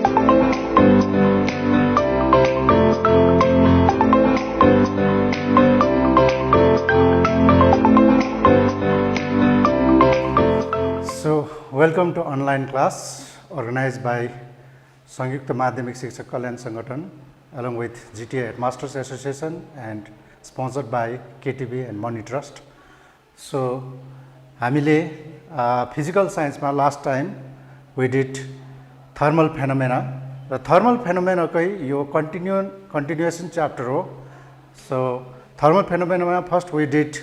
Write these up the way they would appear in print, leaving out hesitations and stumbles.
Welcome to online class organized by Sangyukta Madhyamik Shikshak Kalyan Sangathan along with GTA Headmasters Association and sponsored by KTB and Money Trust. So, हामीले physical science ma last time we did thermal phenomena. The thermal phenomena kai yo continuation chapter ho. So, thermal phenomena ma first we did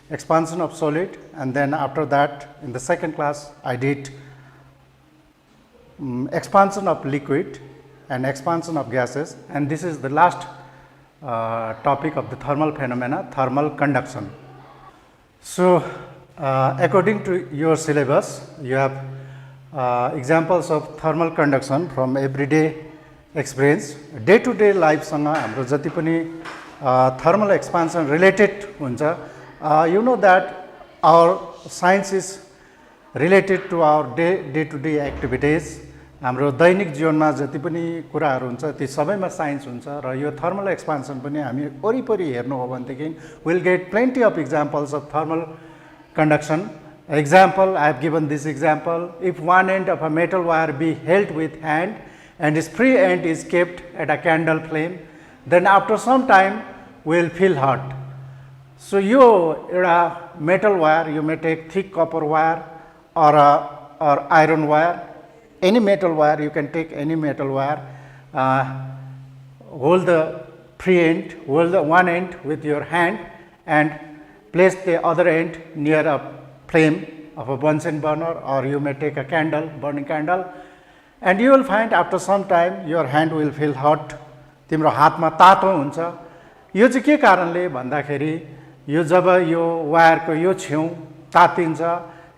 expansion of solid, and then after that in the second class I did expansion of liquid and expansion of gases, and this is the last topic of the thermal phenomena, thermal conduction. So, according to your syllabus, you have examples of thermal conduction from everyday experience. Day to day life sanga hamro jati pani thermal expansion related huncha. You know that our science is related to our day-to-day activities. हाम्रो दैनिक जीवनमा जति पनि कुराहरू हुन्छ ती सबैमा science हुन्छ र यो थर्मल एक्सपान्सन पनि हामी वरिपरि हेर्नु हो भनेदेखि we'll get plenty of examples of thermal conduction. Example, I have given this example. If one end of a metal wire be held with hand and its free end is kept at a candle flame, then after some time we will feel hot. So, you metal wire, you may take thick copper wire or iron wire, any metal wire, you can take any metal wire, hold the free end, hold the one end with your hand and place the other end near a flame of a Bunsen burner, or you may take a candle, burning candle, and you will find after some time your hand will feel hot. तिम्रो हातमा तातो हुन्छ. यो चाहिँ के कारणले भन्दाखेरि यो जब यो वायरको यो छेउ तातिन्छ,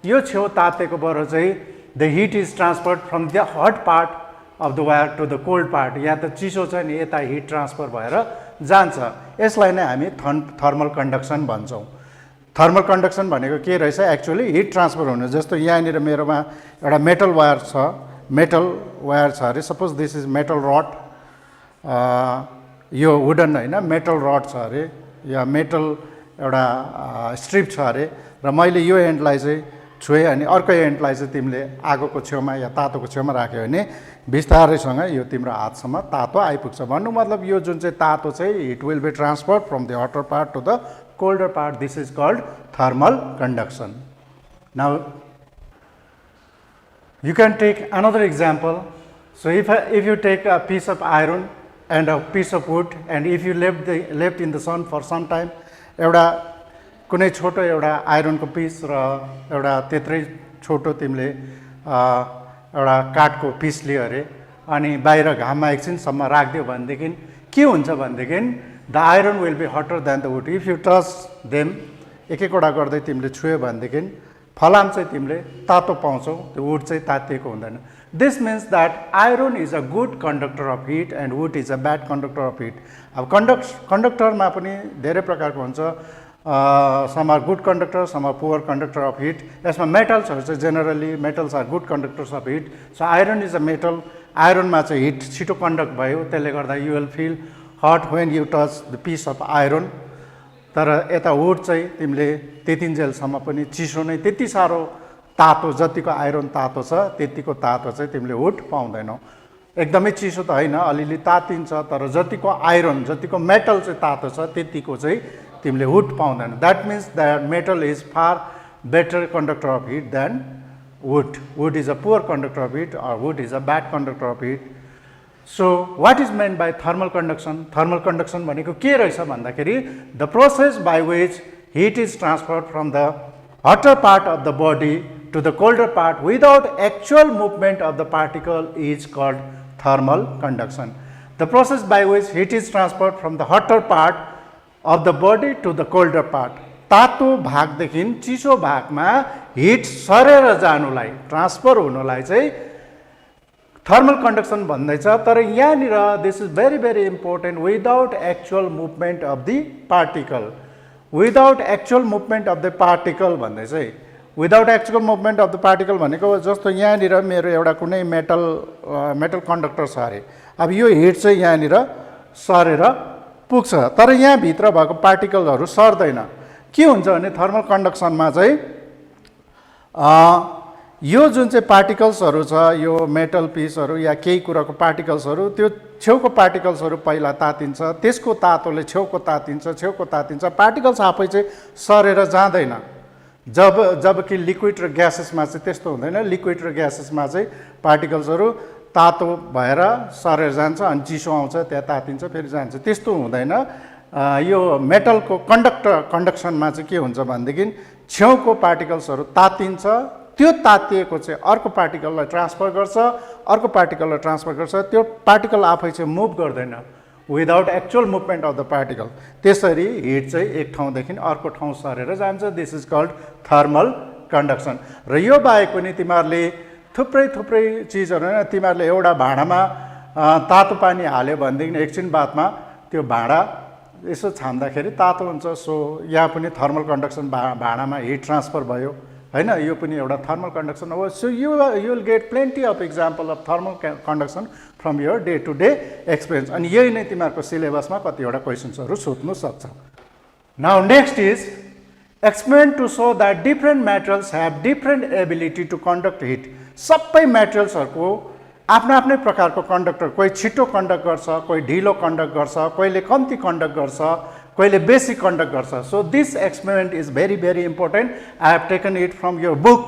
यो छेउ तातेको बाट चाहिँ the heat is transferred from the hot part of the wire to the cold part. यहाँ त चिसो छ नि, यता हिट ट्रान्सफर भएर जान्छ. यसलाई नै हामी थर्मल कन्डक्सन भन्छौं. थर्मल कन्डक्सन भनेको के रहेछ? एक्चुअली हिट ट्रान्सफर हुनु. जस्तो यहाँनिर मेरोमा एउटा मेटल वायर छ अरे. Suppose this is metal rod, यो वुडन हैन, मेटल रड छ अरे, या मेटल एउटा स्ट्रिप छ अरे, र मैले यो एन्डलाई चाहिँ छुए अनि अर्को एन्डलाई चाहिँ तिमीले आगोको छेउमा या तातोको छेउमा राख्यो भने बिस्तारैसँग यो तिम्रो हातसम्म तातो आइपुग्छ. भन्नु मतलब यो जुन चाहिँ तातो चाहिँ it will be transferred from the hotter part to the colder part. This is called thermal conduction. Now you can take another example. So, if you take a piece of iron and a piece of wood, and if you left in the sun for some time, एउटा कुनै छोटो एउटा आइरनको piece र एउटा त्यत्रै छोटो तिमीले एउटा काठको पिस लियो अरे अनि बाहिर घाममा एकछिनसम्म राख्दियो भनेदेखि के हुन्छ भनेदेखि the iron will be hotter than the wood. If you touch them, एक एकवटा गर्दै तिमीले छुयो भनेदेखि फलाम चाहिँ तिमीले तातो पाउँछौ, त्यो वुड चाहिँ तातिएको हुँदैन. This means that iron is a good conductor of heat and wood is a bad conductor of heat. अब conductorमा पनि धेरै प्रकारको हुन्छ. Some are good conductors, some are poor conductor of heat. यसमा मेटल्सहरु चाहिँ generally metals are good conductors of heat. So iron is a metal. आइरनमा चाहिँ hit छिटो conduct भयो, त्यसले गर्दा you will feel hot when you touch the piece of iron. तर यता would चाहिँ तिमीले त्यतिन्जेलसम्म पनि चिसो नै, त्यति सारो तातो, जतिको आइरन तातो छ त्यतिको तातो चाहिँ तिमीले वुड पाउँदैनौ. एकदमै चिसो त हैन, अलिअलि तातिन्छ, तर जतिको आइरन, जतिको मेटल चाहिँ तातो छ त्यतिको चाहिँ तिमीले वुड पाउँदैन. That means that metal is far better conductor of heat than wood. Wood is a poor conductor of heat, or wood is a bad conductor of heat. So, what is meant by thermal conduction? Thermal conduction भनेको के रहेछ भन्दाखेरि the process by which heat is transferred from the hotter part of the body to the colder part without actual movement of the particle is called thermal conduction. The process by which heat is transferred from the hotter part of the body to the colder part. तातो भागदेखि चिसो भागमा hit सरेर जानुलाई, transfer हुनुलाई चाहिँ thermal conduction भन्दैछ. तर यहाँनिर this is very very important, without actual movement of the particle. Without actual movement of the particle भन्दै चाहिँ without actual movement of the particle भनेको जस्तो यहाँनिर मेरो एउटा कुनै मेटल कन्डक्टर छ अरे, अब यो हिट चाहिँ यहाँनिर सरेर पुग्छ, तर यहाँभित्र भएको पार्टिकलहरू सर्दैन। के हुन्छ भने थर्मल कन्डक्सनमा चाहिँ यो जुन चाहिँ पार्टिकल्सहरू छ, यो मेटल पिसहरू या केही कुराको पार्टिकल्सहरू, त्यो छेउको पार्टिकल्सहरू पहिला तातिन्छ, त्यसको तातोले छेउको तातिन्छ, पार्टिकल्स आफै चाहिँ सरेर जाँदैन। जबकि लिक्विड र ग्यासेसमा चाहिँ त्यस्तो हुँदैन। लिक्विड र ग्यासेसमा चाहिँ पार्टिकल्सहरू तातो भएर सरेर जान्छ अनि चिसो आउँछ, त्यहाँ तातिन्छ, फेरि जान्छ, त्यस्तो हुँदैन। यो मेटलको कन्डक्सनमा चाहिँ के हुन्छ भनेदेखि छेउको पार्टिकल्सहरू तातिन्छ, त्यो तातिएको चाहिँ अर्को पार्टिकललाई ट्रान्सफर गर्छ, त्यो पार्टिकल आफै चाहिँ मुभ गर्दैन without actual movement of the particle. त्यसरी हिट चाहिँ एक ठाउँदेखि अर्को ठाउँ सरेर जान्छ। This is called thermal conduction. र यो बाहेक पनि तिमीहरूले थुप्रै चिजहरू, होइन, तिमीहरूले एउटा भाँडामा तातो पानी हाल्यो भनेदेखि एकछिन बादमा त्यो भाँडा यसो छाम्दाखेरि तातो हुन्छ। सो यहाँ पनि थर्मल कन्डक्सन, भाँडामा हिट ट्रान्सफर भयो, होइन, यो पनि एउटा थर्मल कन्डक्सन हो। So you will get plenty of example of thermal conduction from your day to day experience. अनि यही नै तिमीहरूको सिलेबसमा कतिवटा क्वेसन्सहरू सोध्नु सक्छ। Now next is experiment to show that different materials have different ability to conduct heat. सबै मेटेरियल्सहरूको आफ्नो आफ्नै प्रकारको कन्डक्टर, कोही छिटो कन्डक्ट गर्छ, कोही ढिलो कन्डक्ट गर्छ, कोहीले कम्ती कन्डक्ट गर्छ, कोहीले बेसी कन्डक्ट गर्छ। So this experiment is very very important. I have taken it from your book.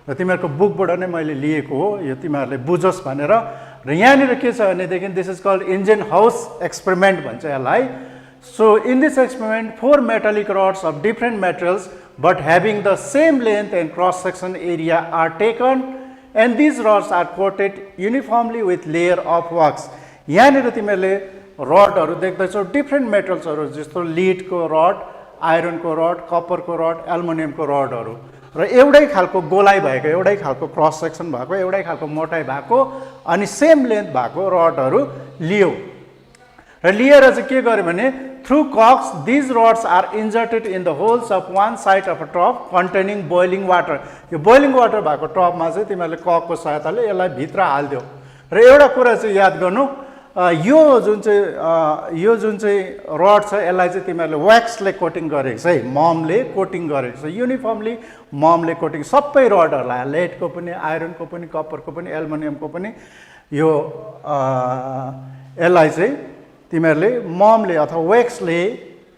र तिमीहरूको बुकबाट नै मैले लिएको हो, यो तिमीहरूले बुझोस् भनेर। र यहाँनिर के छ भनेदेखि this is called Ingenhousz experiment भन्छ यसलाई। So in this experiment 4 metallic rods of different materials but having the same length and cross section area are taken and these rods are coated uniformly with layer of wax. यहाँनिर तिमीहरूले रडहरू देख्दैछौ, different मेटल्सहरू जस्तो लिडको rod, आइरनको rod, कपरको rod, एल्युमिनियमको रडहरू, र एउटै खालको गोलाइ भएको, एउटै खालको क्रस सेक्सन भएको, एउटै खालको मोटाइ भएको अनि सेम लेन्थ भएको रडहरू लियो। र लिएर चाहिँ के गर्यो भने through corks these rods are inserted in the holes of one side of a top containing boiling water. यो बोइलिङ वाटर भएको टपमा चाहिँ तिमीहरूले ककको सहायताले यसलाई भित्र हालिदियो। र एउटा कुरा चाहिँ याद गर्नु, यो जुन चाहिँ रड छ यसलाई चाहिँ तिमीहरूले व्याक्सले कोटिङ गरेको छ है, ममले कोटिङ गरेको छ, युनिफर्मली ममले कोटिङ। सबै रडहरूलाई, लेडको पनि, आइरनको पनि, कपरको पनि, एल्युमिनियमको पनि, यो यसलाई चाहिँ तिमीहरूले ममले अथवा व्याक्सले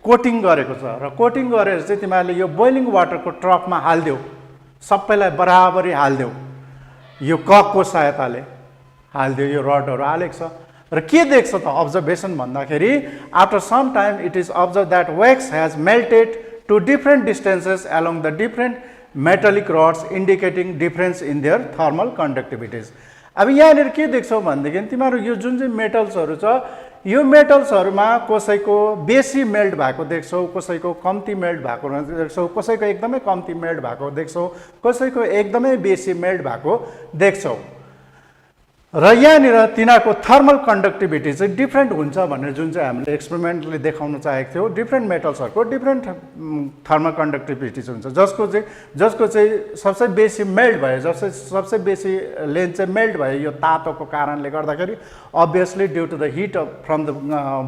कोटिङ गरेको छ। र कोटिङ गरेर चाहिँ तिमीहरूले यो बोइलिङ वाटरको ट्रपमा हालिदेऊ, सबैलाई बराबरी हालिदेऊ, यो ककको सहायताले हालिदेऊ। यो रडहरू हालेको छ। र के देख्छ त अब्जर्भेसन भन्दाखेरि after some time it is observe that wax has melted to different distances along the different metallic rods indicating difference in their thermal conductivities. अब यहाँनिर के देख्छौ भनेदेखि तिमीहरू यो जुन चाहिँ मेटल्सहरू छ, यो मेटल्सहरूमा कसैको बेसी मेल्ट भएको देख्छौ, कसैको कम्ती मेल्ट भएको देख्छौ, कसैको एकदमै कम्ती मेल्ट भएको देख्छौ, कसैको एकदमै बेसी मेल्ट भएको देख्छौ। र यहाँनिर तिनीहरूको थर्मल कन्डक्टिभिटी चाहिँ डिफ्रेन्ट हुन्छ भनेर जुन चाहिँ हामीले एक्सपेरिमेन्टले देखाउन चाहेको थियो। डिफ्रेन्ट मेटल्सहरूको डिफ्रेन्ट थर्मल कन्डक्टिभिटी हुन्छ, जसको चाहिँ सबसे बेसी मेल्ट भयो, सबसे बेसी लेन्थ चाहिँ मेल्ट भयो यो तातोको कारणले गर्दाखेरि। Obviously due to the heat from the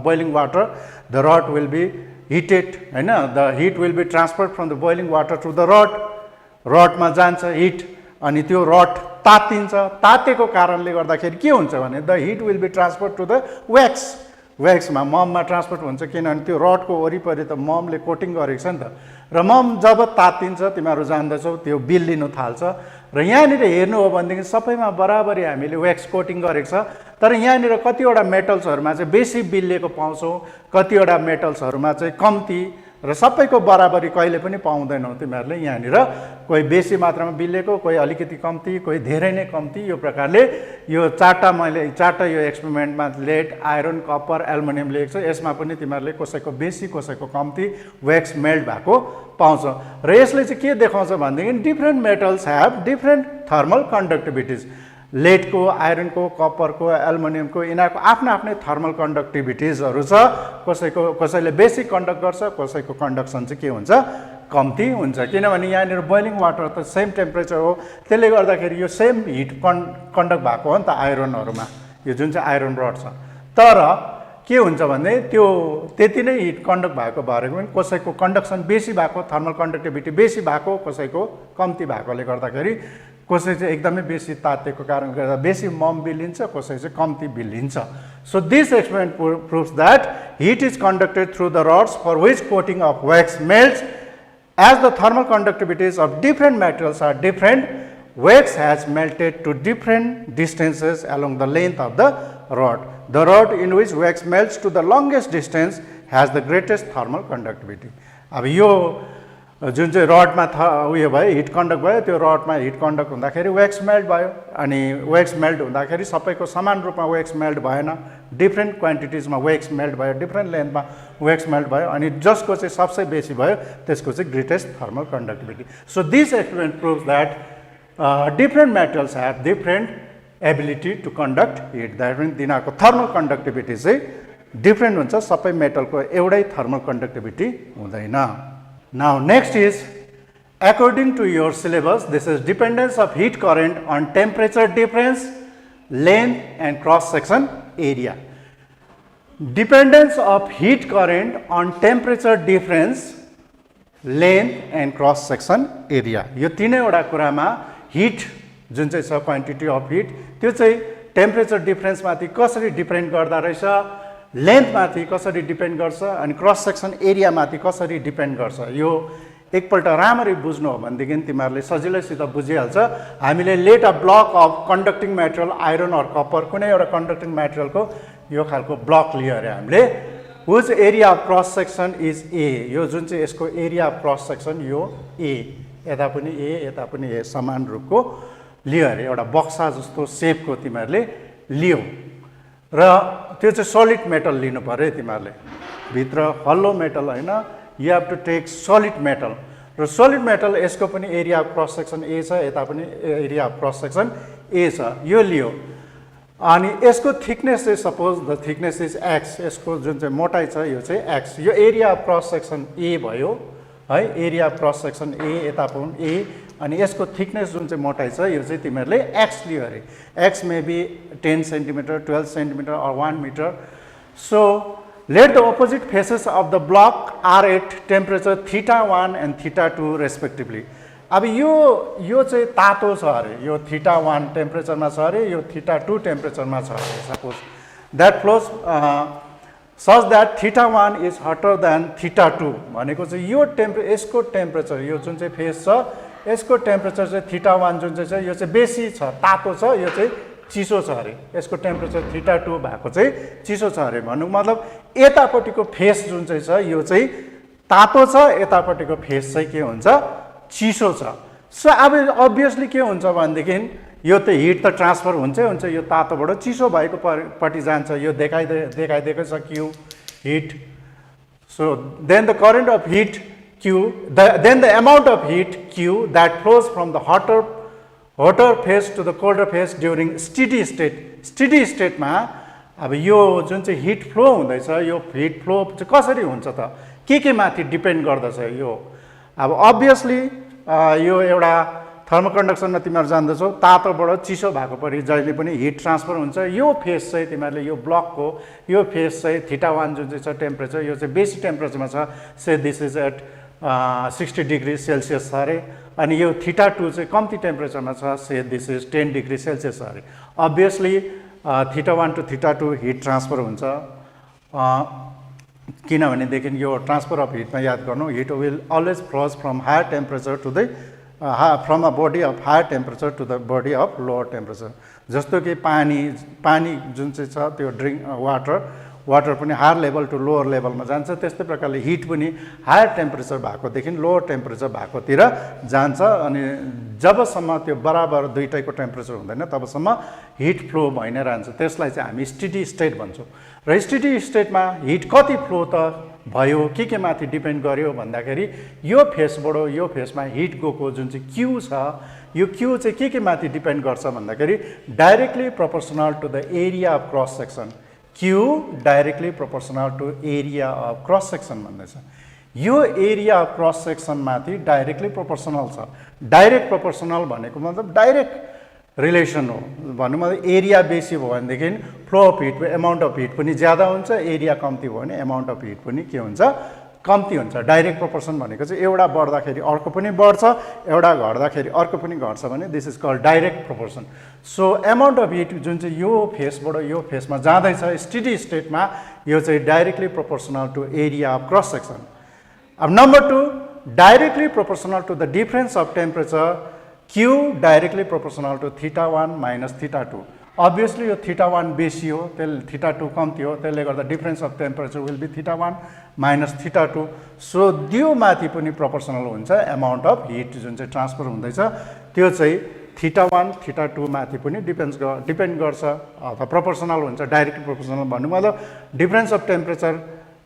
boiling water the rod will be heated, होइन, the heat will be transferred from the boiling water to the रडमा जान्छ हिट, अनि त्यो रड तातिन्छ। तातेको कारणले गर्दाखेरि के हुन्छ भने the heat will be transfer to the व्याक्समा, मममा ट्रान्सफर हुन्छ, किनभने त्यो रडको वरिपरि त ममले कोटिङ गरेको छ नि त। र मम जब तातिन्छ तिमीहरू जान्दछौ त्यो बिल्लिनु थाल्छ। र यहाँनिर हेर्नु हो भनेदेखि सबैमा बराबरी हामीले व्याक्स कोटिङ गरेको छ। तर यहाँनिर कतिवटा मेटल्सहरूमा चाहिँ बेसी बिल्लेको पाउँछौ, कतिवटा मेटल्सहरूमा चाहिँ कम्ती, र सबैको बराबरी कहिले पनि पाउँदैनौ तिमीहरूले। यहाँनिर कोही बेसी मात्रामा बिल्लेको, कोही अलिकति कम्ती, कोही धेरै नै कम्ती। यो प्रकारले यो चारवटा यो एक्सपेरिमेन्टमा लेड, आइरन, कपर, एल्युमिनियम लिएको छ। यसमा पनि तिमीहरूले कसैको बेसी कसैको कम्ती व्याक्स मेल्ट भएको पाउँछ। र यसले चाहिँ के देखाउँछ भनेदेखि different metals have different thermal conductivities. लेडको, आइरनको, कपरको, एल्युमिनियमको यिनीहरूको आफ्नो आफ्नै थर्मल कन्डक्टिभिटिजहरू छ। कसैले बेसी कन्डक्ट गर्छ, कसैको कन्डक्सन चाहिँ के हुन्छ, कम्ती हुन्छ किनभने यहाँनिर बोइलिङ वाटर त सेम टेम्परेचर हो त्यसले गर्दाखेरि यो सेम हिट कन्डक्ट भएको हो नि त आइरनहरुमा यो जुन चाहिँ आइरन रड छ तर के हुन्छ भने त्यो त्यति नै हिट कन्डक्ट भएको भएर पनि कसैको कन्डक्सन बेसी भएको थर्मल कन्डक्टिभिटी बेसी भएको कसैको कम्ती भएकोले गर्दाखेरि कसै चाहिँ एकदमै बेसी तातेको कारणले गर्दा बेसी मम बिलिन्छ कसै चाहिँ कम्ती बिलिन्छ so this experiment proves that heat is conducted through the rods for which coating of wax melts as the thermal conductivities of different materials are different wax has melted to different distances along the length of the rod in which wax melts to the longest distance has the greatest thermal conductivity अब यो जुन चाहिँ रडमा उयो भयो hit conduct भयो त्यो रडमा heat conduct हुँदाखेरि वेक्स मेल्ट भयो अनि वेक्स मेल्ट हुँदाखेरि सबैको समान रूपमा वेक्स मेल्ट भएन डिफ्रेन्ट क्वान्टिटिजमा वेक्स मेल्ट भयो डिफ्रेन्ट लेन्थमा वेक्स मेल्ट भयो अनि जसको चाहिँ सबसे बेसी भयो त्यसको चाहिँ greatest thermal conductivity so this experiment proves that different metals have different ability to conduct heat that means तिनीहरूको थर्मल कन्डक्टिभिटी चाहिँ डिफ्रेन्ट हुन्छ सबै मेटलको एउटै थर्मल कन्डक्टिभिटी हुँदैन Now next is according to your syllabus this is dependence of heat current on temperature difference length and cross section area dependence of heat current on temperature difference length and cross section area यो तीनैवटा कुरामा hit जुन चाहिँ छ quantity of heat त्यो चाहिँ temperature difference माथि कसरी depend गर्दा रहेछ लेन्थ माथि कसरी डिपेन्ड गर्छ अनि क्रस सेक्सन एरिया माथि कसरी डिपेन्ड गर्छ यो एकपल्ट राम्ररी बुझ्नु हो भनेदेखि तिमीहरूले सजिलैसित बुझिहाल्छ हामीले let a block of conducting material iron or copper कुनै एउटा कन्डक्टिङ मेटेरियलको यो खालको ब्लक लियो अरे हामीले whose area of cross section is A यो जुन चाहिँ यसको एरिया अफ क्रस सेक्सन यो ए यता पनि ए समान रूपको लियो अरे एउटा बक्सा जस्तो सेपको तिमीहरूले लियो र त्यो चाहिँ सलिड मेटल लिनु पर्यो तिमीहरूले भित्र हल्लो मेटल हैन you have to take solid metal र सलिड मेटल यसको पनि area of cross section A छ यता पनि area of cross section A छ यो लियो अनि यसको थिकनेस चाहिँ suppose the thickness is x यसको जुन चाहिँ मोटाइ छ यो चाहिँ एक्स यो area of cross section A भयो है area of cross section A यता पनि ए अनि यसको थिकनेस जुन चाहिँ मोटाइ छ यो चाहिँ तिमीहरूले एक्स लियो अरे x may be 10 centimetre 12 centimetre or 1 meter so let the opposite faces of the block are at temperature θ1 and θ2 respectively अब यो चाहिँ तातो छ अरे यो θ1 टेम्परेचरमा छ अरे यो θ2 टेम्परेचरमा छ अरे suppose that flows such that θ1 is hotter than θ2 भनेको चाहिँ यो यसको टेम्परेचर यो जुन चाहिँ फेस छ यसको टेम्परेचर चाहिँ θ1 जुन चाहिँ छ यो चाहिँ बेसी छ तातो छ यो चाहिँ चिसो छ अरे यसको टेम्परेचर θ2 भएको चाहिँ चिसो छ अरे भन्नु मतलब यतापट्टिको फेस जुन चाहिँ छ यो चाहिँ तातो छ यतापट्टिको फेस चाहिँ के हुन्छ चिसो छ सो अब अभियसली के हुन्छ भनेदेखि यो त हिट त ट्रान्सफर हुन्छ यो तातोबाट चिसो भएको पट्टि जान्छ यो देखाइदिएकै छ Q heat so then the current of heat Q, then the amount of heat Q that flows from the hotter phase to the colder phase during steady state. Steady state मा अब यो जुन चाहिँ हिट फ्लो हुँदैछ यो hit flow चाहिँ कसरी हुन्छ त के माथि डिपेन्ड गर्दछ यो अब अभियसली यो एउटा थर्मल कन्डक्सनमा तिमीहरू जान्दछौ तातोबाट चिसो भएको परि जहिले पनि हिट ट्रान्सफर हुन्छ यो फेस चाहिँ तिमीहरूले यो ब्लकको यो फेस चाहिँ θ1 जुन चाहिँ छ टेम्परेचर यो चाहिँ बेसी टेम्परेचरमा छ say this is at 60 degree Celsius छ अरे अनि यो θ2 चाहिँ कम्ती टेम्परेचरमा छ say this is 10 degree Celsius छ अरे अभियसली θ1 टु θ2 हिट ट्रान्सफर हुन्छ किनभनेदेखि यो ट्रान्सफर अफ हिटमा याद गर्नु heat will always flows from higher temperature to the from a body of higher temperature to the body of lower temperature जस्तो कि पानी जुन चाहिँ छ त्यो वाटर पनि हायर लेभल टु लोवर लेभलमा जान्छ त्यस्तै प्रकारले हिट पनि हायर टेम्परेचर भएकोदेखि लोवर टेम्परेचर भएकोतिर जान्छ अनि जबसम्म त्यो बराबर दुईटैको टेम्परेचर हुँदैन तबसम्म हिट फ्लो भइ नै रहन्छ त्यसलाई चाहिँ हामी स्टेडी स्टेट भन्छौँ र स्टेडी स्टेटमा हिट कति फ्लो त भयो के माथि डिपेन्ड गर्यो भन्दाखेरि यो फेसबाट यो फेसमा हिट गएको जुन चाहिँ क्यू छ यो क्यू चाहिँ के माथि डिपेन्ड गर्छ भन्दाखेरि directly proportional to the area of cross section Q directly proportional to area of cross section भन्दैछ यो एरिया अफ क्रस सेक्सनमाथि डाइरेक्टली प्रोपोर्सनल छ। डाइरेक्ट प्रोपोर्सनल भनेको मतलब डाइरेक्ट रिलेसन हो। भन्नु मतलब एरिया बेसी भयो भनेदेखि flow of heat amount of heat पनि ज्यादा हुन्छ, एरिया कम्ती भयो भने एमाउन्ट अफ हिट पनि के हुन्छ कम्ती हुन्छ। डाइरेक्ट प्रोपोर्सन भनेको चाहिँ एउटा बढ्दाखेरि अर्को पनि बढ्छ, एउटा घट्दाखेरि अर्को पनि घट्छ भने this is called direct proportion. So amount of heat जुन चाहिँ यो फेसबाट यो फेसमा जाँदैछ स्टेडी स्टेटमा यो चाहिँ directly proportional to area of cross section. अब number 2 directly proportional to the difference of temperature Q directly proportional to θ1 minus θ2। Obviously यो θ1 बेसी हो, त्यसले θ2 कम्ती हो, त्यसले गर्दा difference of temperature will be θ1 minus θ2। So त्यो माथि पनि प्रोपोर्सनल हुन्छ एमाउन्ट अफ हिट जुन चाहिँ ट्रान्सफर हुँदैछ त्यो चाहिँ θ1 θ2 माथि पनि डिपेन्ड गर्छ अथवा प्रोपोर्सनल हुन्छ। डाइरेक्टली प्रोपोर्सनल भन्नु मतलब डिफरेन्स अफ टेम्परेचर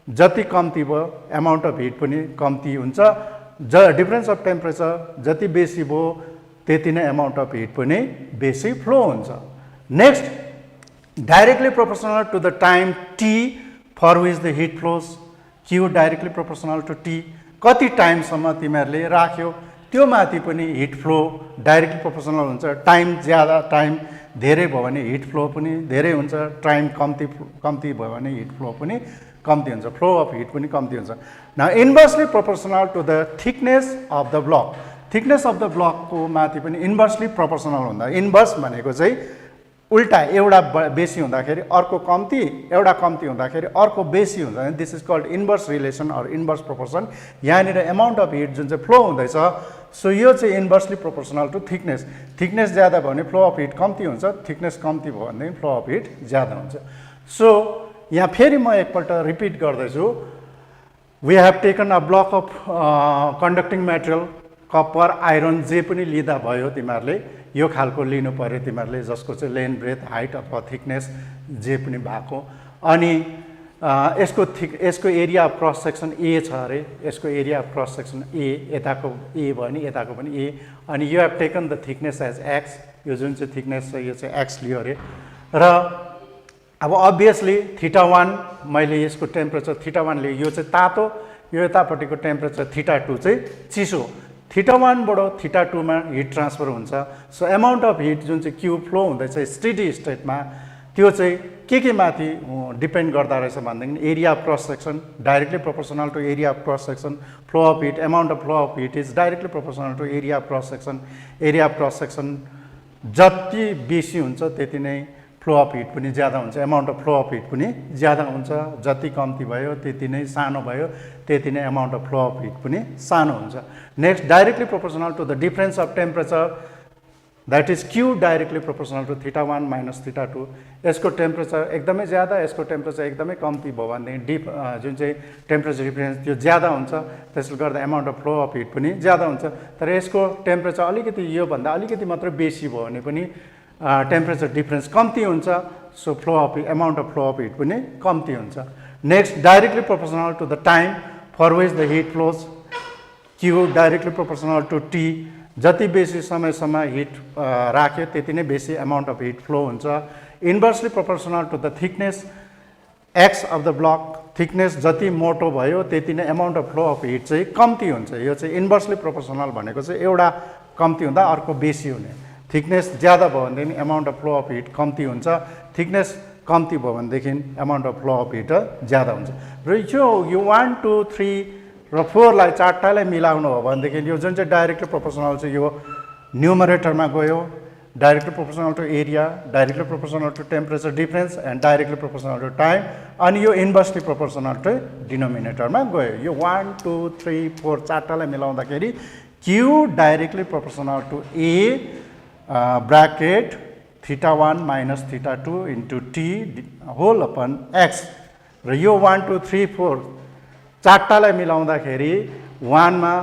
जति कम्ती भयो एमाउन्ट अफ हिट पनि कम्ती हुन्छ, डिफरेन्स अफ टेम्परेचर जति बेसी भयो त्यति नै एमाउन्ट अफ हिट पनि बेसी फ्लो हुन्छ। Next directly proportional to the time t for which the heat flows. Q directly proportional to t कति टाइमसम्म तिमीहरूले राख्यो त्यो माथि पनि हिट फ्लो डाइरेक्टली प्रोपोर्सनल हुन्छ। टाइम ज्यादा टाइम धेरै भयो भने हिट फ्लो पनि धेरै हुन्छ, टाइम कम्ती भयो भने हिट फ्लो पनि कम्ती हुन्छ, फ्लो अफ हिट पनि कम्ती हुन्छ। Now inversely proportional to the thickness of the block. Thickness of the ब्लकको माथि पनि इन्भर्सली प्रोपोर्सनल हुँदा, इन्भर्स भनेको चाहिँ उल्टा एउटा बेसी हुँदाखेरि अर्को कम्ती, एउटा कम्ती हुँदाखेरि अर्को बेसी हुन्छ। This is called inverse relation or inverse proportion. यहाँनिर एमाउन्ट अफ हिट जुन चाहिँ फ्लो हुँदैछ सो यो चाहिँ inversely proportional to thickness. Thickness ज्यादा भयो भने फ्लो अफ हिट कम्ती हुन्छ, थिकनेस कम्ती भयो भनेदेखि फ्लो अफ हिट ज्यादा हुन्छ। सो यहाँ फेरि म एकपल्ट रिपिट गर्दैछु। We have taken a block of conducting material, copper iron जे पनि लिँदा भयो तिमीहरूले यो खालको लिनु पर्यो तिमीहरूले, जसको चाहिँ लेन्थ ब्रेथ हाइट अथवा थिकनेस जे पनि भएको। अनि यसको area of cross section A छ अरे, यसको area of cross section A, यताको ए भयो भने यताको पनि ए। अनि you have taken the thickness as x, यो जुन चाहिँ थिकनेस छ यो चाहिँ एक्स लियो अरे। र अब अभियसली θ1 मैले यसको टेम्परेचर θ1 लिएँ, यो चाहिँ तातो, यो यतापट्टिको टेम्परेचर θ2 चाहिँ चिसो। θ1 बाट θ2 मा हिट ट्रान्सफर हुन्छ। सो एमाउन्ट अफ हिट जुन चाहिँ Q फ्लो हुँदैछ स्टेडी स्टेटमा त्यो चाहिँ के माथि डिपेन्ड गर्दा रहेछ भनेदेखि area of cross section directly proportional to area of cross section. Flow of heat amount of flow of heat is directly proportional to area of cross section. Area of cross section जति बेसी हुन्छ त्यति नै flow of heat पनि ज्यादा हुन्छ, amount of flow of heat पनि ज्यादा हुन्छ। जति कम्ती भयो त्यति नै सानो भयो, त्यति नै amount of flow of heat पनि सानो हुन्छ। Next directly proportional to the difference of temperature that is Q directly proportional to θ1 minus θ2। यसको टेम्परेचर एकदमै ज्यादा, यसको टेम्परेचर एकदमै कम्ती भयो भनेदेखि जुन चाहिँ टेम्परेचर डिफरेन्स त्यो ज्यादा हुन्छ, त्यसले गर्दा amount of flow of heat पनि ज्यादा हुन्छ। तर यसको टेम्परेचर अलिकति योभन्दा अलिकति मात्र बेसी भयो भने पनि टेम्परेचर डिफरेन्स कम्ती हुन्छ, so flow of amount of flow of heat पनि कम्ती हुन्छ। Next directly proportional to the time for which the heat flows. Q directly proportional to t, जति बेसी समयसम्म हिट राख्यो त्यति नै बेसी एमाउन्ट अफ हिट फ्लो हुन्छ। Inversely proportional to the thickness x of the block. Thickness जति मोटो भयो त्यति नै amount of flow of heat चाहिँ कम्ती हुन्छ। यो चाहिँ इन्भर्सली प्रोपोर्सनल भनेको चाहिँ एउटा कम्ती हुँदा अर्को बेसी हुने। थिकनेस ज्यादा भयो भनेदेखि amount of flow of hit कम्ती हुन्छ, थिकनेस कम्ती भयो भनेदेखि amount of flow of hit ज्यादा हुन्छ। र यो 1 2 3 र 4 लाई चारवटालाई मिलाउनु हो भनेदेखि यो जुन चाहिँ डाइरेक्टली प्रोपोर्सनल चाहिँ यो न्युमरेटरमा गयो, directly proportional to area, directly proportional to temperature difference and directly proportional to time, अनि यो इन्भर्सली प्रोपोर्सनल टु डिनोमिनेटरमा गयो। यो 1 2 3 4 चारवटालाई मिलाउँदाखेरि Q directly proportional to A bracket θ1 minus θ2 into t whole upon x। र यो 1 2 3 4 चारवटालाई मिलाउँदाखेरि 1 मा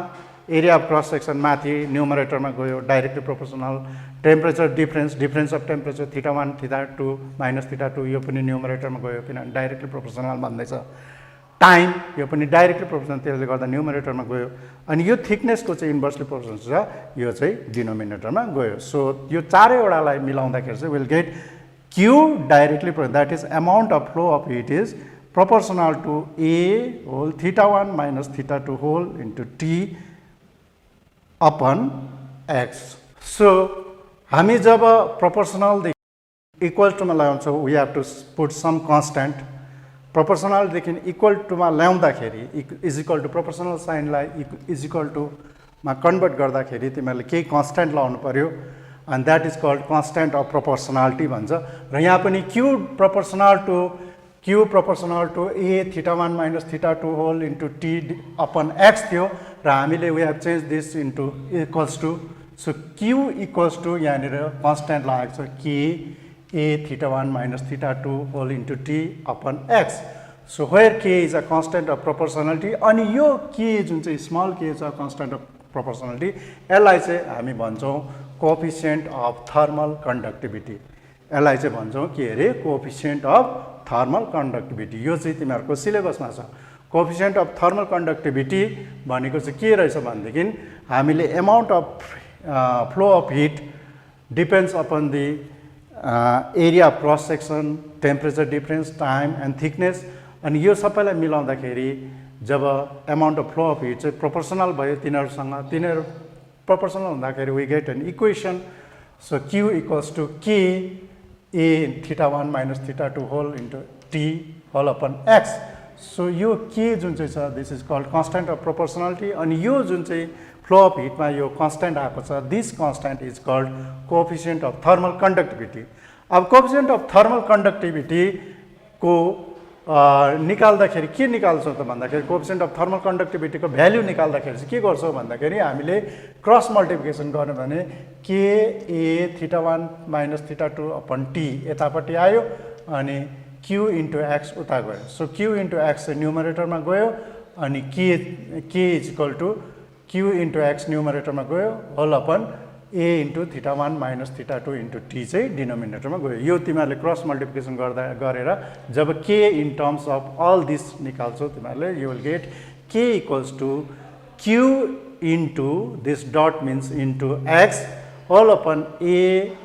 एरिया अफ क्रस सेक्सन माथि न्युमरेटरमा गयो, directly proportional. Temperature difference of temperature θ1 θ2 minus θ2 यो पनि न्युमरेटरमा गयो किनभने डाइरेक्टली प्रोपोर्सनल भन्दैछ। टाइम यो पनि डाइरेक्टली प्रोपोर्सनल, त्यसले गर्दा न्युमरेटरमा गयो। अनि यो थिकनेसको चाहिँ इन्भर्सली प्रोपोर्सनल छ, यो चाहिँ डिनोमिनेटरमा गयो। सो यो चारैवटालाई मिलाउँदाखेरि चाहिँ will get Q directly, that is amount of flow of heat is proportional to a whole theta 1 minus theta 2 whole into t upon x. So हामी जब proportional equal to मा ल्याउँछौँ, we have to put some constant. Proportional देखि equal to मा ल्याउँदाखेरि is equal to proportional sign लाई is equal to मा convert गर्दाखेरि तिमीहरूले केही constant लाउनु पर्यो, and that is called constant of proportionality भन्छ. र यहाँ पनि q proportional to a theta 1 minus theta 2 whole into t upon x थियो, र हामीले we have changed this into equals to. So q equals to यहाँनिर constant लागेको छ k a theta 1 minus theta 2 whole into t upon x. So where k is a constant of proportionality, अनि यो k जुन चाहिँ small k छ constant of proportionality, यसलाई चाहिँ हामी भन्छौँ coefficient of thermal conductivity. यसलाई चाहिँ भन्छौँ के अरे coefficient of thermal conductivity. यो चाहिँ तिमीहरूको सिलेबसमा छ. coefficient of thermal conductivity भनेको चाहिँ के रहेछ भनेदेखि हामीले amount of flow of heat depends upon the area of cross section, temperature difference, time and thickness, अनि यो सबैलाई मिलाउँदाखेरि जब amount of flow of heat चाहिँ proportional भयो तिनीहरुसँग, तिनीहरु proportional हुँदाखेरि we get an equation. So q equals to k a theta 1 minus theta 2 whole into t whole upon x. So यो k जुन चाहिँ छ, this is called constant of proportionality, अनि यो जुन चाहिँ flow of heat मा यो constant आएको छ, this constant is called coefficient of thermal conductivity. अब coefficient of thermal conductivity को निकाल्दाखेरि के निकाल्छौँ त भन्दाखेरि coefficient of thermal conductivity को भ्यालु निकाल्दाखेरि चाहिँ के गर्छौँ भन्दाखेरि हामीले क्रस मल्टिप्लिकेसन गर्नु भने k a theta 1 minus theta 2 upon t यतापट्टि आयो अनि q into x उता गयो. So q into x न्युमरेटरमा गयो अनि k is equal to q into x न्युमरेटरमा गयो whole upon a into theta 1 minus theta 2 into t चाहिँ डिनोमिनेटरमा गयो. यो तिमीहरूले क्रस मल्टिप्लिकेसन गरेर जब k in terms of all this निकाल्छौ तिमीहरूले you will get k equals to q into this dot means into x whole upon a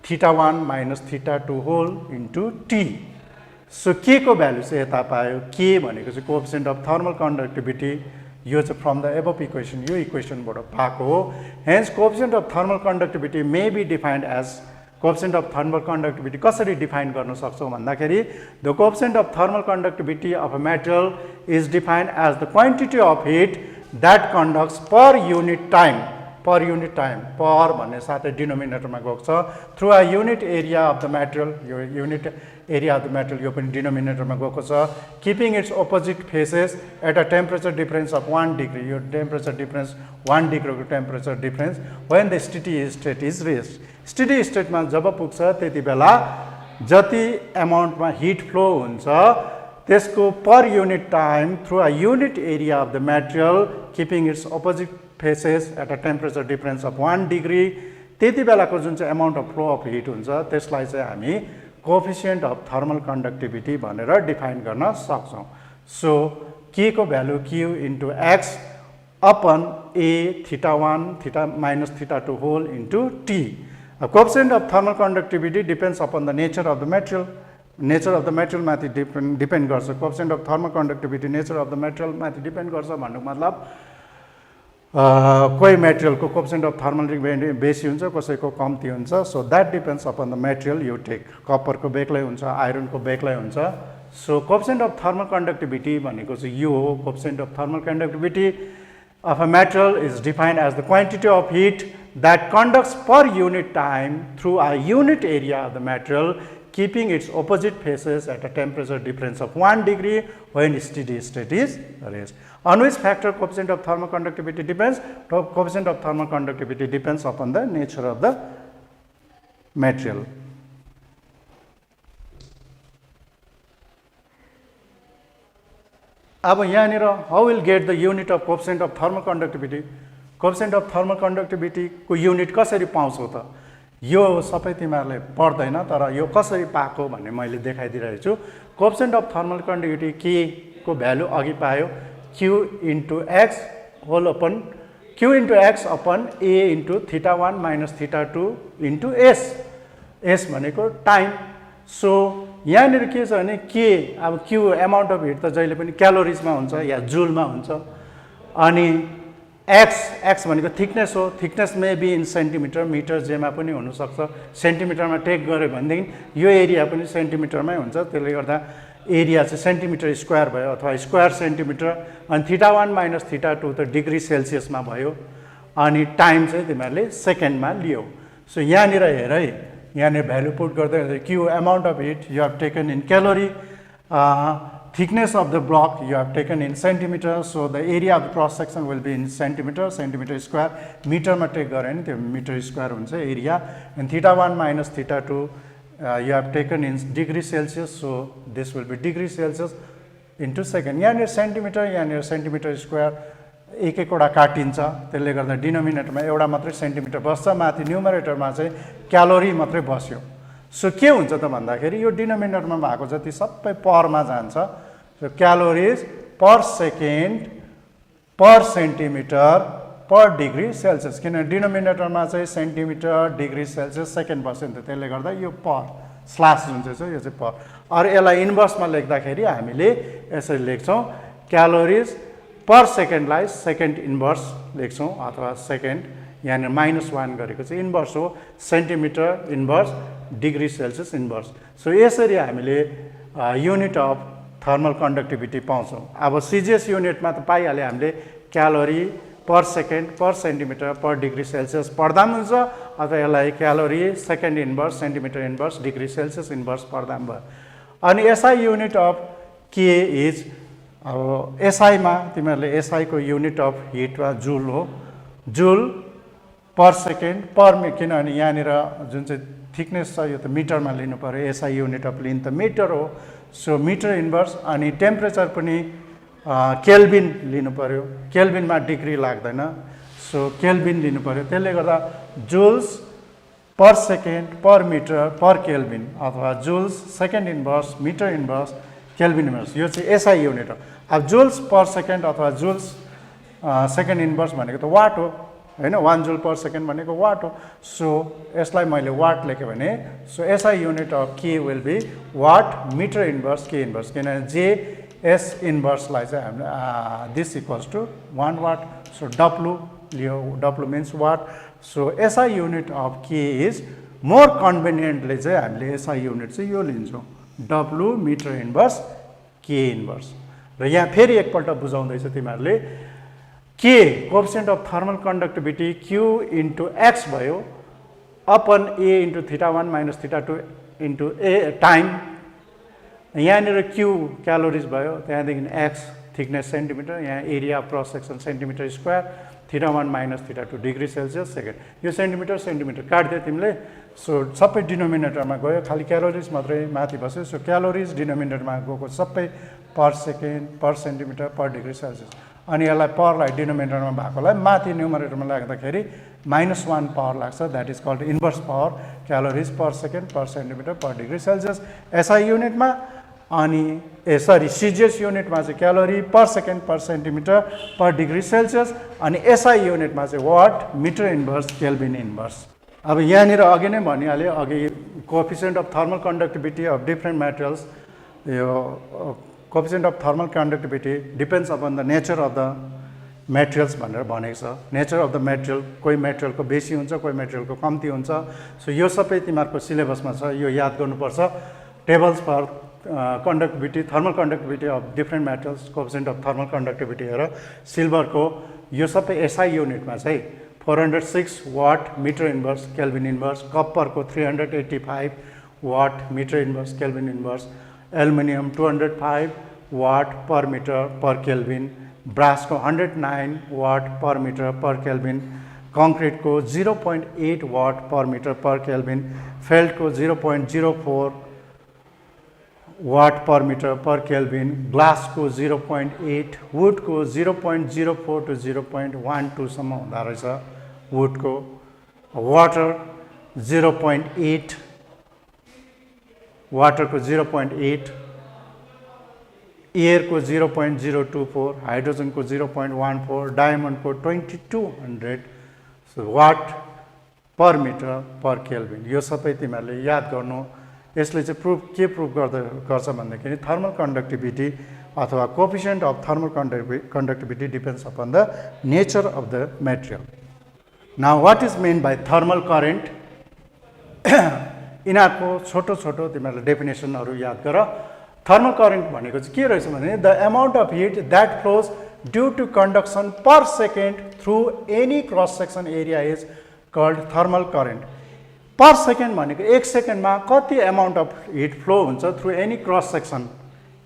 theta 1 minus theta 2 whole into t. So k को value चाहिँ यता पायो. k भनेको चाहिँ coefficient of thermal conductivity, यो चाहिँ from the above equation, यो इक्वेसनबाट पाएको हो. Hence coefficient of thermal conductivity may be defined as coefficient of thermal conductivity कसरी डिफाइन गर्न सक्छौं भन्दाखेरि the coefficient of thermal conductivity of a material is defined as the quantity of heat that conducts per unit time. Per unit time, per भन्ने साथै डिनोमिनेटरमा गएको छ, through a unit area of the material, यो unit area of the material यो पनि डिनोमिनेटरमा गएको छ, keeping its opposite faces at a temperature difference of 1 degree. यो temperature difference 1 degree को temperature difference when the steady state is reached. Steady state मा जब पुग्छ त्यति बेला जति amount मा heat flow हुन्छ त्यसको per unit time through a unit area of the material keeping its opposite faces at a temperature difference of 1 degree, त्यति बेलाको जुन चाहिँ amount of flow of heat हुन्छ त्यसलाई चाहिँ हामी coefficient of thermal conductivity भनेर डिफाइन गर्न सक्छौं. So k को value q into x upon a theta 1 theta minus theta 2 whole into t. A coefficient of thermal conductivity depends upon the nature of the material. Nature of the material माथि depend गर्छ. coefficient of thermal conductivity nature of the material माथि depend गर्छ भन्नुको मतलब कोही मेटेरियलको coefficient of thermal बेसी हुन्छ, कसैको कम्ती हुन्छ. So that depends upon the material you take. कपरको बेग्लै हुन्छ, आइरनको बेग्लै हुन्छ. So coefficient of thermal conductivity भनेको चाहिँ यो हो. coefficient of thermal conductivity of a material is defined as the quantity of heat that conducts per unit time through a unit area of the material keeping its opposite faces at a temperature difference of 1 degree when steady state is reached. On which factor coefficient of thermal conductivity depends? Coefficient of thermal conductivity depends upon the nature of the material. अब यहाँनिर how will get the unit of coefficient of thermal conductivity? Coefficient of thermal conductivity को unit कसरी पाउँछौ त? यो सबै तिमीहरुले पढ्दैन, तर यो कसरी पाएको भन्ने मैले देखाइदिरहेको छु. Coefficient of thermal conductivity k को भ्यालु अघि पायो q into x whole upon q into x upon a into theta 1 minus theta 2 into s. s भनेको टाइम. सो यहाँनिर के छ भने के अब क्यू एमाउन्ट अफ हिट त जहिले पनि क्यालोरिजमा हुन्छ या जुलमा हुन्छ अनि एक्स भनेको थिकनेस हो thickness may be in centimetre metre जेमा पनि हुनसक्छ सेन्टिमिटरमा टेक गऱ्यो भनेदेखि यो एरिया पनि सेन्टिमिटरमै हुन्छ त्यसले गर्दा एरिया चाहिँ सेन्टिमिटर स्क्वायर भयो अथवा स्क्वायर सेन्टिमिटर अनि θ1 माइनस θ2 त डिग्री सेल्सियसमा भयो अनि टाइम चाहिँ तिमीहरूले सेकेन्डमा लियो सो यहाँनिर हेर है यहाँनिर भ्यालु पुट गर्दै Q amount of hit you have taken in calorie thickness of the block you have taken in centimeter so the area of the cross section will be in centimeter square meter ma take gare ni त्यो meter square हुन्छ area and θ1 minus θ2 you have taken in degree celsius so this will be degree celsius into second यहाँनिर centimetre यहाँनिर centimetre square एक एकवटा काटिन्छ त्यसले गर्दा डिनोमिनेटरमा एउटा मात्रै सेन्टिमिटर बस्छ माथि न्युमरेटरमा चाहिँ क्यालोरी मात्रै बस्यो सो के हुन्छ त भन्दाखेरि यो डिनोमिनेटरमा भएको जति सबै परमा जान्छ so calories per second per centimetre per degree Celsius किनभने डिनोमिनेटरमा चाहिँ सेन्टिमिटर डिग्री सेल्सियस सेकेन्ड बस्यो नि त त्यसले गर्दा यो पर स्ल्यास जुन चाहिँ छ यो चाहिँ पर अरू यसलाई इन्भर्समा लेख्दाखेरि हामीले यसरी लेख्छौँ क्यालोरिज पर सेकेन्डलाई सेकेन्ड इन्भर्स लेख्छौँ अथवा सेकेन्ड यहाँनिर -1 गरेको चाहिँ इन्भर्स हो centimetre inverse degree Celsius inverse so यसरी हामीले युनिट अफ थर्मल कन्डक्टिभिटी पाउँछौँ अब सिजिएस युनिटमा त पाइहाल्यो हामीले calorie per second per centimetre per degree Celsius पढ्दा पनि हुन्छ अथवा यसलाई calorie second inverse centimetre inverse degree Celsius inverse पढ्दा पनि भयो अनि SI unit of K is अब एसआईमा तिमीहरूले एसआईको युनिट अफ हिट वा जुल हो जुल पर सेकेन्ड पर किनभने यहाँनिर जुन चाहिँ थिकनेस छ यो त मिटरमा लिनु पऱ्यो एसआई युनिट अफ लिन त मिटर हो सो मिटर इन्भर्स अनि टेम्परेचर पनि केल्भिन लिनु पऱ्यो केल्भिनमा डिग्री लाग्दैन सो केल्भिन लिनु पऱ्यो त्यसले गर्दा joules per second per metre per kelvin अथवा joules second inverse metre inverse kelvin inverse यो चाहिँ एसआई युनिट हो अब जुल्स पर सेकेन्ड अथवा जुल्स सेकेन्ड इन्भर्स भनेको त वाट हो हैन 1 जुल पर सेकेन्ड भनेको वाट हो सो यसलाई मैले वाट लेखेँ भने so SI unit of K will be watt metre inverse K inverse किनभने जे एस इन्भर्सलाई चाहिँ हामीले this equals to 1 watt so W लियो W means watt so SI unit of K is more conveniently चाहिँ हामीले SI unit चाहिँ यो लिन्छौँ W metre inverse K inverse र यहाँ फेरि एकपल्ट बुझाउँदैछ तिमीहरूले K coefficient of thermal conductivity Q into x भयो upon A into θ1 minus θ2 into A time यहाँनिर क्यू क्यालोरिज भयो त्यहाँदेखि एक्स थिकनेस सेन्टिमिटर यहाँ area of cross section centimetre square θ1 minus θ2 degree Celsius second यो सेन्टिमिटर सेन्टिमिटर काटिदियो तिमीले so सबै डिनोमिनेटरमा गयो खालि क्यालोरिज मात्रै माथि बस्यो सो क्यालोरिज डिनोमिनेटरमा गएको सबै पर second per centimetre per degree Celsius अनि यसलाई परलाई डिनोमिनेटरमा भएकोलाई माथि न्युमरेटरमा लाग्दाखेरि -1 पावर लाग्छ that is called inverse power calories per second per centimetre per degree Celsius SI युनिटमा अनि सरी सिजिएस युनिटमा चाहिँ calorie per second per centimetre per degree Celsius अनि एसआई युनिटमा चाहिँ watt metre inverse kelvin inverse अब यहाँनिर अघि नै भनिहाल्यो अघि coefficient of thermal conductivity of different materials यो coefficient of thermal conductivity depends upon the nature of the materials भनेर भनेको छ नेचर अफ द मेटेरियल कोही मेटेरियलको बेसी हुन्छ कोही मेटेरियलको कम्ती हुन्छ सो यो सबै तिमीहरूको सिलेबसमा छ यो याद गर्नुपर्छ tables for conductivity thermal conductivity of different materials coefficient of thermal conductivity हेर सिल्भरको यो सबै एसआई युनिटमा चाहिँ 406 watt metre inverse kelvin inverse कप्परको 385 watt metre inverse kelvin inverse aluminium 205 watt per metre per kelvin ब्रासको 109 watt per metre per kelvin कङ्क्रिटको 0.8 watt per metre per kelvin फेल्टको 0.04 watt per metre per kelvin ग्लासको 0.8 वुडको 0.04 to 0.12 सम्म हुँदो रहेछ वुडको वाटर 0.8 वाटरको 0.8 एयरको 0.024 हाइड्रोजनको 0.14 डायमन्डको 2200 watt per metre per kelvin यो सबै तिमीहरूले याद गर्नु यसले चाहिँ प्रुभ गर्छ भन्दाखेरि थर्मल कन्डक्टिभिटी अथवा coefficient of thermal conductivity depends upon the nature of the material. Now what is main by thermal current? यिनीहरूको छोटो छोटो तिमीहरूले डेफिनेसनहरू याद गर. थर्मल करेन्ट भनेको चाहिँ के रहेछ भने the amount of heat that flows due to conduction per second through any cross section area is called thermal current. Per second भनेको 1 सेकेन्डमा कति अमाउन्ट अफ हिट फ्लो हुन्छ थ्रु एनी क्रस सेक्सन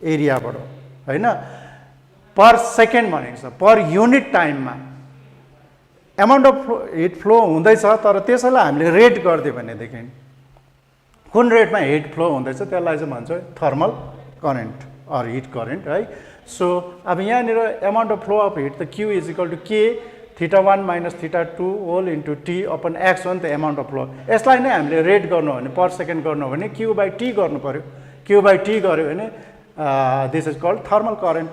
एरियाबाट, होइन? पर सेकेन्ड भनेको छ per unit टाइममा amount of heat flow हुँदैछ, तर त्यसैलाई हामीले रेट गरिदियो भनेदेखि कुन रेटमा हिट फ्लो हुँदैछ त्यसलाई चाहिँ भन्छ thermal current or heat current, है. सो अब यहाँनिर amount of flow of heat त Q is equal to K θ1 minus θ2 whole into T upon X हो नि त अमाउन्ट अफ फ्लो. यसलाई नै हामीले रेट गर्नु हो भने पर सेकेन्ड गर्नु हो भने Q/T गर्नु पऱ्यो. Q/T गऱ्यो भने this is called thermal current.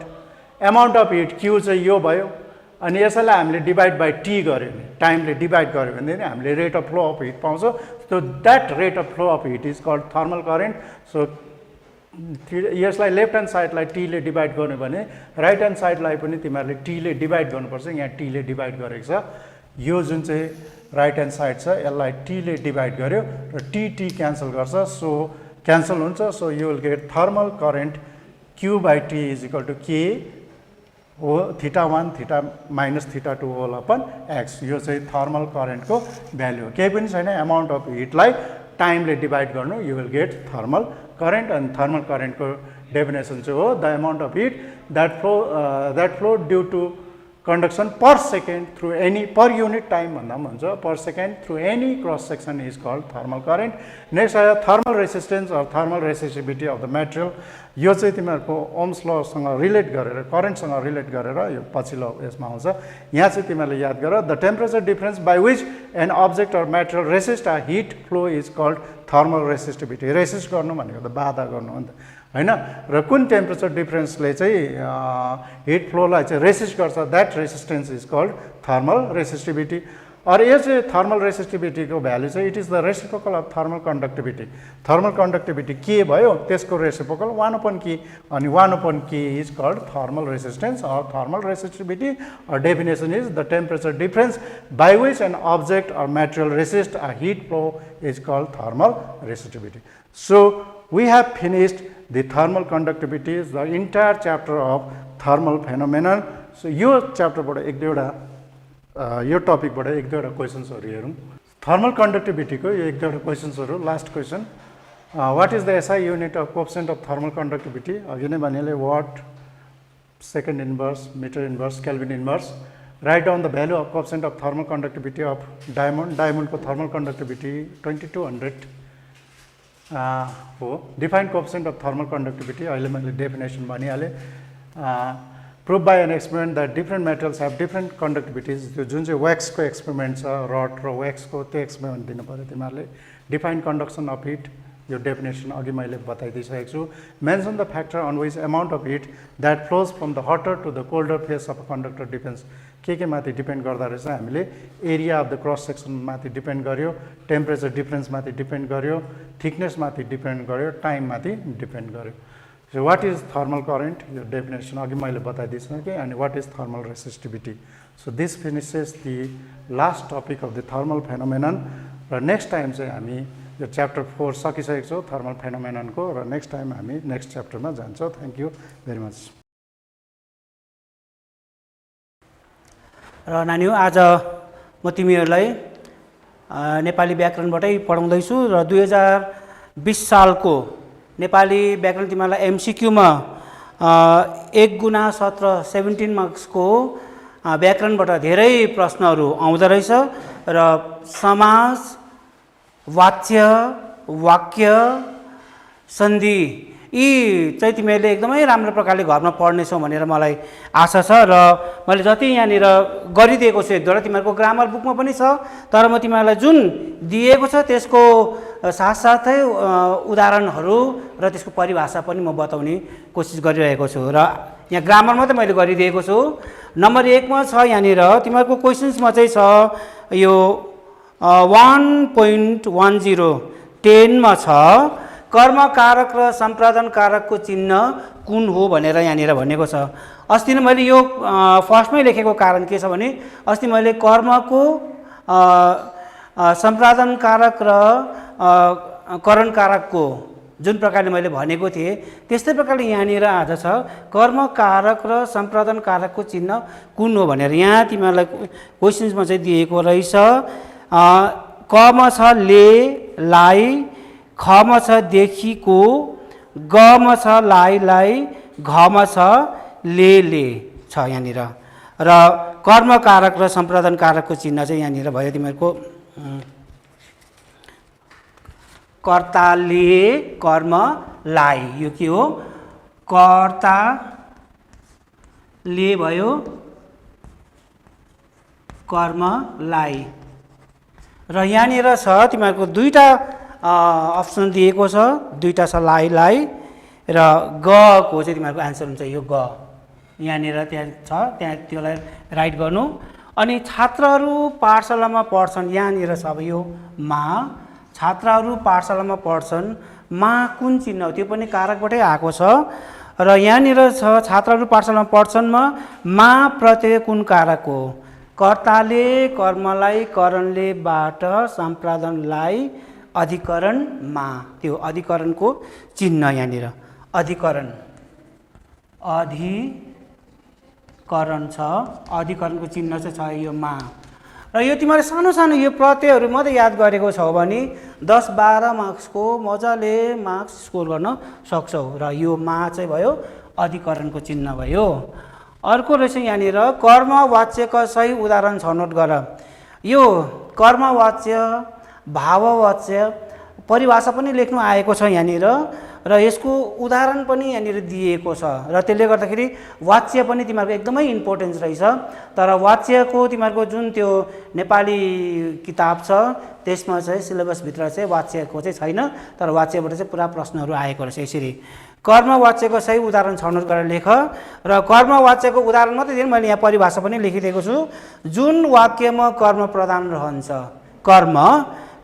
Amount of heat Q चाहिँ यो भयो, अनि यसैलाई हामीले डिभाइड बाई T गऱ्यो भने, टाइमले डिभाइड गऱ्यो भने हामीले rate of flow of heat पाउँछौँ. So that rate of flow of heat is called thermal current. So यसलाई लेफ्ट ह्यान्ड साइडलाई टीले डिभाइड गर्नु भने राइट ह्यान्ड साइडलाई पनि तिमीहरूले टीले डिभाइड गर्नुपर्छ. यहाँ टीले डिभाइड गरेको छ. यो जुन चाहिँ राइट ह्यान्ड साइड छ यसलाई टीले डिभाइड गर्यो र टी क्यान्सल गर्छ. सो क्यान्सल हुन्छ. So you will get thermal current Q/T is equal to K हो θ1 θ माइनस θ2 होल अपन X. यो चाहिँ थर्मल करेन्टको भ्याल्यु हो. केही पनि छैन, अमाउन्ट अफ हिटलाई टाइमले डिभाइड गर्नु, you will get thermal current. अनि थर्मल करेन्टको डेफिनेसन चाहिँ हो the amount of heat that flow due to conduction per second through any per unit time भन्दा पनि हुन्छ per second through any cross section is called thermal current. Next आयो thermal resistance or thermal resistivity of the material. यो चाहिँ तिमीहरूको ohms ल सँग relate गरेर करेन्ट सँग रिलेट गरेर यो पछिल्लो यसमा आउँछ. यहाँ चाहिँ तिमीहरूले याद गर the temperature difference by which an object or material resist a heat flow is called thermal resistivity. Resist गर्नु भनेको त बाधा गर्नु हो नि त, होइन? र कुन टेम्परेचर डिफरेन्सले चाहिँ हिट फ्लोलाई चाहिँ रेसिस्ट गर्छ, that resistance is called thermal resistivity. और यो चाहिँ थर्मल रेसिस्टिभिटीको भ्यालु चाहिँ it is the reciprocal of thermal conductivity. Thermal conductivity के भयो त्यसको रेसिप्रोकल 1/k अनि 1/k is called thermal resistance or thermal resistivity. और definition is the temperature difference by which an object or material resist a heat flow is called thermal resistivity. So we have finished the thermal conductivity, the entire chapter of thermal phenomenon. So यो च्याप्टरबाट एक दुईवटा यो टपिकबाट एक दुईवटा क्वेसन्सहरू हेरौँ. Thermal कन्डक्टिभिटीको यो एक दुईवटा क्वेसन्सहरू. Last question, what is the SI unit of coefficient of thermal conductivity? अघि नै भनिहालेँ, watt, second inverse, metre inverse, kelvin inverse. Write down the value of coefficient of thermal conductivity of diamond. डायमन्डको thermal conductivity 2200 हो. Define coefficient of thermal conductivity अहिले मैले definition भनिहालेँ. Prove by an experiment that different materials have different conductivities. त्यो जुन चाहिँ व्याक्सको experiment छ, rod र व्याक्सको, त्यो एक्सपेरिमेन्ट दिनु पऱ्यो तिमीहरूले. डिफाइन कन्डक्सन अफ हिट, यो डेफिनेसन अघि मैले बताइदिइसकेको छु. Mention the factor on which amount of heat that flows from the hotter to the colder face of a conductor depends. के माथि डिपेन्ड गर्दा रहेछ? हामीले area of the cross section माथि डिपेन्ड गर्यो, टेम्परेचर डिफरेन्स माथि डिपेन्ड गर्यो, thickness माथि डिपेन्ड गर्यो, टाइम माथि डिपेन्ड गर्यो. So what is thermal current? यो डेफिनेसन अघि मैले बताइदिइसकेँ. अनि what is thermal resistivity? So this finishes the last topic of the thermal phenomenon. र नेक्स्ट टाइम चाहिँ हामी यो च्याप्टर 4 सकिसकेको छौँ थर्मल फेनोमेननको. र नेक्स्ट टाइम हामी नेक्स्ट च्याप्टरमा जान्छौँ. Thank you very much. र नानीहरू, आज म तिमीहरूलाई नेपाली व्याकरणबाटै पढाउँदैछु. र 2020 सालको नेपाली व्याकरण तिमीहरूलाई एमसिक्यूमा 1 गुणा 17 मार्क्सको व्याकरणबाट धेरै प्रश्नहरू आउँदो रहेछ. र समास, वाच्य, वाक्य, सन्धि यी चाहिँ तिमीहरूले एकदमै राम्रो प्रकारले घरमा पढ्नेछौ भनेर मलाई आशा छ. र मैले जति यहाँनिर गरिदिएको छु एक दुईवटा तिमीहरूको ग्रामर बुकमा पनि छ, तर म तिमीहरूलाई जुन दिएको छ त्यसको साथसाथै उदाहरणहरू र त्यसको परिभाषा पनि म बताउने कोसिस गरिरहेको छु. र यहाँ ग्रामर मात्रै मैले गरिदिएको छु. नम्बर 1 मा छ यहाँनिर तिमीहरूको क्वेसन्समा चाहिँ छ यो 1.10 10 मा छ कर्मकारक र सम्पादन कारकको चिन्ह कुन हो भनेर यहाँनिर भनेको छ। अस्ति नै मैले यो फर्स्टमै लेखेको कारण के छ भने अस्ति मैले कर्मको सम्पादन कारक र करण कारकको जुन प्रकारले मैले भनेको थिएँ त्यस्तै प्रकारले यहाँनिर आज छ कर्म कारक र सम्पादन कारकको चिन्ह कुन हो भनेर यहाँ तिमीहरूलाई क्वेसन्समा चाहिँ दिएको रहेछ। कमा छ ले लाई, खमा छ देखिको, गमा छ लाई, घमा छ ले छ यहाँनिर। र कर्म कारक र सम्पादन कारकको चिन्ह चाहिँ यहाँनिर भयो तिमीहरूको कर्ताले कर्मलाई, यो के हो कर्ताले भयो कर्मलाई। र यहाँनिर छ तिमीहरूको दुईटा अप्सन दिएको छ, दुईटा छ लाई र ग को चाहिँ तिमीहरूको एन्सर हुन्छ यो ग यहाँनिर त्यहाँ छ, त्यहाँ त्यसलाई राइट गर्नु। अनि छात्रहरू पाठशालामा पढ्छन् यहाँनिर छ अब यो मा, छात्राहरू पाठशालामा पढ्छन् मा कुन चिन्ह हो त्यो पनि कारकबाटै आएको छ। र यहाँनिर छ छात्राहरू पाठशालामा पढ्छन्मा मा प्रत्यय कुन कारक हो कर्ताले कर्मलाई करणले बाट सम्पादनलाई अधिकरणमा, त्यो अधिकरणको चिन्ह यहाँनिर अधिकरण छ, अधिकरणको चिन्ह चाहिँ छ यो मा। र यो तिमीले सानो सानो यो प्रत्ययहरू मात्रै याद गरेको छौ भने 10-12 मार्क्सको मजाले मार्क्स स्कोर गर्न सक्छौ। र यो मा चाहिँ भयो अधिकरणको चिन्ह भयो। अर्को रहेछ यहाँनिर कर्मवाच्यका सही उदाहरण छनौट गर। यो कर्मवाच्य भाववाच्य परिभाषा पनि लेख्नु आएको छ यहाँनिर र यसको उदाहरण पनि यहाँनिर दिएको छ। र त्यसले गर्दाखेरि वाच्य पनि तिमीहरूको एकदमै इम्पोर्टेन्स रहेछ। तर वाच्यको तिमीहरूको जुन त्यो नेपाली किताब छ त्यसमा चाहिँ सिलेबसभित्र चाहिँ वाच्यको चाहिँ छैन, तर वाच्यबाट चाहिँ पुरा प्रश्नहरू आएको रहेछ। यसरी कर्मवाच्यको सही उदाहरण छनौट गरेर लेख। र कर्मवाच्यको उदाहरण मात्रै दिन मैले यहाँ परिभाषा पनि लेखिदिएको छु। जुन वाक्यमा कर्म प्रधान रहन्छ, कर्म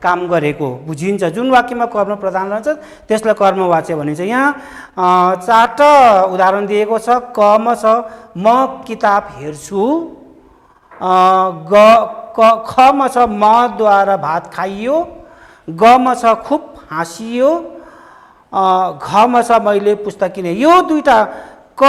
काम गरेको बुझिन्छ, जुन वाक्यमा कर्म प्रधान रहन्छ त्यसलाई कर्मवाच्य भनिन्छ। यहाँ 4टा उदाहरण दिएको छ। कमा छ म किताब हेर्छु, खमा छ मद्वारा भात खाइयो, गमा छ खुब हाँसियो, घमा छ मैले पुस्तक किने। यो दुईटा क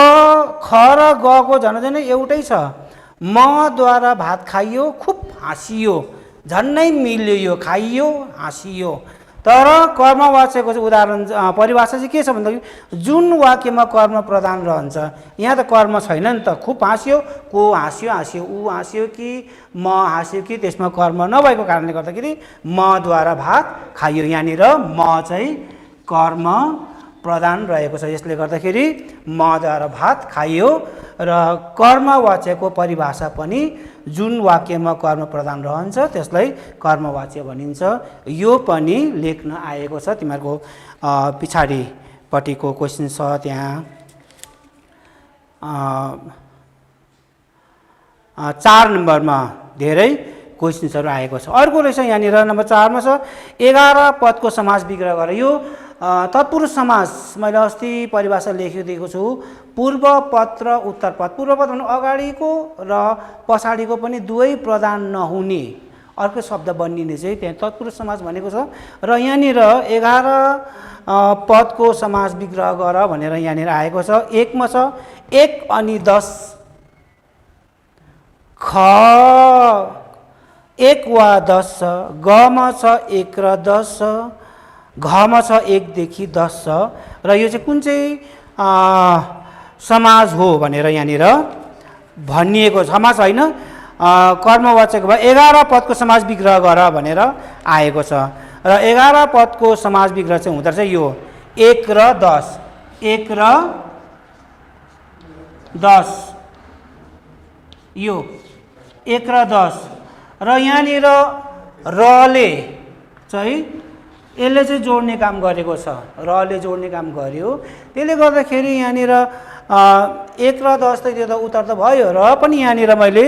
ख र ग को झन् एउटै छ। मद्वारा भात खाइयो खुब हाँसियो झन्नै मिल्यो, यो खाइयो हाँसियो। तर कर्मवाच्यको चाहिँ उदाहरण परिभाषा चाहिँ के छ भन्दाखेरि जुन वाक्यमा कर्म प्रधान रहन्छ, यहाँ त कर्म छैन नि त, खुब हाँस्यो को हाँस्यो ऊ हाँस्यो कि म हाँस्यो कि त्यसमा कर्म नभएको कारणले गर्दाखेरि मद्वारा भात खाइयो, यहाँनिर म चाहिँ कर्म प्रधान रहेको छ। यसले गर्दाखेरि मद्वारा भात खाइयो। र कर्मवाच्यको परिभाषा पनि जुन वाक्यमा कर्म प्रधान रहन्छ त्यसलाई कर्मवाच्य भनिन्छ। यो पनि लेख्न आएको छ तिमीहरूको पछाडिपट्टिको क्वेसन छ त्यहाँ 4 नम्बरमा धेरै क्वेसन्सहरू आएको छ। अर्को रहेछ यहाँनिर नम्बर 4 मा छ 11 पदको समास विग्रह गर। यो तत्पुरुष समास मैले अस्ति परिभाषा लेखिदिएको छु। पूर्व पद र उत्तर पद, पूर्व पद भन्नु अगाडिको र पछाडिको पनि दुवै प्रधान नहुने अर्को शब्द बनिने चाहिँ त्यहाँ तत्पुरुष समास भनेको छ। र यहाँनिर 11 पदको समास विग्रह गर भनेर यहाँनिर आएको छ। 1 मा छ 1 अनि 10, ख 1 वा 10 छ, ग मा छ 1 र 10 छ, घ मा छ 1 देखि 10 छ। र यो चाहिँ कुन चाहिँ समाज हो भनेर यहाँनिर भनिएको समाज होइन, कर्मवाचक भयो। 11 पदको समाज विग्रह गर भनेर आएको छ। र 11 पदको समाज विग्रह चाहिँ हुँदो रहेछ यो 1 र 10, 1 र 10, यो 1 र 10। र यहाँनिर रले चाहिँ यसले चाहिँ जोड्ने काम गरेको छ, रले जोड्ने काम गर्यो। त्यसले गर्दाखेरि यहाँनिर 1 र 10 त त्यो त उत्तर त भयो। र पनि यहाँनिर मैले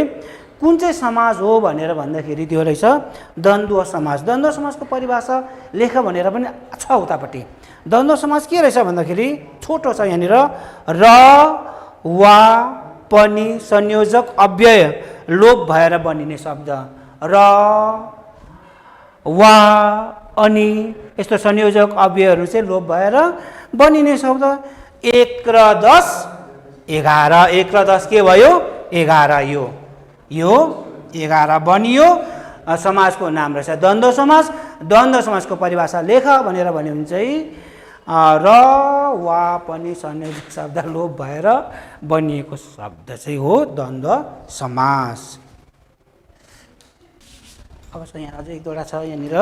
कुन चाहिँ समाज हो भनेर भन्दाखेरि त्यो रहेछ द्वन्द्व समास। द्वन्द्व समासको परिभाषा लेख भनेर पनि छ उतापट्टि। द्वन्द्व समास के रहेछ भन्दाखेरि छोटो छ यहाँनिर र वा पनि संयोजक अव्यय लोप भएर बनिने शब्द र वा अनि यस्तो संयोजक अव्ययहरू चाहिँ लोप भएर बनिने शब्द 1 र 10 11 1 र 10 के भयो 11 यो 11 बनियो समाजको नाम रहेछ द्वन्द्व समासको परिभाषा लेख भनेर भन्यो भने चाहिँ र वा पनि संयोजक शब्द लोप भएर बनिएको शब्द चाहिँ हो द्वन्द्व समास। अब यहाँ अझै एक दुईवटा छ यहाँनिर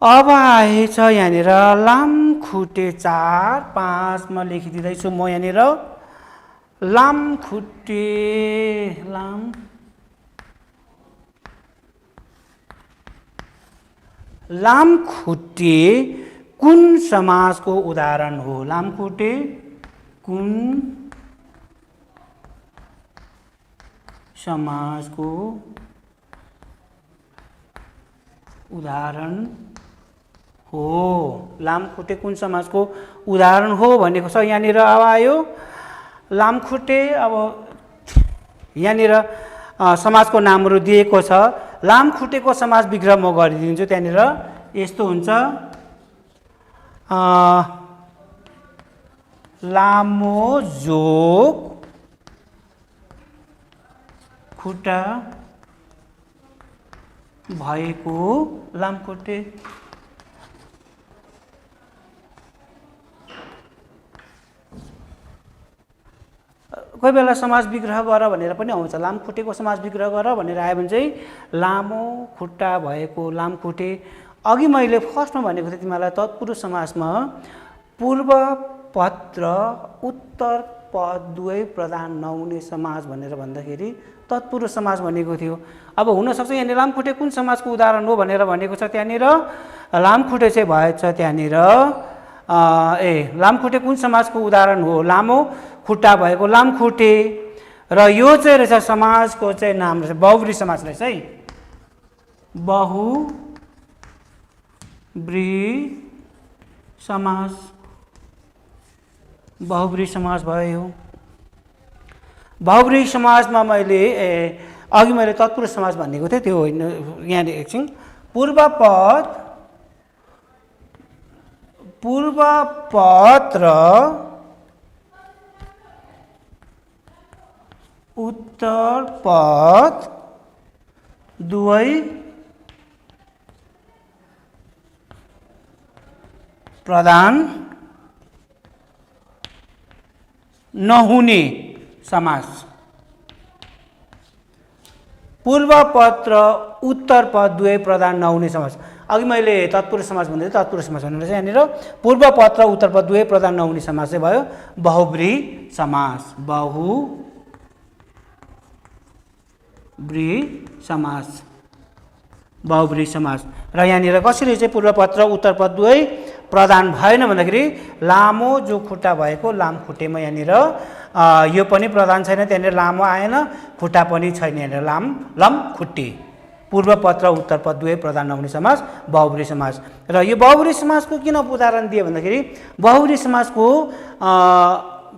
अब आएछ यहाँनिर लामखुट्टे 4 5 म लेखिदिँदैछु म यहाँनिर लामखुट्टे लामखुट्टे कुन समाजको उदाहरण हो लामखुट्टे कुन समाजको उदाहरण हो लामखुट्टे कुन समाजको उदाहरण हो भनेको छ यहाँनिर अब आयो लामखुट्टे अब यहाँनिर समाजको नामहरू दिएको छ लामखुट्टेको समाज विग्रह म गरिदिन्छु त्यहाँनिर यस्तो हुन्छ लामो जोक खुट्टा भएको लामखुट्टे कोही बेला समाज विग्रह गर भनेर पनि आउँछ लामखुट्टेको समाज विग्रह गर भनेर आयो भने चाहिँ लामो खुट्टा भएको लामखुट्टे अघि मैले फर्स्टमा भनेको थिएँ तिमीलाई तत्पुरुष समासमा पूर्व पद र उत्तर पद दुवै प्रधान नहुने समाज भनेर भन्दाखेरि तत्पुरुष समाज भनेको थियो। अब हुनसक्छ यहाँनिर लामखुट्टे कुन समाजको उदाहरण हो भनेर भनेको छ त्यहाँनिर लामखुट्टे चाहिँ भएछ त्यहाँनिर लामखुट्टे कुन समाजको उदाहरण हो लामो खुट्टा भएको लामखुट्टे र यो चाहिँ रहेछ समाजको चाहिँ नाम रहेछ बहुब्री समाज रहेछ है बहुब्री समाज भयो। बहुब्री समाजमा मैले अघि मैले तत्पुरुष समाज भनेको थिएँ त्यो होइन यहाँ एकछिन पूर्व पद र उत्तर पद दुवै प्रधान नहुने समास पूर्व पद र उत्तर पद दुवै प्रधान नहुने समास अघि मैले तत्पुरुष समाज भन्दै तत्पुरुष समाज भनेर चाहिँ यहाँनिर पूर्व पद र उत्तर पद दुवै प्रधान नहुने समास चाहिँ भयो बहुब्री समास बहुब्री समास र यहाँनिर कसरी चाहिँ पूर्व पद र उत्तर पद दुवै प्रधान भएन भन्दाखेरि लामो जो खुट्टा भएको लामखुट्टेमा यहाँनिर यो पनि प्रधान छैन त्यहाँनिर लामो आएन खुट्टा पनि छैन यहाँनिर लामखुट्टे पूर्व पद र उत्तर पद दुवै प्रधान नहुने समास बहुब्री समास र यो बहुब्री समासको किन उदाहरण दिए भन्दाखेरि बहुब्री समासको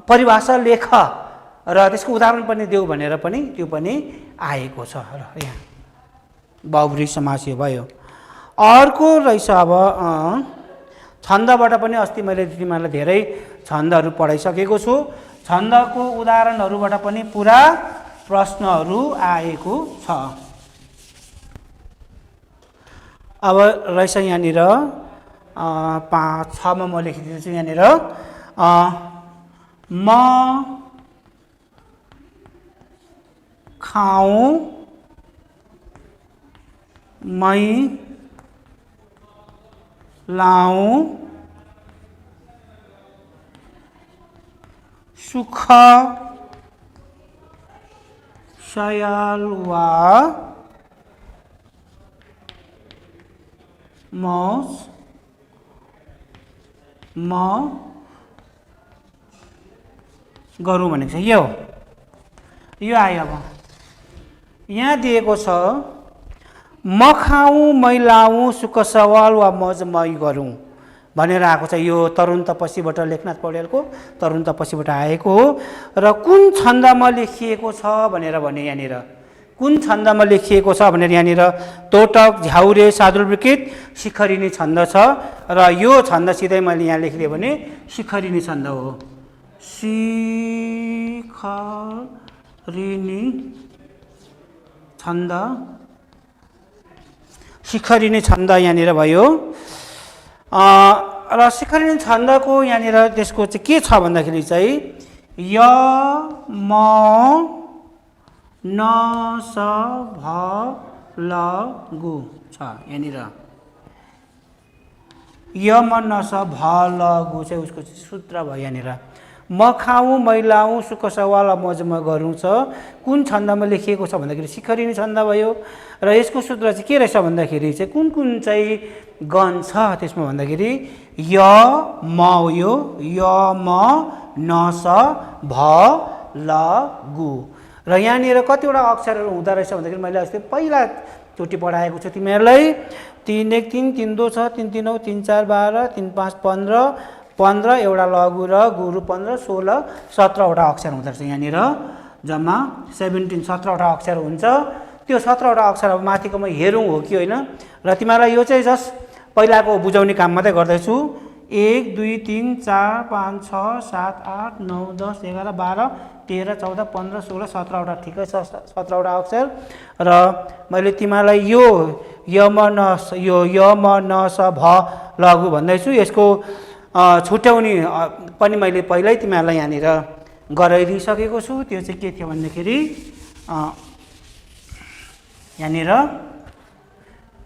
परिभाषा लेख र त्यसको उदाहरण पनि देऊ भनेर पनि त्यो पनि आएको छ र यहाँ बहुब्री समास यो भयो। अर्को रहेछ अब छन्दबाट पनि अस्ति मैले तिमीहरूलाई धेरै छन्दहरू पढाइसकेको छु छन्दको उदाहरणहरूबाट पनि पुरा प्रश्नहरू आएको छ। अब रहेछ यहाँनिर 5 6 मा म लेखिदिन्छु यहाँनिर म खाऊँ मै लाऊँ सुख सयाल वा मौज म गरौँ भनेको छ यो आयो। अब यहाँ दिएको छ म खाऊँ मै लाऊँ सुख सवाल वा मौज मै गरौँ भनेर आएको छ। यो तरुण तपस्वीबाट लेखनाथ पौड्यालको तरुण तपस्वीबाट आएको हो। र कुन छन्दमा लेखिएको छ भनेर भने यहाँनिर कुन छन्दमा लेखिएको छ भनेर यहाँनिर तोटक, झ्याउरे, सादुलविकृत, शिखरिणी छन्द छ। र यो छन्द सिधै मैले यहाँ लेखिदिएँ भने शिखरिणी छन्द हो। शिखरिणी छन्द, शिखरिणी छन्द यहाँनिर भयो। र शिखरिणी छन्दको यहाँनिर त्यसको चाहिँ के छ भन्दाखेरि चाहिँ य म न स भ ल गु छ यहाँनिर। य म न स भ ल गु चाहिँ उसको सूत्र भयो यहाँनिर। म खाऊँ मैलाऊँ सुख सवाल मजमा गरौँ छ कुन छन्दमा लेखिएको छ भन्दाखेरि शिखरिणी छन्द भयो। र यसको सूत्र चाहिँ के रहेछ भन्दाखेरि चाहिँ कुन कुन चाहिँ गण छ त्यसमा भन्दाखेरि य म हो यो, य म न स भ ल गु। र यहाँनिर कतिवटा अक्षरहरू हुँदो रहेछ भन्दाखेरि मैले अस्ति पहिलाचोटि पढाएको छु तिमीहरूलाई। 3 1 3 3 2 6 3 3 9 3 4 12 3 5 15 15 एउटा लघु र गुरु 15 16 17वटा अक्षर हुँदो रहेछ यहाँनिर। जम्मा 17वटा अक्षर हुन्छ। त्यो 17वटा अक्षर अब माथिको म हेरौँ हो कि होइन। र तिमीहरूलाई यो चाहिँ जस्ट पहिलाको बुझाउने काम मात्रै गर्दैछु। 1 2 3 4 5 6 7 8 9 10 11 12 13 14 15 16 17वटा ठिकै छ 17वटा अक्षर। र मैले तिमीहरूलाई यो य म न स भ लघु भन्दैछु। यसको छुट्याउने पनि मैले पहिल्यै तिमीहरूलाई यहाँनिर गराइदिइसकेको छु। त्यो चाहिँ के थियो भन्दाखेरि यहाँनिर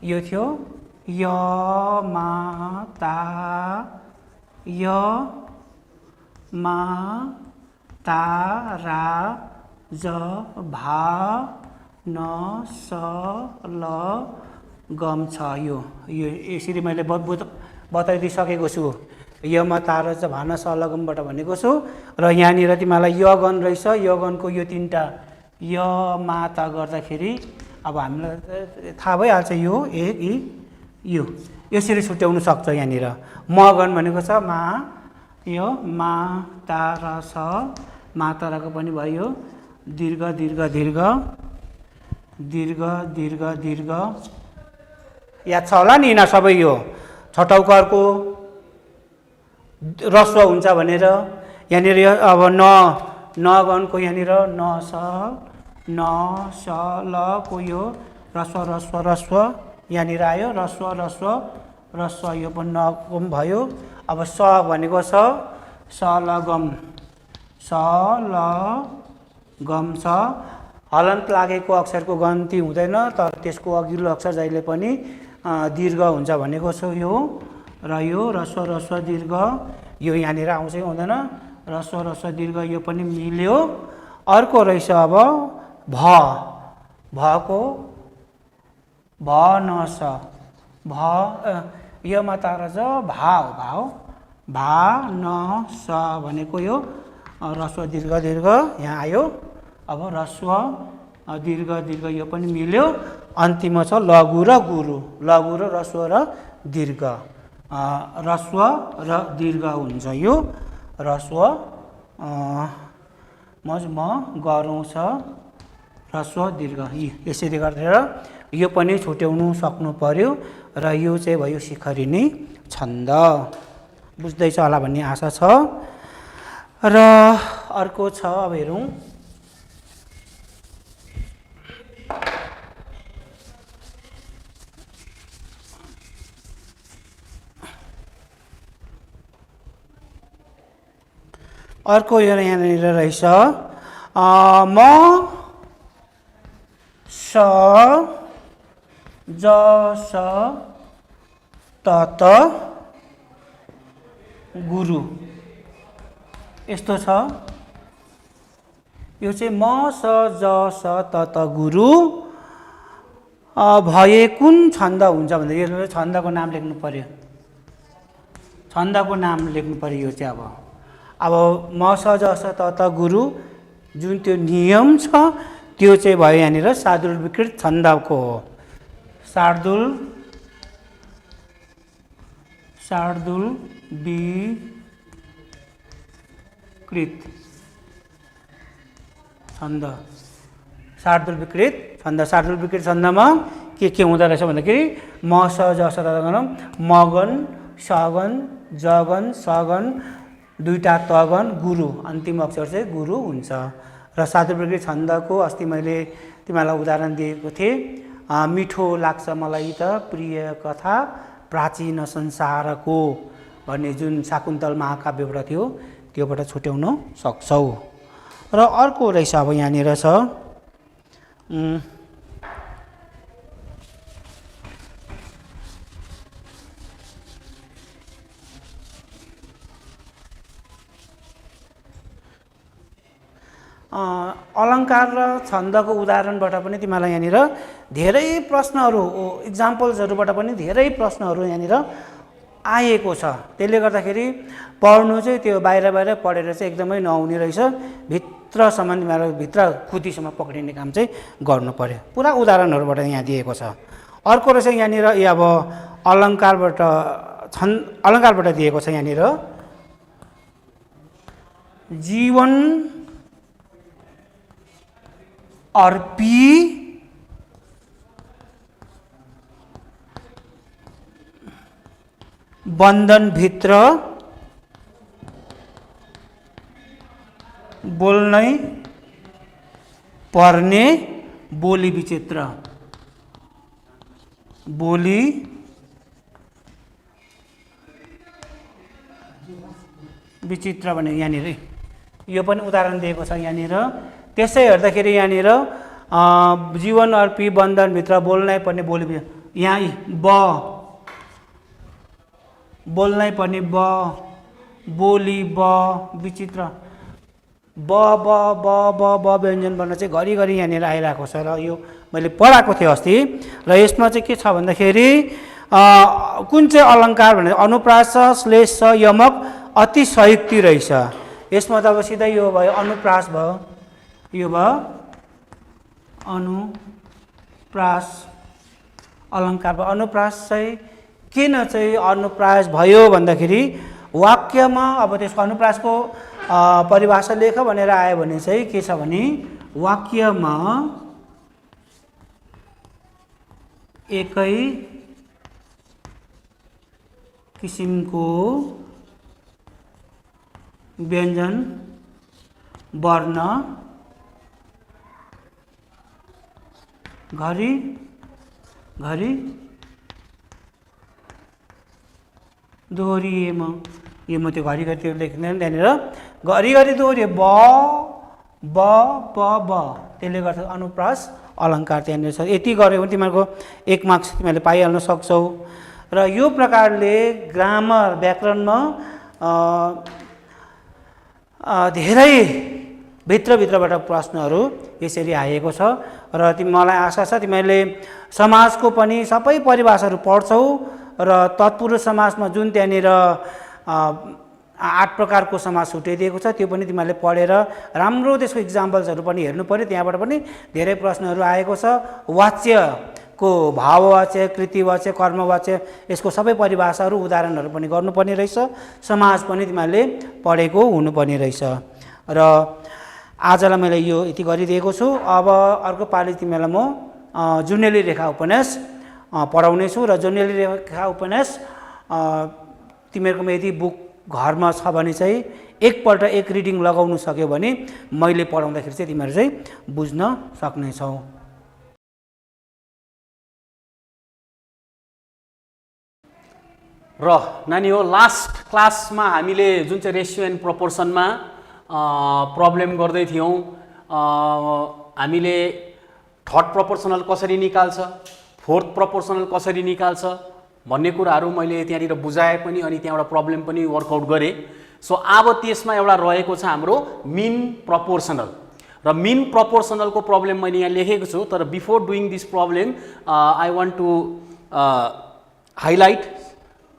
यो थियो य मा ता य मा ता रा ज भा न स ल गम छ। यो यसरी मैले बताइदिइसकेको छु। य मा ता र ज भा न स ल गमबाट भनेको छु। र यहाँनिर तिमीलाई य गण रहेछ। य गणको यो 3टा य मा ता गर्दाखेरि अब हामीलाई थाहा भइहाल्छ यो एक यो यसरी छुट्याउनु सक्छ यहाँनिर। म गण भनेको छ मा, यो मा ता र स मा ताराको पनि भयो दीर्घ दीर्घ दीर्घ दीर्घ दीर्घ दीर्घ याद छ होला नि यिनीहरू सबै। यो छटौकारको रस्व हुन्छ भनेर यहाँनिर अब न गणको यहाँनिर न स ल को यो रस्व रस्व रस्व यहाँनिर आयो। रस्व रस्व रस्व यो पनि न गम भयो। अब स भनेको छ स ल गम, स ल गम छ। हलन्त लागेको अक्षरको गन्ती हुँदैन तर त्यसको अघिल्लो अक्षर जहिले पनि दीर्घ हुन्छ भनेको छु यो। र यो रस्व रस्व दीर्घ यो यहाँनिर आउँछ हुँदैन। रस्व रस्व दीर्घ यो पनि मिल्यो। अर्को रहेछ अब भ, भएको भ न स भ यो माता र ज भा हो भाव भा न स भनेको यो रस्व दीर्घ दीर्घ यहाँ आयो। अब रस्व दीर्घ दीर्घ यो पनि मिल्यो। अन्तिममा छ लघु र गुरु, लघु र रस्व र दीर्घ, रस्व र दीर्घ हुन्छ यो। रस्व म गरौँ छ रस्व दीर्घ यसरी गरेर यो पनि छुट्याउनु सक्नु पर्यो। र यो चाहिँ भयो शिखरिणी छन्द। बुझ्दैछ होला भन्ने आशा छ। र अर्को छ अब हेरौँ अर्को यो यहाँनिर रहेछ म स ज स त त गुरु यस्तो छ। यो चाहिँ म स ज स त त गुरु भए कुन छन्द हुन्छ भन्दा यो छन्दको नाम लेख्नु पर्यो। छन्दको नाम लेख्नु पर्यो यो चाहिँ अब म स ज स त त गुरु जुन त्यो नियम छ त्यो चाहिँ भयो यहाँनिर शार्दूल विकृत छन्दको हो। शार्दूल शार्दुल विकृत छन्द। शार्दुल विकृत छन्द। शार्दुल विकृत छन्दमा के हुँदो रहेछ भन्दाखेरि म स ज स त गणम मगन सगन जगन सगन दुईटा तगन गुरु अन्तिम अक्षर चाहिँ गुरु हुन्छ। र शार्दुल विकृत छन्दको अस्ति मैले तिमीलाई उदाहरण दिएको थिएँ। मिठो लाग्छ मलाई त प्रिय कथा प्राचीन संसारको भन्ने जुन शाकुन्तल महाकाव्यबाट थियो त्योबाट छुट्याउन सक्छौ। र अर्को रहेछ अब यहाँनिर छ अलङ्कार र छन्दको उदाहरणबाट पनि तिमीलाई यहाँनिर धेरै प्रश्नहरू इक्जाम्पल्सहरूबाट पनि धेरै प्रश्नहरू यहाँनिर आएको छ। त्यसले गर्दाखेरि पढ्नु चाहिँ त्यो बाहिर पढेर चाहिँ एकदमै नहुने रहेछ। भित्रसम्म तिमीहरू भित्र खुटीसम्म पक्रिने काम चाहिँ गर्नु पर्यो। पुरा उदाहरणहरूबाट यहाँ दिएको छ। अर्को रहेछ यहाँनिर अब अलङ्कारबाट दिएको छ यहाँनिर जीवन अर्पी बन्धनभित्र बोल्नै पर्ने बोली विचित्र। बोली विचित्र भने यहाँनिर यो पनि उदाहरण दिएको छ यहाँनिर। त्यसै हेर्दाखेरि यहाँनिर जीवन अर्पी बन्धनभित्र बोल्नै पर्ने बोली यहाँ बोल्नै पर्ने बोली विचित्र व्यञ्जन वर्ण चाहिँ घरिघरि यहाँनिर आइरहेको छ। र यो मैले पढाएको थिएँ अस्ति। र यसमा चाहिँ के छ भन्दाखेरि कुन चाहिँ अलङ्कार भने अनुप्रास श्लेष यमक अतिशयोक्ति रहेछ। यसमा त अब सिधै यो भयो अनुप्रास भयो। यो भयो अनुप्रास अलङ्कार भयो। अनुप्रास चाहिँ किन चाहिँ अनुप्रास भयो भन्दाखेरि वाक्यमा अब त्यसको अनुप्रासको परिभाषा लेख भनेर आयो भने चाहिँ के छ भने वाक्यमा एकै किसिमको व्यञ्जन वर्ण घरि दोहोरिएमा यो म त्यो घरिघरि त्यो लेख्दैन त्यहाँनिर घरिघरि दोहोरिए ब त्यसले गर्दा अनुप्रास अलङ्कार त्यहाँनिर छ। यति गऱ्यो भने तिमीहरूको 1 मार्क्स तिमीहरूले पाइहाल्न सक्छौ। र यो प्रकारले ग्रामर व्याकरणमा धेरै भित्रबाट प्रश्नहरू यसरी आएको छ। र मलाई आशा छ तिमीहरूले समाजको पनि सबै परिभाषाहरू पढ्छौ। र तत्पुरुष समाजमा जुन त्यहाँनिर 8 प्रकारको समाज छुट्याइदिएको छ त्यो पनि तिमीहरूले पढेर राम्रो त्यसको इक्जाम्पल्सहरू पनि हेर्नु पर्यो। त्यहाँबाट पनि धेरै प्रश्नहरू आएको छ। वाच्यको भाववाच्य कृतिवाच्य कर्मवाच्य यसको सबै परिभाषाहरू उदाहरणहरू पनि गर्नुपर्ने रहेछ। समाज पनि तिमीहरूले पढेको हुनुपर्ने रहेछ। र आजलाई मैले यो यति गरिदिएको छु। अब अर्को पालि तिमीलाई म जुनेली रेखा उपन्यास पढाउने छु। र जुनेली रेखा उपन्यास तिमीहरूकोमा यदि बुक घरमा छ भने चाहिँ एकपल्ट एक रिडिङ लगाउनु सक्यो भने मैले पढाउँदाखेरि चाहिँ तिमीहरू चाहिँ बुझ्न सक्नेछौ। र नानी हो लास्ट क्लासमा हामीले जुन चाहिँ रेसियो एन्ड प्रोपोर्सनमा प्रब्लम गर्दै थियौँ। हामीले थर्ड प्रोपोर्सनल कसरी निकाल्छ, फोर्थ प्रोपोर्सनल कसरी निकाल्छ भन्ने कुराहरू मैले त्यहाँनिर बुझाएँ पनि अनि त्यहाँबाट प्रब्लम पनि वर्कआउट गरेँ। सो अब त्यसमा एउटा रहेको छ हाम्रो मिन प्रोपोर्सनल। र मिन प्रोपोर्सनलको प्रब्लम मैले यहाँ लेखेको छु। तर before doing this problem I want to highlight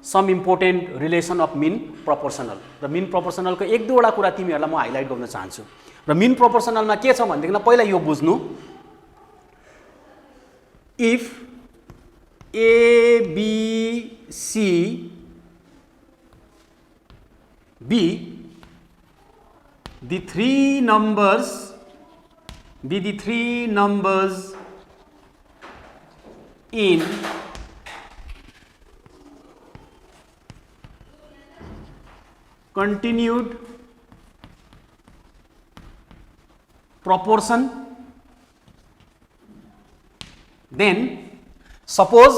some important relation of mean proportional. र मिन प्रोपोर्सनलको 1-2वटा कुरा तिमीहरूलाई म हाइलाइट गर्न चाहन्छु। र मिन प्रोपोर्सनलमा के छ भनेदेखि पहिला यो बुझ्नु, if A B C be the three numbers in continued proportion, then suppose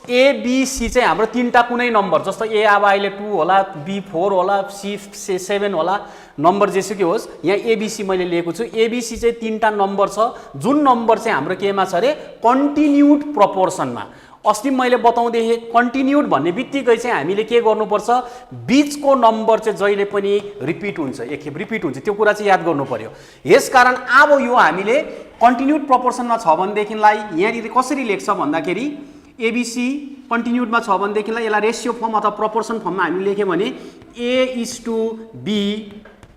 ABC चाहिँ हाम्रो तीनटा कुनै नम्बर, जस्तो A अब अहिले 2 होला, B 4 होला, C 7 होला, नम्बर जेसुकै होस्, यहाँ ABC मैले लिएको छु। ABC चाहिँ तीनटा नम्बर छ, जुन नम्बर चाहिँ हाम्रो केमा छ रे कन्टिन्युड प्रोपोर्सनमा। अस्ति मैले बताउँदै थिएँ कन्टिन्युड भन्ने बित्तिकै चाहिँ हामीले के गर्नुपर्छ, बीचको नम्बर चाहिँ जहिले पनि रिपिट हुन्छ, एकखेप रिपिट हुन्छ, त्यो कुरा चाहिँ याद गर्नु पर्यो। यसकारण अब यो हामीले कन्टिन्युड प्रोपोर्सनमा छ भनेदेखिलाई यहाँनिर कसरी लेख्छ भन्दाखेरि एबीसी कन्टिन्युडमा छ भनेदेखिलाई यसलाई रेसियो फर्म अथवा प्रोपोर्सन फर्ममा हामीले लेख्यौँ भने A:B,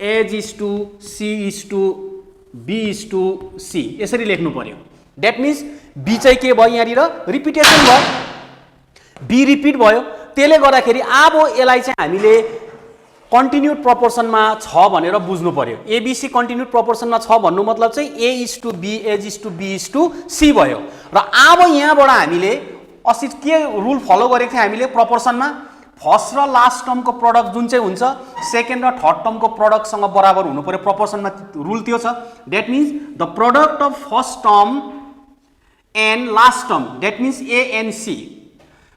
A:C:B:C यसरी लेख्नु पर्यो। द्याट मिन्स बी चाहिँ के भयो, यहाँनिर रिपिटेसन भयो, बी रिपिट भयो। त्यसले गर्दाखेरि अब यसलाई चाहिँ हामीले कन्टिन्युड प्रोपोर्सनमा छ भनेर बुझ्नु पर्यो। एबीसी कन्टिन्युड प्रोपोर्सनमा छ भन्नु मतलब चाहिँ A:B, A:B:C भयो। र अब यहाँबाट हामीले अस्ति के रुल फलो गरेको थियौँ हामीले प्रोपोर्सनमा, फर्स्ट र लास्ट टर्मको प्रोडक्ट जुन चाहिँ हुन्छ सेकेन्ड र थर्ड टर्मको प्रोडक्टसँग बराबर हुनु पर्यो। प्रोपोर्सनमा रुल त्यो छ। That means the product of first term and last term, that means A and C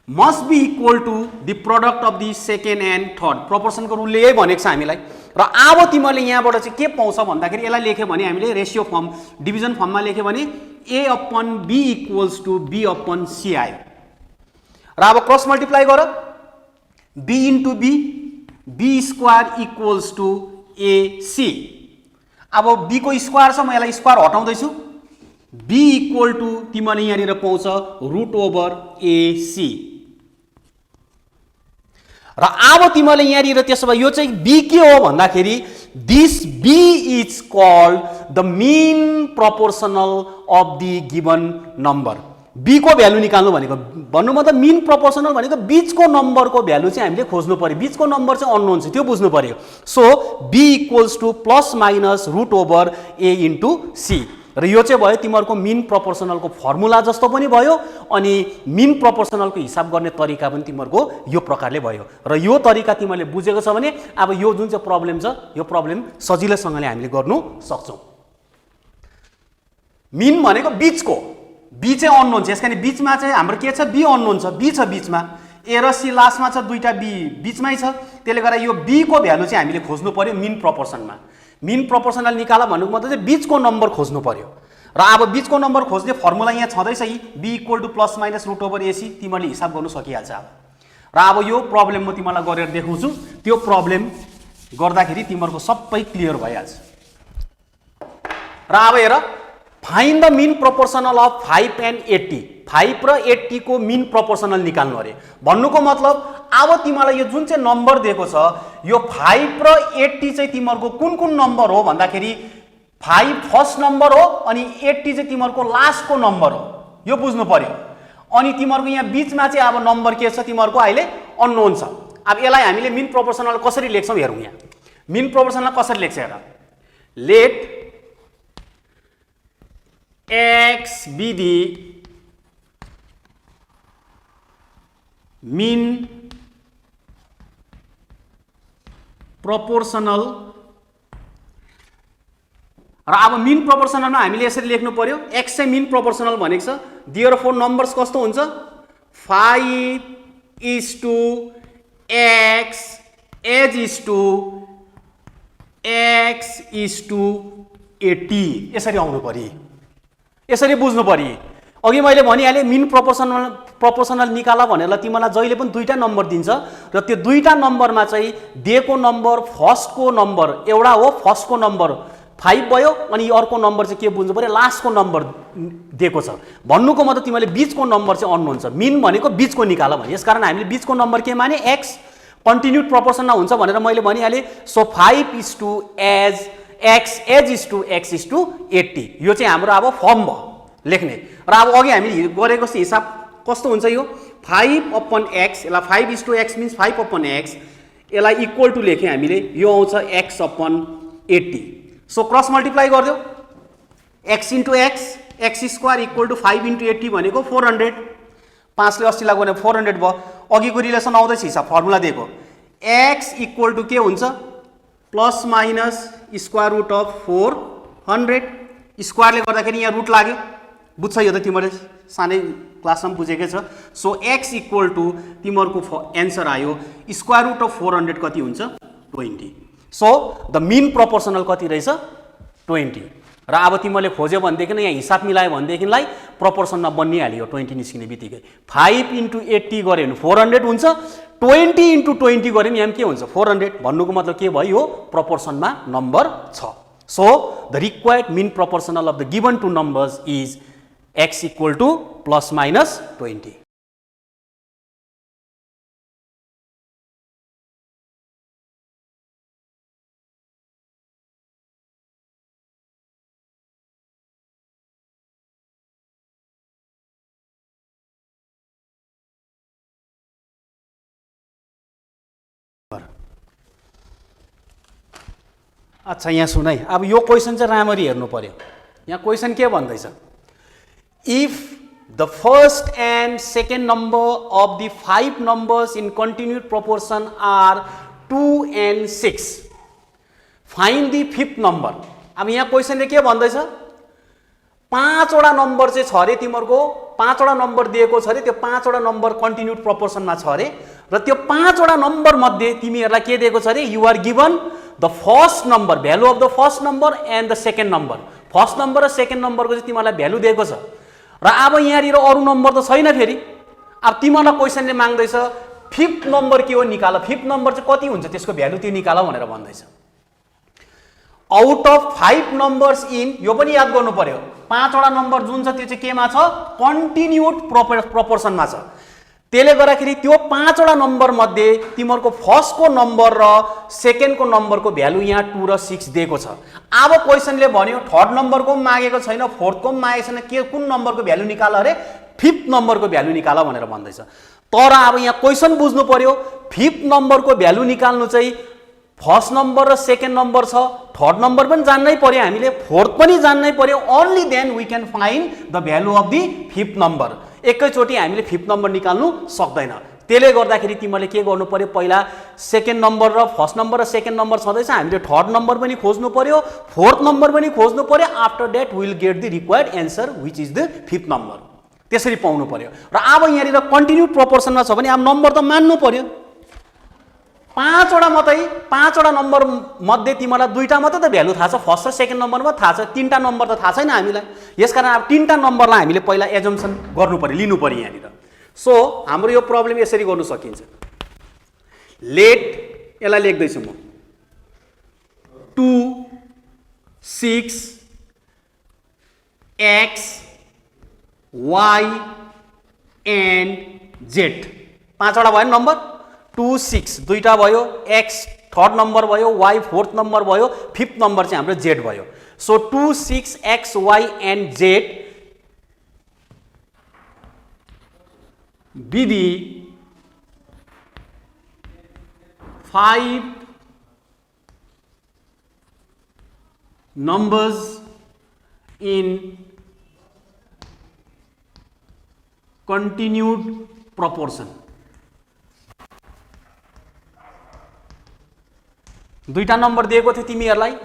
must be equal to the product of the second and third। प्रोपोर्सनको रुलले यही भनेको छ हामीलाई। र अब तिमीले यहाँबाट चाहिँ के पाउँछ भन्दाखेरि यसलाई लेख्यो भने हामीले रेसियो फर्म डिभिजन फर्ममा लेख्यो भने A/B = B/C आयो। र अब क्रस मल्टिप्लाई गर, B × B, B² = AC। अब B को स्क्वायर छ, म यसलाई स्क्वायर हटाउँदैछु, B = तिमीले यहाँनिर पाउँछ √AC। र अब तिमीले यहाँनिर त्यसो भए यो चाहिँ B के हो भन्दाखेरि this B is called the mean proportional of the given number. B को भ्यालु निकाल्नु भनेको भन्नु मतलब मीन प्रोपोर्सनल भनेको बीचको नम्बरको भ्यालु चाहिँ हामीले खोज्नु पर्यो। बीचको नम्बर चाहिँ अननोन छ, त्यो बुझ्नु पर्यो। So B = ±√A × C। र यो चाहिँ भयो तिमीहरूको मीन प्रोपोर्सनलको फर्मुला जस्तो पनि भयो, अनि मीन प्रोपोर्सनलको हिसाब गर्ने तरिका पनि तिमीहरूको यो प्रकारले भयो। र यो तरिका तिमीले बुझेको छ भने अब यो जुन चाहिँ प्रब्लम छ यो प्रब्लम सजिलैसँगले हामीले गर्नु सक्छौँ। मीन भनेको बीचको, बी चाहिँ अननोन छ, यसकारण बीचमा चाहिँ हाम्रो के छ, बी अननोन छ, बी छ बीचमा, ए र सी लास्टमा छ, दुईटा बी बीचमै छ। त्यसले गर्दा यो बी को भ्यालु चाहिँ हामीले खोज्नु पर्यो मीन प्रोपोर्सनमा। मीन प्रोपोर्सनल निकाला भन्नुको मतलब चाहिँ बीचको नम्बर खोज्नु पर्यो। र अब बीचको नम्बर खोज्ने फर्मुला यहाँ छँदैछ यी B = ±√AC, तिमीले हिसाब गर्नु सकिहाल्छ अब। र अब यो प्रब्लम म तिमीलाई गरेर देखाउँछु, त्यो प्रब्लम गर्दाखेरि तिमीहरूको सबै क्लियर भइहाल्छ। र अब हेर, find the mean proportional of 5 and 80। 5 र 80 को मीन प्रोपोर्सनल निकाल्नु अरे भन्नुको मतलब अब तिमीलाई यो जुन चाहिँ नम्बर दिएको छ यो 5 र 80 चाहिँ तिमीहरूको कुन कुन नम्बर हो भन्दाखेरि 5 फर्स्ट नम्बर हो अनि 80 चाहिँ तिमीहरूको लास्टको नम्बर हो, यो बुझ्नु पर्यो। अनि तिमीहरूको यहाँ बीचमा चाहिँ अब नम्बर के छ तिमीहरूको अहिले अननोन छ। अब यसलाई हामीले मीन प्रोपोर्सनल कसरी लेख्छौँ हेरौँ। यहाँ मीन प्रोपोर्सनल कसरी लेख्छ हेर, late X be the mean proportional। र अब मीन प्रोपोर्सनलमा हामीले यसरी लेख्नु पर्यो, x चाहिँ मीन प्रोपोर्सनल भनेको छ। देयरफोर नम्बर्स कस्तो हुन्छ, 5:x x:80 यसरी आउनु पर्यो, यसरी बुझ्नु पर्यो। अघि मैले भनिहालेँ मीन प्रोपोर्सनल निकाला भनेर तिमीलाई जहिले पनि दुईटा नम्बर दिन्छ र त्यो दुईटा नम्बरमा चाहिँ दिएको नम्बर फर्स्टको नम्बर एउटा हो, फर्स्टको नम्बर 5 भयो अनि अर्को नम्बर चाहिँ के बुझ्नु पर्यो, लास्टको नम्बर दिएको छ भन्नुको मतलब तिमीले बीचको नम्बर चाहिँ अननोन छ। मीन भनेको बीचको निकाला भने, यसकारण हामीले बीचको नम्बर के माने x कन्टिन्युड प्रोपोर्सनमा हुन्छ भनेर मैले भनिहालेँ। सो 5:x=x:80 यो चाहिँ हाम्रो अब फर्म भयो लेख्ने। र अब अघि हामीले गरेको हिसाब कस्तो हुन्छ, यो 5/x, यसलाई 5:x मिन्स 5/x यसलाई इक्वल टु लेखेँ हामीले, यो आउँछ x upon 80। So cross multiply गरिदियो, x into x square equal to 5 into 80 भनेको 400। 5 ले 80 लाग्यो भने 400 भयो। अघिको रिलेसन आउँदैछ हिसाब, फर्मुला दिएको x इक्वल टु के हुन्छ plus minus square root of 400। स्क्वायरले गर्दाखेरि यहाँ रुट लाग्यो, बुझ्छ यो त तिमीहरूले सानै क्लासमा बुझेकै छ। सो x इक्वल टु तिमीहरूको एन्सर आयो स्क्वायर रुट अफ 400 कति हुन्छ 20। सो द मिन प्रोपोर्सनल कति रहेछ 20। र अब तिमीहरूले खोज्यो भनेदेखि यहाँ हिसाब मिलायो भनेदेखिलाई प्रोपोर्सनमा बनिहाल्यो 20 निस्किने बित्तिकै। 5 इन्टु 80 गऱ्यो भने 400 हुन्छ, 20 इन्टु 20 गऱ्यो भने यहाँ के हुन्छ 400। भन्नुको मतलब के भयो, यो प्रोपोर्सनमा नम्बर छ। So the required mean proportional of the given two numbers is x equal to plus minus 20। अच्छा यहाँ सुन है, अब यो क्वेसन चाहिँ राम्ररी हेर्नु पर्यो। यहाँ क्वेसन के भन्दैछ, if the first and second number of the 5 numbers in continued proportion are 2 and 6, find the 5th number. अब यहाँ क्वेसनले के भन्दैछ, 5 वटा नम्बर चाहिँ छ अरे तिमीहरूको, 5 वटा नम्बर दिएको छ अरे, त्यो 5 वटा नम्बर कन्टिन्युड प्रोपोर्सनमा छ अरे, र त्यो 5 वटा नम्बर मध्ये तिमीहरूलाई के दिएको छ अरे, you are given the first number, value of the first number and the second number. First number र सेकेन्ड नम्बरको चाहिँ तिमीहरूलाई भ्यालु दिएको छ, र अब यहाँनिर अरू नम्बर त छैन। फेरि अब तिमीहरूलाई क्वेसनले माग्दैछ 5th नम्बर के हो निकाल, 5th नम्बर चाहिँ कति हुन्छ त्यसको भ्यालु त्यो निकाल भनेर भन्दैछ। आउट अफ 5 नम्बर्स इन, यो पनि याद गर्नु पर्यो, 5 वटा नम्बर जुन छ त्यो चाहिँ केमा छ, कन्टिन्युड प्रोपोर्सनमा छ। त्यसले गर्दाखेरि त्यो 5 वटा नम्बर मध्ये तिमीहरूको फर्स्टको नम्बर र सेकेन्डको नम्बरको भ्यालु यहाँ 2 र 6 दिएको छ। अब क्वेसनले भन्यो थर्ड नम्बरको पनि मागेको छैन, फोर्थको पनि मागेको छैन, के कुन नम्बरको भ्यालु निकाल अरे, 5th नम्बरको भ्यालु निकाल भनेर भन्दैछ। तर अब यहाँ क्वेसन बुझ्नु पर्यो, 5th नम्बरको भ्यालु निकाल्नु चाहिँ फर्स्ट नम्बर र सेकेन्ड नम्बर छ, थर्ड नम्बर पनि जान्नै पर्यो हामीले, फोर्थ पनि जान्नै पर्यो, only then we can find the value of the 5th number. एकैचोटि हामीले 5th नम्बर निकाल्नु सक्दैन। त्यसले गर्दाखेरि तिमीले के गर्नु पर्यो, पहिला सेकेन्ड नम्बर र फर्स्ट नम्बर र सेकेन्ड नम्बर छँदैछ, हामीले थर्ड नम्बर पनि खोज्नु पर्यो, फोर्थ नम्बर पनि खोज्नु पर्यो। After that will get the required answer which is the 5th number. त्यसरी पाउनु पर्यो। र अब यहाँनिर कन्टिन्युड प्रोपोर्सनमा छ भने अब नम्बर त मान्नु पर्यो। 5 वटा मात्रै, 5 वटा नम्बर मध्ये तिमीलाई 2टा मात्रै त भ्यालु थाहा छ, फर्स्ट र सेकेन्ड नम्बरमा थाहा छ, 3टा नम्बर त थाहा छैन हामीलाई। यसकारण अब 3टा नम्बरलाई हामीले पहिला एजम्सन गर्नु पर्यो, लिनु पर्यो यहाँनिर। सो हाम्रो यो प्रब्लम यसरी गर्नु सकिन्छ। लेट, यसलाई लेख्दैछु म, 2 6 x y and z, 5 वटा भयो नम्बर, 2 6 दुईटा भयो, x थर्ड नम्बर भयो, y फोर्थ नम्बर भयो, 5th नम्बर चाहिँ हाम्रो z भयो। So 2 6 x y and z be the 5 numbers in continued proportion। दुईटा नम्बर दिएको थियो तिमीहरूलाई,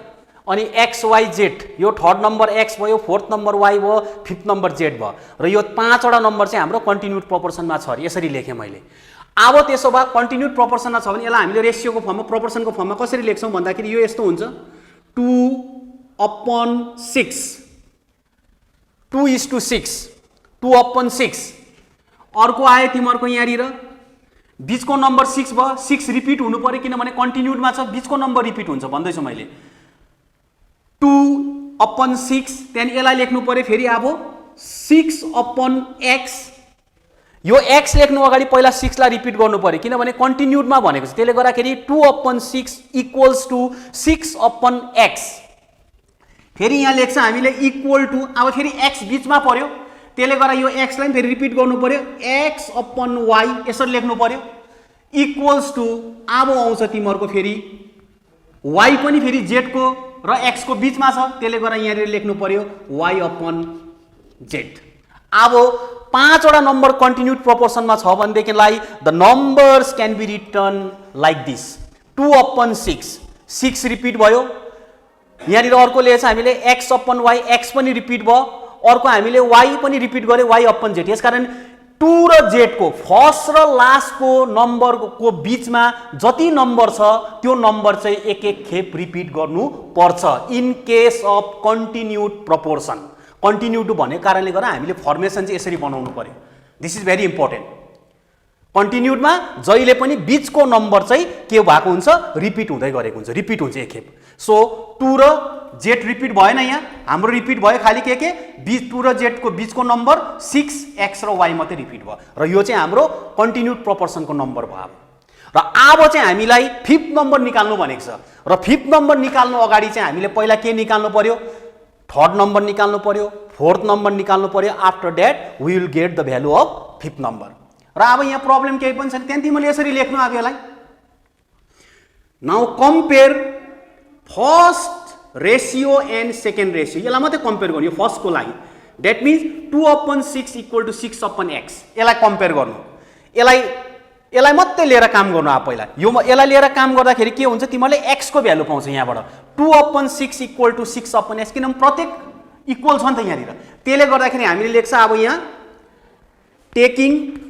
अनि एक्स वाई जेड, यो थर्ड नम्बर एक्स भयो, फोर्थ नम्बर वाई भयो, 5th नम्बर जेड भयो, र यो 5 वटा नम्बर चाहिँ हाम्रो कन्टिन्युड प्रोपोर्सनमा छ। यसरी लेखेँ मैले। अब त्यसो भए कन्टिन्युड प्रोपोर्सनमा छ भने यसलाई हामीले रेसियोको फर्ममा, प्रोपोर्सनको फर्ममा कसरी लेख्छौँ भन्दाखेरि यो यस्तो हुन्छ, 2/6, 2:6, 2/6। अर्को आयो तिमीहरूको यहाँनिर बीचको नम्बर 6 भयो, 6 रिपिट हुनु पर्यो किनभने कन्टिन्युडमा छ, बीचको नम्बर रिपिट हुन्छ भन्दैछु मैले। 2/6, त्यहाँदेखि यसलाई लेख्नु पर्यो फेरि अब 6/x। यो x लेख्नु अगाडि पहिला 6 लाई रिपिट गर्नु पर्यो किनभने कन्टिन्युडमा भनेको छ। त्यसले गर्दाखेरि 2/6 इक्वल्स टु 6/x। फेरि यहाँ लेख्छ हामीले इक्वल टु, अब फेरि x बीचमा पर्यो, त्यसले गर्दा यो x लाई फेरि रिपिट गर्नु पर्यो, x/y यसरी लेख्नु पर्यो, इक्वल्स टु अब आउँछ तिमीहरूको फेरि y पनि फेरि z को र x को बीचमा छ, त्यसले गर्दा यहाँनिर लेख्नु पर्यो y अपन z। अब 5 वटा नम्बर कन्टिन्युड प्रोपोर्सनमा छ भनेदेखिलाई the numbers can be returned like this 2 upon 6 repeat भयो। यहाँनिर अर्कोले चाहिँ हामीले x अपन y x पनि रिपिट भयो, अर्को हामीले y पनि रिपिट गर्यो y अपन z। यसकारण 2 र z को फर्स्ट र लास्टको नम्बरको बीचमा जति नम्बर छ त्यो नम्बर चाहिँ एक एक खेप रिपिट गर्नु पर्छ in case of continued proportion. Continued भन्ने कारणले गर्दा हामीले फर्मेसन चाहिँ यसरी बनाउनु पर्यो। This is very important. कन्टिन्युडमा जहिले पनि बीचको नम्बर चाहिँ के भएको हुन्छ, रिपिट हुँदै गरेको हुन्छ, रिपिट हुन्छ एक खेप। सो 2 र z रिपिट भएन, यहाँ हाम्रो रिपिट भयो खालि के बीच 2 र z को बीचको नम्बर 6 x र y मात्रै रिपिट भयो र यो चाहिँ हाम्रो कन्टिन्युड प्रोपोर्सनको नम्बर भयो। र अब चाहिँ हामीलाई फिफ्थ नम्बर निकाल्नु भनेको छ र फिफ्थ नम्बर निकाल्नु अगाडि चाहिँ हामीले पहिला के निकाल्नु पर्यो, थर्ड नम्बर निकाल्नु पर्यो, फोर्थ नम्बर निकाल्नु पर्यो। After that we will get the value of fifth number. र अब यहाँ प्रब्लम केही पनि छैन, त्यहाँदेखि मैले यसरी लेख्नु अब यसलाई now compare first ratio and second ratio, यसलाई मात्रै कम्पेयर गर्नु यो फर्स्टको लागि। That means 2 upon 6 equal to 6 upon x, यसलाई कम्पेयर गर्नु, यसलाई मात्रै लिएर काम गर्नु। अब पहिला यो यसलाई लिएर काम गर्दाखेरि के हुन्छ, तिमीहरूले x को भ्यालु पाउँछ यहाँबाट 2 upon 6 equal to 6 upon x, किनभने प्रत्येक इक्वल छ नि त यहाँनिर। त्यसले गर्दाखेरि हामीले लेख्छ अब यहाँ taking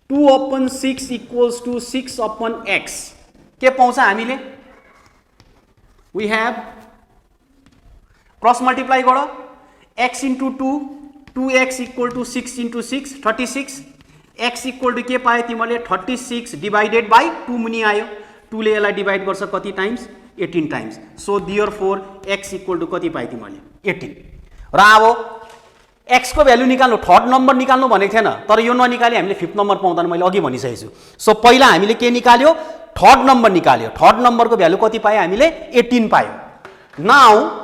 two upon 6 equals to 6 upon x, के पाउँछ हामीले, वी हेभ क्रस मल्टिप्लाई गर x into 2 2x equal to 6 into 6 36 x equal to के पाए तिमीले 36 डिवाइडेड बाई 2 मुनि आयो, 2 ले यसलाई डिवाइड गर्छ कति times 18 times. So therefore x equal to कति पाए तिमीले 18। र अब x को भ्यालु निकाल्नु, थर्ड नम्बर निकाल्नु भनेको थिएन, तर यो ननिकाली हामीले फिफ्थ नम्बर पाउँदैन, मैले अघि भनिसकेको छु। सो पहिला हामीले के निकाल्यो, थर्ड नम्बर निकाल्यो। थर्ड नम्बरको भ्यालु कति पाए हामीले 18 पायो। नाउ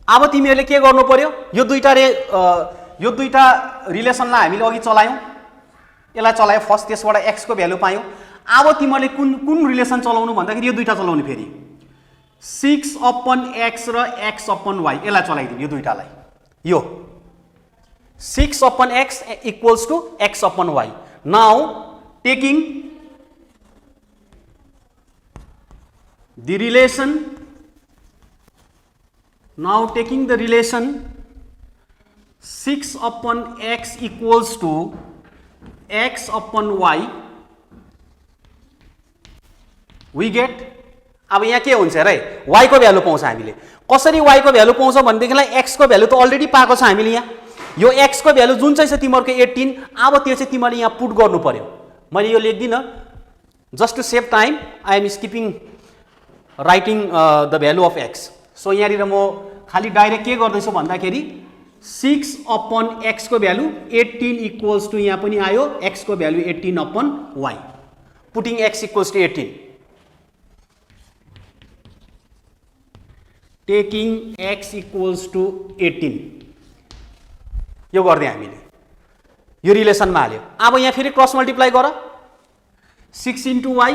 अब तिमीहरूले के गर्नु पर्यो, यो दुईटा रिलेसनलाई हामीले अघि चलायौँ, यसलाई चलायो फर्स्ट, त्यसबाट x को भ्यालु पायौँ। अब तिमीहरूले कुन रिलेसन चलाउनु भन्दाखेरि यो दुईटा चलाउने, फेरि 6 अपन x र x अपन y, यसलाई चलाइदिनु यो दुईटालाई, यो 6 upon x equals to x upon y। Now taking the relation, now taking the relation 6 upon x equals to x upon y, we get, अब यहाँ के हुन्छ रे, y को भ्यालु पाउँछ हामीले। कसरी y को भ्यालु पाउँछ भनेदेखिलाई x को भ्यालु त अलरेडी पाएको छ हामीले यहाँ, यो x को भ्यालु जुन चाहिँ छ तिमीहरूको 18, अब त्यो चाहिँ तिमीले यहाँ पुट गर्नु पर्यो। मैले यो लेख्दिनँ just to save time, I am skipping writing the value of x। So यहाँनिर म खालि डाइरेक्ट के गर्दैछु भन्दाखेरि 6 अपन x को भ्यालु 18 इक्वल्स टु, यहाँ पनि आयो x को value 18 upon y, putting x equals to 18, taking x equals to 18, यो गर्दै हामीले यो रिलेसनमा हाल्यो। अब यहाँ फेरि क्रस मल्टिप्लाई गर 6 into y,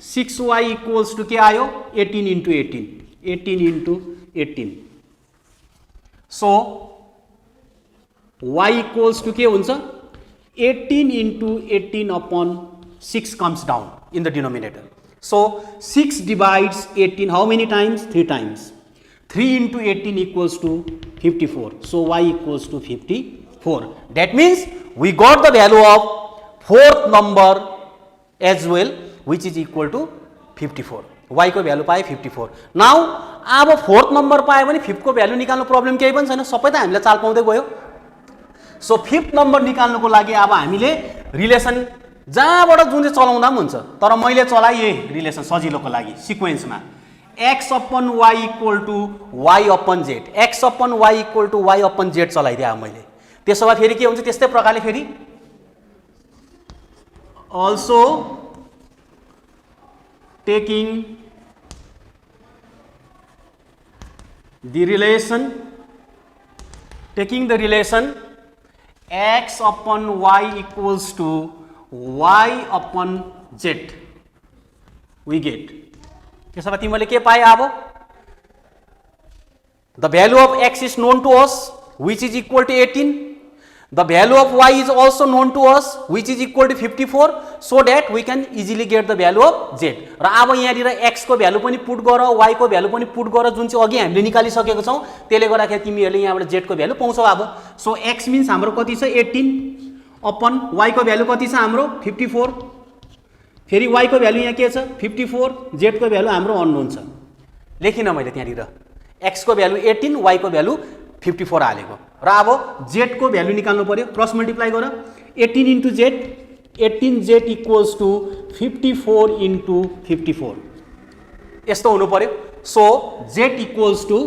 6y equals to के आयो 18 into 18, 18 into 18। So y equals to के हुन्छ 18 into 18 upon 6 comes down in the denominator. So 6 divides 18 how many times, 3 times, 3 into 18 equals to 54। So y equals to 54। That means we got the value of fourth number as well, which is equal to 54। y को value पाए 54। Now अब fourth number पायो भने fifth को value निकाल्नु problem केही पनि छैन, सबै त हामीले चाल पाउँदै गयो। सो फिफ्थ नम्बर निकाल्नुको लागि अब हामीले रिलेसन जहाँबाट जुन चाहिँ चलाउँदा पनि हुन्छ, तर मैले चलाएँ यही रिलेसन सजिलोको लागि सिक्वेन्समा, x upon y equal to y upon z, x upon y equal to y upon z चलाइदिएँ अब मैले। त्यसो भए फेरि के हुन्छ, त्यस्तै प्रकारले फेरि also taking the relation, taking the relation x upon y equals to y upon z, we get. त्यसो भए तिमीले के पाए अब? The value of x is known to us, which is equal to 18. The value of y is also known to us, which is equal to 54, so that we can easily get the value of z. र अब यहाँनिर x को value पनि put गर, y को value पनि put गर, जुन चाहिँ अघि हामीले निकालिसकेको छौं, त्यसले गर्दाखेरि तिमीहरूले यहाँबाट z को भ्यालु पाउँछौ अब. सो x मिन्स हाम्रो कति छ 18 अपन y को भ्यालु कति छ हाम्रो 54. फेरि y को भ्यालु यहाँ के छ 54, z को भ्यालु हाम्रो अननोन छ. लेखिन मैले त्यहाँनिर x को भ्यालु 18, y को भ्यालु 54 हालेको. र अब z को भ्यालु निकाल्नु पर्यो, क्रस मल्टिप्लाई गर. 18 into z, 18z equals to 54 into 54. यस्तो हुनु पर्यो. So z equals to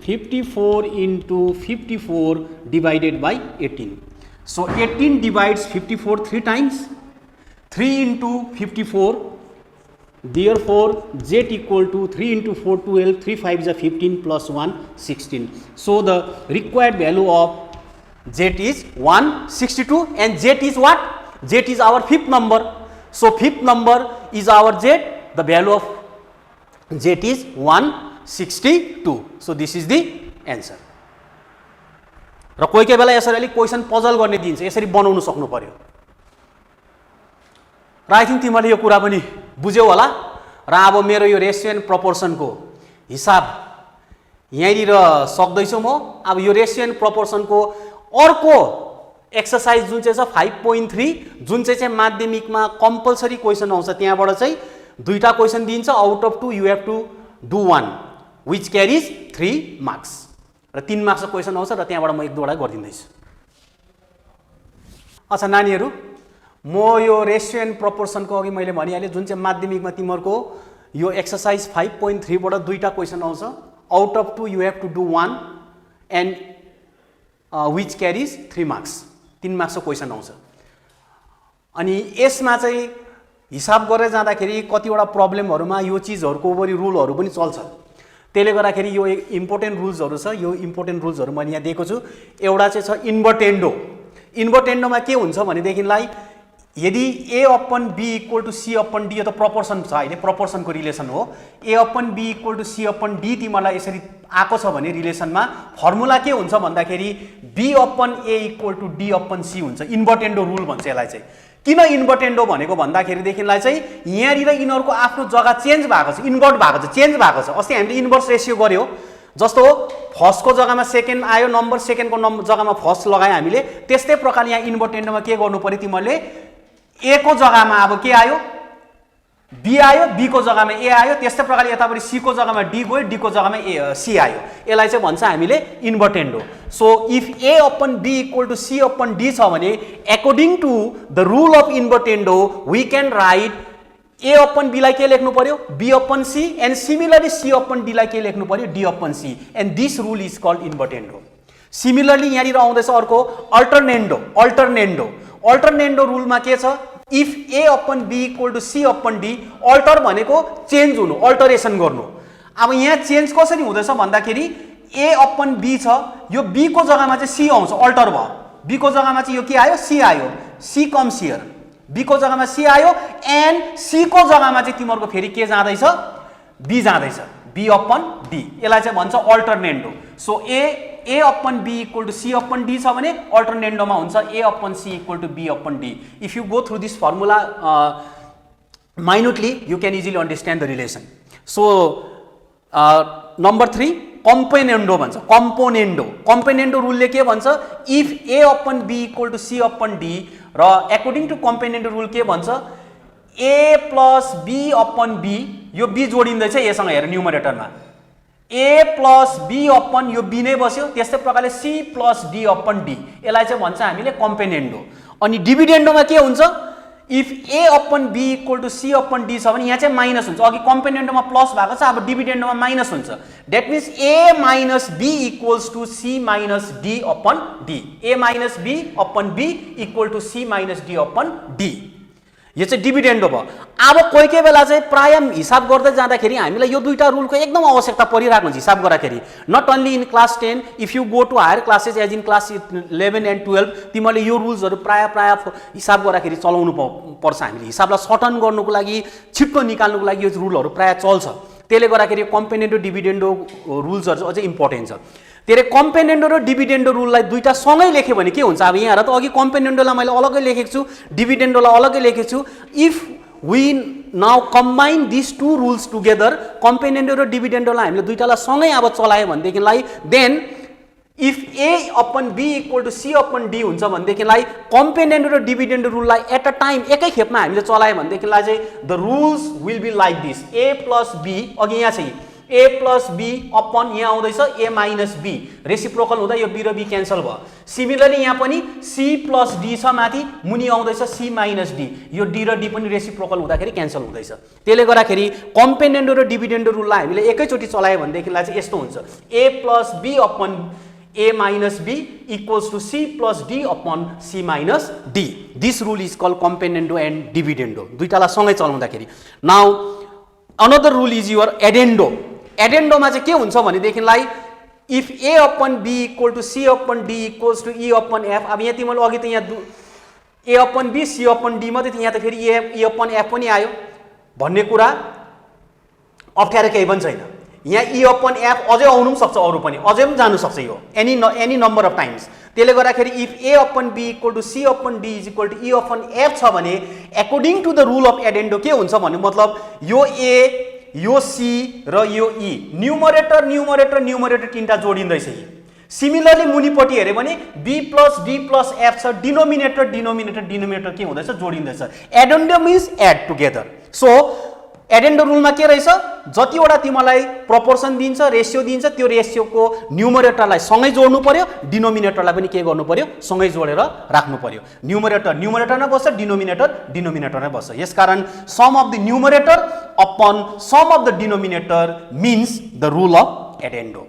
54 into 54 divided by 18. So 18 divides 54 3 times, 3 into 54. Therefore, z equal to 3 into 4 12, 3 5 is 15 plus 1 16. So the required value of z is 162, and z is what? Z is our fifth number. So fifth number is our z. The value of z is 162. So this is the answer. र कोही कोही बेला यसरी अलिक question puzzle गर्ने दिन्छ, यसरी बनाउन सक्नु पर्यो. र आई थिंक तिमीले यो कुरा पनि बुझ्यौ होला. र अब मेरो यो रेसियो एन्ड प्रपोर्सनको हिसाब यहीँनिर सक्दैछु म. अब यो रेसियो एन्ड प्रपोर्सनको अर्को एक्सरसाइज जुन चाहिँ छ 5.3, जुन चाहिँ माध्यमिकमा कम्पलसरी क्वेसन आउँछ, त्यहाँबाट चाहिँ दुईटा क्वेसन दिन्छ. Out of 2 you have to do 1 which carries 3 marks. र 3 मार्क्सको क्वेसन आउँछ, र त्यहाँबाट म एक दुईवटा गरिदिँदैछु. अच्छा नानीहरू, म यो रेसियो एन्ड प्रपोर्सनको अघि मैले भनिहालेँ, जुन चाहिँ माध्यमिकमा तिमीहरूको यो एक्सरसाइज 5.3 बाट दुईटा क्वेसन आउँछ. Out of 2 you have to do 1 and which carries 3 marks. 3 मार्क्सको क्वेसन आउँछ. अनि यसमा चाहिँ हिसाब गरेर जाँदाखेरि कतिवटा प्रब्लमहरूमा यो चिजहरूको ओभरि रुलहरू पनि चल्छ. त्यसले गर्दाखेरि यो इम्पोर्टेन्ट रुल्सहरू छ. यो इम्पोर्टेन्ट रुल्सहरू मैले यहाँ दिएको छु. एउटा चाहिँ छ इन्भर्टेन्डो. इन्भर्टेन्डोमा के हुन्छ भनेदेखिलाई यदि a upon b equal to c upon d, यो त प्रपोर्सन छ, अहिले प्रपोर्सनको रिलेसन हो. a upon b equal to c upon d तिमीलाई यसरी आएको छ भने रिलेसनमा फर्मुला के हुन्छ भन्दाखेरि b upon a equal to d upon c हुन्छ. इन्भर्टेन्डो रुल भन्छ यसलाई चाहिँ. किन इन्भर्टेन्डो भनेको भन्दाखेरिदेखिलाई चाहिँ यहाँनिर यिनीहरूको आफ्नो जग्गा चेन्ज भएको छ, इन्भर्ट भएको छ, चेन्ज भएको छ. अस्ति हामीले इन्भर्स रेसियो गर्यो, जस्तो फर्स्टको जग्गामा सेकेन्ड आयो नम्बर, सेकेन्डको जग्गामा फर्स्ट लगायो हामीले. त्यस्तै प्रकारले यहाँ इन्भर्टेन्डोमा के गर्नु पर्यो, तिमीहरूले ए को जग्गामा अब के आयो बी आयो, बी को जग्गामा ए आयो, त्यस्तै प्रकारले यतापट्टि सी को जग्गामा डी गयो, डी को जग्गामा सी आयो. यसलाई चाहिँ भन्छ हामीले invertendo. So if A upon be equal to C upon d छ भने according to the rule of invertendo we can write a upon बीलाई के लेख्नु पर्यो b upon c, and similarly c upon डीलाई के लेख्नु पर्यो d upon c, and this rule is called invertendo. Similarly यहाँनिर आउँदैछ अर्को अल्टरनेन्डो. अल्टरनेन्डो रुलमा के छ, if A upon be equal to C upon D, alter भनेको चेन्ज हुनु, अल्टरेसन गर्नु. अब यहाँ चेन्ज कसरी हुँदैछ भन्दाखेरि ए अपन बी छ, यो बी को जग्गामा चाहिँ सी आउँछ, अल्टर भयो. बी को जग्गामा चाहिँ यो के आयो सी आयो, सी कम्स हियर. बी को जग्गामा सी आयो एन्ड सी को जग्गामा चाहिँ तिमीहरूको फेरि के जाँदैछ बी जाँदैछ, बी अपन डी. यसलाई चाहिँ भन्छ alternendo. So a upon be equal to C upon d छ भने अल्टरनेन्डोमा हुन्छ a upon c equal to b upon d. If you go through this formula minutely you can easily understand the relation. So number 3 componendo भन्छ. Componendo रुलले के भन्छ, if A upon be equal to C upon D, र according to componendo rule के भन्छ A plus be upon B, यो B जोडिँदैछ एसँग, हेर न्युमरेटरमा ए प्लस बी अपन यो बी नै बस्यो, त्यस्तै प्रकारले C plus D upon D, यसलाई चाहिँ भन्छ हामीले कम्पोनेन्डो. अनि डिभिडेन्डोमा के हुन्छ, if A upon be equal to C upon d छ भने यहाँ चाहिँ माइनस हुन्छ. अघि कम्पोनेन्डोमा प्लस भएको छ, अब डिभिडेन्डोमा माइनस हुन्छ. That means A minus be equals to C minus D upon D. A minus B upon be equal to C minus D upon D. यो चाहिँ डिभिडेन्डो भयो। अब कोही कोही बेला चाहिँ प्राय हिसाब गर्दै जाँदाखेरि हामीलाई यो दुईटा रुलको एकदम आवश्यकता परिरहेको हुन्छ हिसाब गर्दाखेरि। Not only in class 10, if you go to higher classes as in class 11 and 12 तिमीहरूले यो रुल्सहरू प्राय हिसाब गर्दाखेरि चलाउनु पर्छ। हामीले हिसाबलाई सर्टन गर्नुको लागि, छिट्टो निकाल्नुको लागि यो रुलहरू प्राय चल्छ। त्यसले गर्दाखेरि कम्पेन्डेन्डो डिभिडेन्डो रुल्सहरू अझै इम्पोर्टेन्ट छ। त्यसले कम्पेन्डेन्डो र डिभिडेन्डो रुललाई दुईटा सँगै लेख्यो भने के हुन्छ? अब यहाँ हेर त, अघि कम्पेन्डेन्डोलाई मैले अलग्गै लेखेको छु, डिभिडेन्डोलाई अलग्गै लेखेको छु। If we now combine this two rules together, componendo र डिभिडेन्डोलाई हामीले दुईटालाई सँगै अब चलायो भनेदेखिलाई then if A upon be equal to C upon d हुन्छ भनेदेखिलाई कम्पेन्डेन्डो र डिभिडेन्डो रुललाई एट अ टाइम एकै खेपमा हामीले चलायो भनेदेखिलाई चाहिँ the rules will be like this, a plus b, अघि यहाँ चाहिँ ए प्लस बी अपन यहाँ आउँदैछ ए माइनस बी, रेसिप्रोकल हुँदा यो बी र बी क्यान्सल भयो। सिमिलरली यहाँ पनि सी प्लस डी छ माथि, मुनि आउँदैछ सी माइनस डी, यो डी र डी पनि रेसिप्रोकल हुँदाखेरि क्यान्सल हुँदैछ। त्यसले गर्दाखेरि कम्पेन्डेन्डो र डिभिडेन्डो रुललाई हामीले एकैचोटि चलायो भनेदेखिलाई चाहिँ यस्तो हुन्छ, a plus be upon a minus be equals to c plus D upon c minus d. This rule is called componendo and dividendo, दुईटालाई सँगै चलाउँदाखेरि। Now another rule is your addendo. एडेन्डोमा चाहिँ के हुन्छ भनेदेखिलाई if A upon be equal to C upon d equals to e upon f. अब यहाँ तिमीले अघि त यहाँ a upon b c upon d मात्रै, यहाँ त फेरि ए अपन एफ पनि आयो भन्ने कुरा अप्ठ्यारो केही पनि छैन। यहाँ ई अपन एफ अझै आउनु पनि सक्छ, अरू पनि अझै पनि जानु सक्छ, यो एनी नम्बर अफ टाइम्स। त्यसले गर्दाखेरि if A upon be equal to C upon d is equal to e upon f छ भने according to the rule of addendo के हुन्छ भने मतलब यो ए, यो सी र यो ई, न्युमरेटर तिनवटा जोडिँदैछ। सिमिलरली मुनिपट्टि हेऱ्यो भने B plus D plus F छ, डिनोमिनेटर के हुँदैछ? जोडिँदैछ। Addendo means add together. So addendo रुलमा के रहेछ? जतिवटा तिमीलाई प्रपोर्सन दिन्छ, रेसियो दिन्छ, त्यो रेसियोको न्युमरेटरलाई सँगै जोड्नु पर्यो, डिनोमिनेटरलाई पनि के गर्नु पर्यो? सँगै जोडेर राख्नु पर्यो। न्युमरेटरमा बस्छ, डिनोमिनेटरमा बस्छ। यसकारण sum of the numerator upon sum of the denominator means the rule of addendo.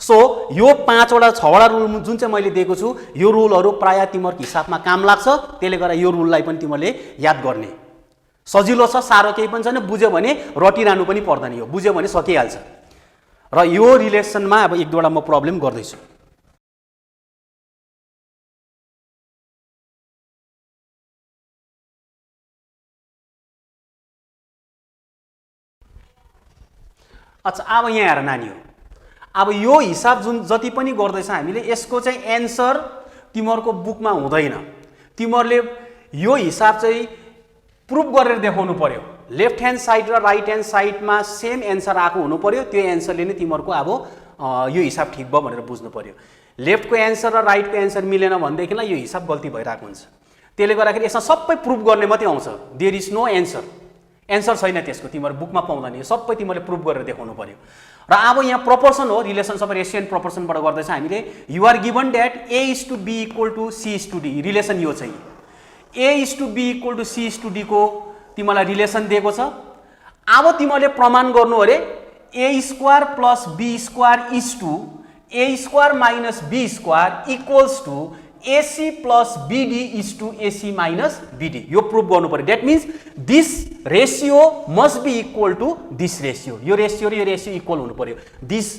So यो 5वटा 6वटा रुल जुन चाहिँ मैले दिएको छु, यो रुलहरू प्राय तिमीहरूको हिसाबमा काम लाग्छ। त्यसले गर्दा यो रुललाई पनि तिमीले याद गर्ने सजिलो छ, साह्रो केही पनि छैन। बुझ्यो भने रटिरहनु पनि पर्दैन, यो बुझ्यो भने सकिहाल्छ। र यो रिलेसनमा अब एक दुईवटा म प्रब्लम गर्दैछु। अच्छा, अब यहाँ हेर नानी हो, अब यो हिसाब जुन जति पनि गर्दैछ हामीले, यसको चाहिँ एन्सर तिमीहरूको बुकमा हुँदैन। तिमीहरूले यो हिसाब चाहिँ प्रुभ गरेर देखाउनु पर्यो। लेफ्ट ह्यान्ड साइड र राइट ह्यान्ड साइडमा सेम एन्सर आएको हुनु पर्यो। त्यो एन्सरले नै तिमीहरूको अब यो हिसाब ठिक भयो भनेर बुझ्नु पर्यो। लेफ्टको एन्सर र राइटको एन्सर मिलेन भनेदेखिलाई यो हिसाब गल्ती भइरहेको हुन्छ। त्यसले गर्दाखेरि यसमा सबै प्रुभ गर्ने मात्रै आउँछ। There is no answer, answer छैन त्यसको, तिमीहरू बुकमा पाउँदैन। यो सबै तिमीहरूले प्रुभ गरेर देखाउनु पर्यो। र अब यहाँ प्रोपोर्सन हो, रिलेसन सबै रेसियो एन्ड प्रोपोर्सनबाट गर्दैछ हामीले। You are given that a is to b equal to c is to d. Relation यो चाहिँ a is to b equal to c is to d को तिमीलाई रिलेसन दिएको छ। अब तिमीहरूले प्रमाण गर्नु अरे a square plus b square is to a square minus b square equals to ac plus bd is to ac minus bd. यो प्रुभ गर्नु पर्यो। That means this ratio must be equal to this ratio. यो ratio र यो ratio equal हुनु पर्यो। This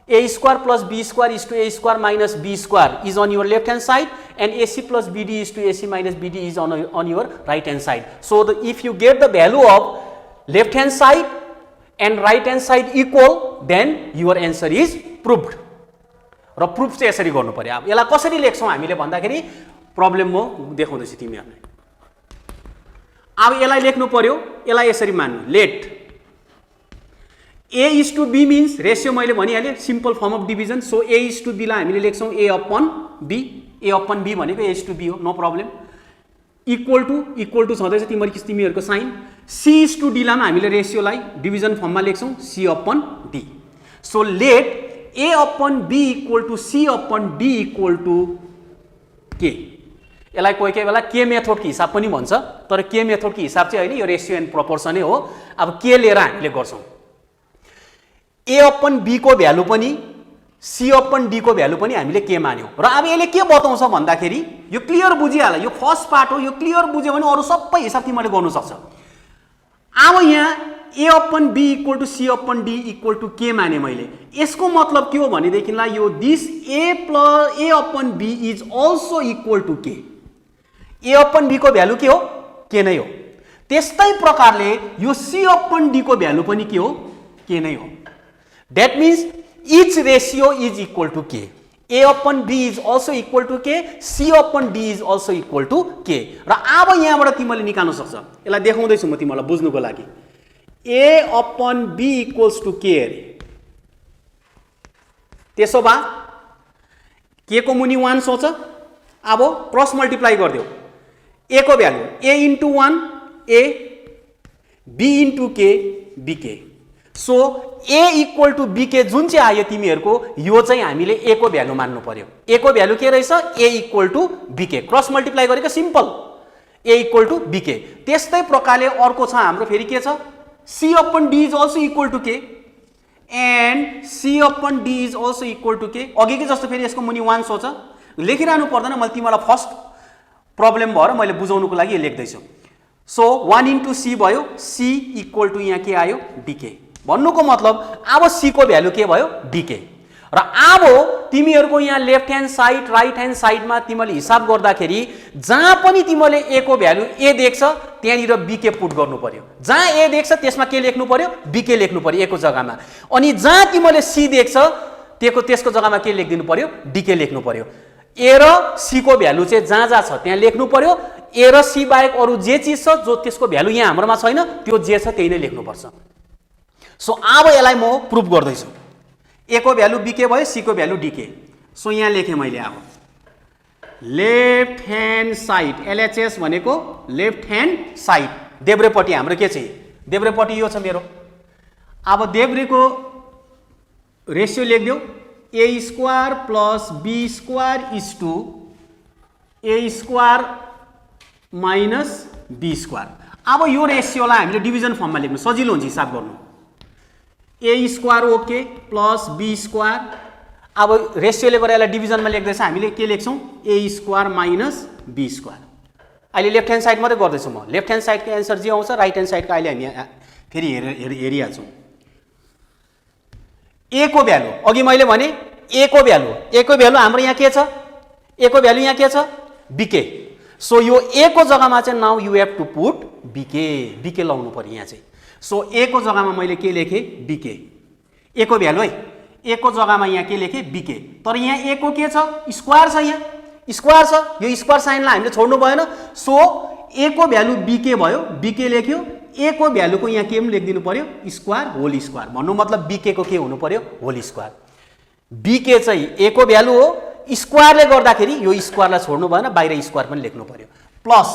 a square plus b square is to a square minus b square is on your left hand side, and ac plus bd is to ac minus bd is on your right hand side. So if you get the value of left hand side and right hand side equal, then your answer is proved. र proof चाहिँ यसरी गर्नु पर्यो। अब यसलाई कसरी लेख्छौँ हामीले भन्दाखेरि प्रब्लम म देखाउँदैछु तिमीहरूलाई। अब यसलाई लेख्नु पर्यो, यसलाई यसरी मान्नु, let a is to b means ratio मैले भनिहालेँ, simple form of division. So a is to b लाई हामीले लेख्छौँ a upon b, a upon b भनेको a is to b हो, नो प्रब्लम। इक्वल टु छँदैछ तिमीहरूको sign. c is to d लाई हामीले रेसियोलाई डिभिजन फर्ममा लेख्छौँ c upon d। So let a upon b equal to c upon d equal to k। यसलाई कोही कोही बेला के मेथडको हिसाब पनि भन्छ, तर के मेथडको हिसाब चाहिँ होइन, यो रेसियो एन्ड प्रोपोर्सनै हो। अब के लिएर हामीले गर्छौँ, a अपन b को भ्यालु पनि सी अपन डी को भ्यालु पनि हामीले के मान्यौँ र अब यसले के बताउँछ भन्दाखेरि यो क्लियर बुझिहाल, यो फर्स्ट पार्ट हो, यो क्लियर बुझ्यो भने अरू सबै हिसाब तिमीले गर्नु सक्छ। अब यहाँ a upon be equal to C upon d equal to k माने मैले, यसको मतलब के हो भनेदेखिलाई यो this a upon b is also equal to k, a upon b को भ्यालु के हो, के नै हो। त्यस्तै प्रकारले यो सी अपन डी को भ्यालु पनि के हो, के नै हो। That means each ratio is equal to k, a upon b is also equal to k, c upon d is also equal to k। र अब यहाँबाट तिमीले निकाल्न सक्छ, यसलाई देखाउँदैछु म तिमीलाई बुझ्नुको लागि। a upon b equals to k अरे, त्यसो भए k को मुनि 1 सोच, अब क्रस मल्टिप्लाई गरिदेऊ, a को value a into 1 a, b into k bk। So a equal to bk जुन चाहिँ आयो तिमीहरूको, यो चाहिँ हामीले a को भ्यालु मान्नु पर्यो। a को भ्यालु के रहेछ, a equal to bk, cross multiply गरेको simple, a equal to bk। त्यस्तै प्रकारले अर्को छ हाम्रो फेरि के छ, c upon d is also equal to k and c upon d is also equal to k। अघिकै जस्तो फेरि यसको मुनि 1 सोच, लेखिरहनु पर्दैन, मैले तिमीलाई फर्स्ट प्रब्लम भएर मैले बुझाउनुको लागि यो लेख्दैछु। सो 1 इन्टु c भयो, c इक्वल टु यहाँ के आयो, dk। भन्नुको मतलब अब c को भ्यालु के भयो, dk। र अब तिमीहरूको यहाँ left hand side right hand साइडमा तिमीले हिसाब गर्दाखेरि जहाँ पनि तिमीले a को भ्यालु a देख्छ त्यहाँनिर bk पुट गर्नु पर्यो, जहाँ a देख्छ त्यसमा के लेख्नु पर्यो, bk लेख्नु पर्यो a को जग्गामा, अनि जहाँ तिमीले c देख्छ त्यसको जग्गामा के लेखिदिनु पर्यो, dk लेख्नु पर्यो। a र c को भ्यालु चाहिँ जहाँ जहाँ छ त्यहाँ लेख्नु पर्यो, a र c बाहेक अरू जे चिज छ जो त्यसको भ्यालु यहाँ हाम्रोमा छैन त्यो जे छ त्यही नै लेख्नुपर्छ। सो अब यसलाई म प्रुभ गर्दैछु, a को भ्यालु bk भयो, c को भ्यालु dk। सो यहाँ लेखेँ मैले, अब लेफ्ट ह्यान्ड साइड LHS भनेको लेफ्ट ह्यान्ड साइड, देब्रेपट्टि हाम्रो के चाहिँ, देब्रेपट्टि यो छ मेरो। अब देब्रेको रेसियो लेखिदेऊ, a square plus b square is to a square minus b square. अब यो रेसियोलाई हामीले डिभिजन फर्ममा लेख्नु सजिलो हुन्छ हिसाब गर्नु, a square okay plus b square. अब रेसियोले गरेर यसलाई डिभिजनमा लेख्दैछ हामीले के लेख्छौँ, a square minus b square. अहिले लेफ्ट ह्यान्ड साइड मात्रै गर्दैछु म, लेफ्ट ह्यान्ड साइडको एन्सर जे आउँछ राइट ह्यान्ड साइडको अहिले हामी फेरि हेरिहाल्छौँ। a को भ्यालु अघि मैले भने a को भ्यालु हाम्रो यहाँ के छ, a को भ्यालु यहाँ के छ, bk। सो यो a को जग्गामा चाहिँ now you have to put bk लाउनु पर्यो यहाँ चाहिँ। सो a को जग्गामा मैले के लेखेँ, bk, a को भ्यालु है, a को जग्गामा यहाँ के लेखेँ, bk। तर यहाँ a को के छ, स्क्वायर छ, यहाँ स्क्वायर छ, यो स्क्वायर साइनलाई हामीले छोड्नु भएन। सो a को भ्यालु bk भयो, bk लेख्यो, a को भ्यालुको यहाँ के पनि लेखिदिनु पर्यो, स्क्वायर होल स्क्वायर। भन्नु मतलब bk को के हुनु पर्यो, होल स्क्वायर। bk चाहिँ a को भ्यालु हो, स्क्वायरले गर्दाखेरि यो स्क्वायरलाई छोड्नु भएन, बाहिर स्क्वायर पनि लेख्नु पर्यो, प्लस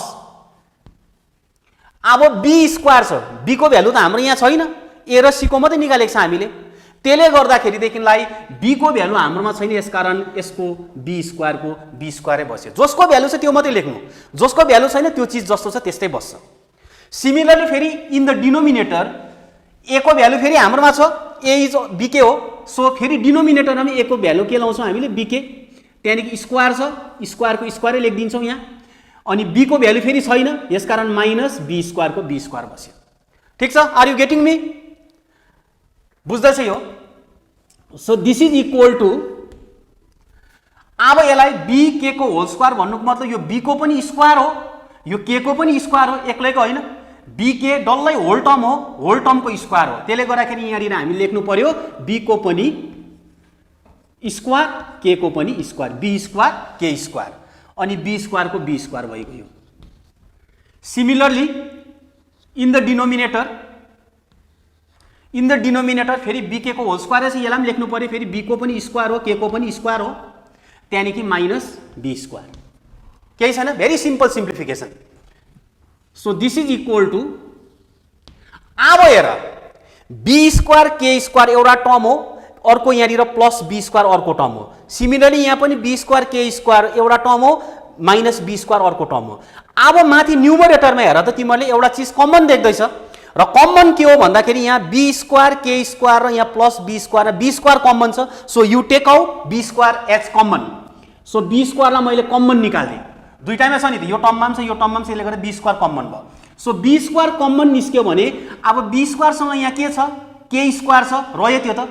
अब b स्क्वायर छ, b को भ्यालु त हाम्रो यहाँ छैन, a र c को मात्रै निकालेको छ हामीले, त्यसले गर्दाखेरिदेखिलाई b को भ्यालु हाम्रोमा छैन, यसकारण यसको b स्क्वायरको b स्क्वायरै बस्यो। जसको भ्यालु छ त्यो मात्रै लेख्नु, जसको भ्यालु छैन त्यो चिज जस्तो छ त्यस्तै बस्छ। सिमिलरली फेरि इन द डिनोमिनेटर a को भ्यालु फेरि हाम्रोमा छ, a इज bk हो। सो फेरि डिनोमिनेटरमा a को भ्यालु के लाउँछौँ हामीले, bk, त्यहाँदेखि स्क्वायर छ, स्क्वायरको स्क्वायरै लेखिदिन्छौँ यहाँ, अनि b को भ्यालु फेरि छैन यसकारण माइनस b स्क्वायरको b स्क्वायर बस्यो। ठिक छ, आर यु गेटिङ मी, बुझ्दैछ यो। So this is equal to, अब यसलाई bk को होल स्क्वायर भन्नुको मतलब यो b को पनि स्क्वायर हो, यो k को पनि स्क्वायर हो, एक्लैको होइन, bk डल्लै होल टर्म हो, होल टर्मको स्क्वायर हो। त्यसले गर्दाखेरि यहाँनिर हामी लेख्नु पर्यो b को पनि स्क्वायर, k को पनि square, b square k square, अनि b स्क्वायर को b स्क्वायर भइगयो। सिमिलरली इन द डिनोमिनेटर फेरि bk को होल स्क्वायर छ, यसलाई पनि लेख्नु पर्यो, फेरि b को पनि स्क्वायर हो, k को पनि स्क्वायर हो, त्यहाँदेखि माइनस b स्क्वायर, केही छैन, very simple simplification. So this is equal to, अब हेर b स्क्वायर k स्क्वायर एउटा टर्म हो, अर्को यहाँनिर प्लस b स्क्वायर अर्को टर्म हो। सिमिलरली यहाँ पनि b स्क्वायर k स्क्वायर एउटा टर्म हो, माइनस b स्क्वायर अर्को टर्म हो। अब माथि न्युमरेटरमा हेर त तिमीहरूले एउटा चिज कमन देख्दैछ, र कमन के हो भन्दाखेरि यहाँ बी स्क्वायर के स्क्वायर र यहाँ प्लस बी स्क्वायर र बी स्क्वायर कमन छ, so you take out be square as common. So b स्क्वायरलाई मैले कमन निकाल्दिएँ, दुईटामै छ नि त, यो टर्ममा पनि छ यो टर्ममा पनि छ, यसले गर्दा बी स्क्वायर कमन भयो। सो बी स्क्वायर कमन निस्क्यो भने अब बी स्क्वायरसँग यहाँ के छ, के स्क्वायर छ, रह्यो त्यो त,